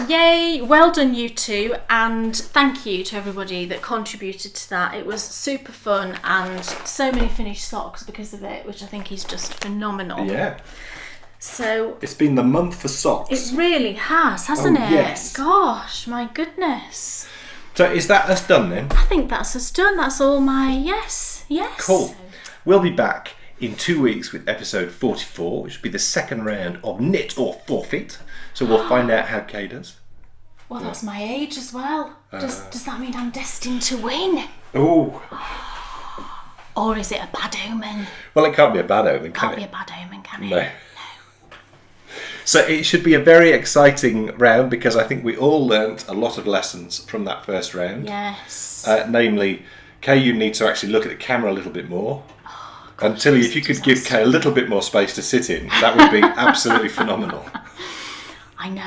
[SPEAKER 1] Yay, well done you two, and thank you to everybody that contributed to that. It was super fun, and so many finished socks because of it, which I think is just phenomenal.
[SPEAKER 2] Yeah.
[SPEAKER 1] So
[SPEAKER 2] It's been the month for socks.
[SPEAKER 1] it really has, hasn't it?
[SPEAKER 2] Yes.
[SPEAKER 1] Gosh, my goodness.
[SPEAKER 2] So is that us done then?
[SPEAKER 1] I think that's us done. That's all my yes.
[SPEAKER 2] Cool. We'll be back in 2 weeks with episode 44, which will be the second round of Knit or Forfeit. So we'll find out how Kay does.
[SPEAKER 1] Well, that's my age as well. Does that mean I'm destined to win?
[SPEAKER 2] Oh.
[SPEAKER 1] Or is it a bad omen?
[SPEAKER 2] Well, it can't be a bad omen, can
[SPEAKER 1] Can't
[SPEAKER 2] it?
[SPEAKER 1] be a bad omen, can it?
[SPEAKER 2] No. So it should be a very exciting round, because I think we all learnt a lot of lessons from that first round.
[SPEAKER 1] Yes.
[SPEAKER 2] Namely, Kay, you need to actually look at the camera a little bit more. And Tilly, if you could give Kay a little bit more space to sit in, that would be absolutely phenomenal.
[SPEAKER 1] I know.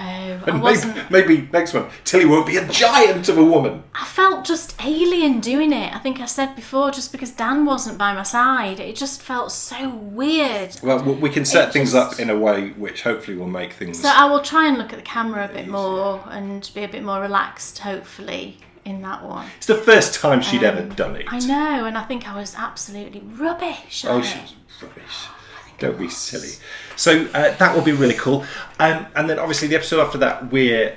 [SPEAKER 1] I
[SPEAKER 2] And
[SPEAKER 1] wasn't.
[SPEAKER 2] maybe next one, Tilly won't be a giant of a woman.
[SPEAKER 1] I felt just alien doing it. I think I said before, just because Dan wasn't by my side, it just felt so weird.
[SPEAKER 2] Well, we can set
[SPEAKER 1] It
[SPEAKER 2] things
[SPEAKER 1] just-
[SPEAKER 2] up in a way which hopefully will make things...
[SPEAKER 1] So I will try and look at the camera a bit more and be a bit more relaxed, hopefully, in that one.
[SPEAKER 2] It's the first time she'd ever done it.
[SPEAKER 1] I know, and I think I was absolutely rubbish.
[SPEAKER 2] Oh,
[SPEAKER 1] at
[SPEAKER 2] she
[SPEAKER 1] it.
[SPEAKER 2] was rubbish. Don't be silly. So that will be really cool. And then obviously the episode after that, we're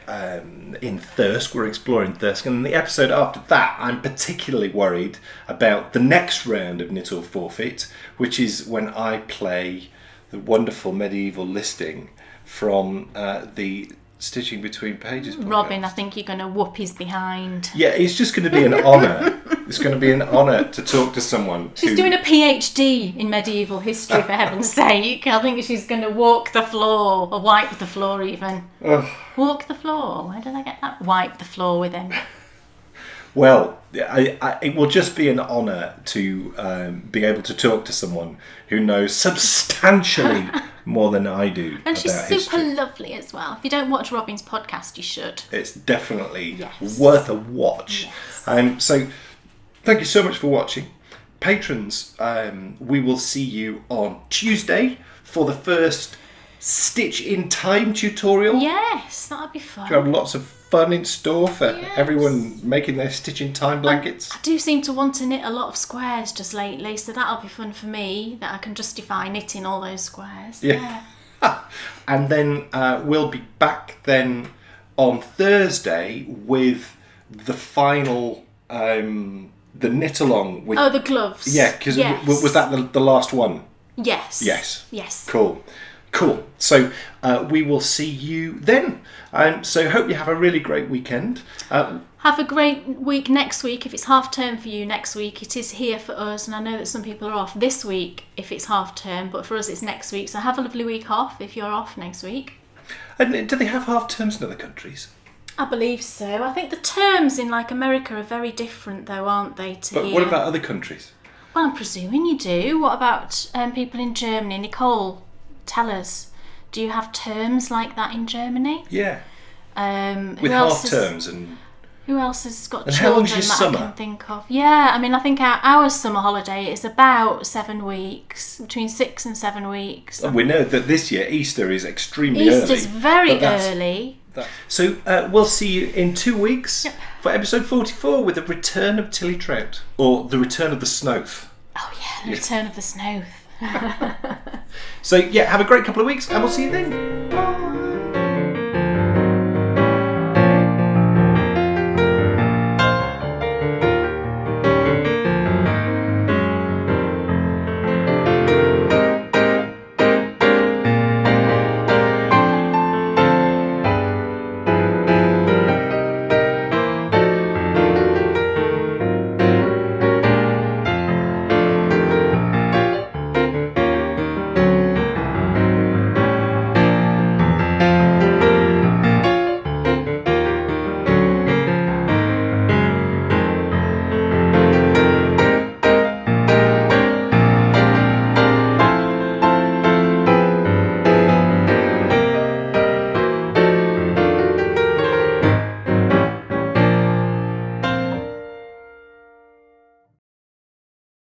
[SPEAKER 2] in Thirsk. We're exploring Thirsk. And the episode after that, I'm particularly worried about the next round of Knit or Forfeit, which is when I play the wonderful medieval listing from the Stitching Between Pages podcast.
[SPEAKER 1] Robin, I think you're going to whoop his behind.
[SPEAKER 2] Yeah, it's just going to be an honour. It's going to be an honour to talk to someone
[SPEAKER 1] She's doing a PhD in medieval history, for heaven's sake. I think she's going to walk the floor, or wipe the floor even.
[SPEAKER 2] Ugh.
[SPEAKER 1] Walk the floor? Where did I get that? Wipe the floor with him.
[SPEAKER 2] Well, it will just be an honour to be able to talk to someone who knows substantially more than I do.
[SPEAKER 1] And she's
[SPEAKER 2] about
[SPEAKER 1] super
[SPEAKER 2] history.
[SPEAKER 1] lovely as well. If you don't watch Robin's podcast, you should.
[SPEAKER 2] It's definitely
[SPEAKER 1] Yes.
[SPEAKER 2] worth a watch.
[SPEAKER 1] Yes.
[SPEAKER 2] So, thank you so much for watching. Patrons, we will see you on Tuesday for the first Stitch in Time tutorial.
[SPEAKER 1] Yes, that'd be fun.
[SPEAKER 2] We have lots of fun in store for
[SPEAKER 1] Yes.
[SPEAKER 2] everyone making their Stitch in Time blankets.
[SPEAKER 1] I do seem to want to knit a lot of squares just lately, so that'll be fun for me, that I can justify knitting all those squares.
[SPEAKER 2] Yeah. And then we'll be back then on Thursday with the final, the knit along with.
[SPEAKER 1] Oh, the gloves.
[SPEAKER 2] Yeah, because
[SPEAKER 1] yes.
[SPEAKER 2] was that the last one?
[SPEAKER 1] Yes.
[SPEAKER 2] Yes.
[SPEAKER 1] Yes.
[SPEAKER 2] Cool. So we will see you then. So hope you have a really great weekend.
[SPEAKER 1] Have a great week next week. If it's half term for you next week, it is here for us, and I know that some people are off this week if it's half term, but for us it's next week. So have a lovely week off if you're off next week.
[SPEAKER 2] And do they have half terms in other countries?
[SPEAKER 1] I believe so. I think the terms in like America are very different though, aren't they, to
[SPEAKER 2] But
[SPEAKER 1] here?
[SPEAKER 2] what about other countries?
[SPEAKER 1] Well, I'm presuming you do. What about people in Germany? Nicole, tell us. Do you have terms like that in Germany?
[SPEAKER 2] Yeah,
[SPEAKER 1] With
[SPEAKER 2] with half terms and.
[SPEAKER 1] Who else has got
[SPEAKER 2] And how
[SPEAKER 1] children
[SPEAKER 2] long's your
[SPEAKER 1] that
[SPEAKER 2] summer?
[SPEAKER 1] I can think of? Yeah, I mean, I think our summer holiday is about 7 weeks, between 6 and 7 weeks.
[SPEAKER 2] We know that this year Easter is extremely early.
[SPEAKER 1] Easter's very
[SPEAKER 2] but that's-
[SPEAKER 1] early.
[SPEAKER 2] So we'll see you in 2 weeks
[SPEAKER 1] Yep.
[SPEAKER 2] for episode 44 with the return of Tilly Trout, or the return of the Snowth.
[SPEAKER 1] Oh yeah, the return of the snow.
[SPEAKER 2] So yeah, have a great couple of weeks and we'll see you then.
[SPEAKER 1] Bye.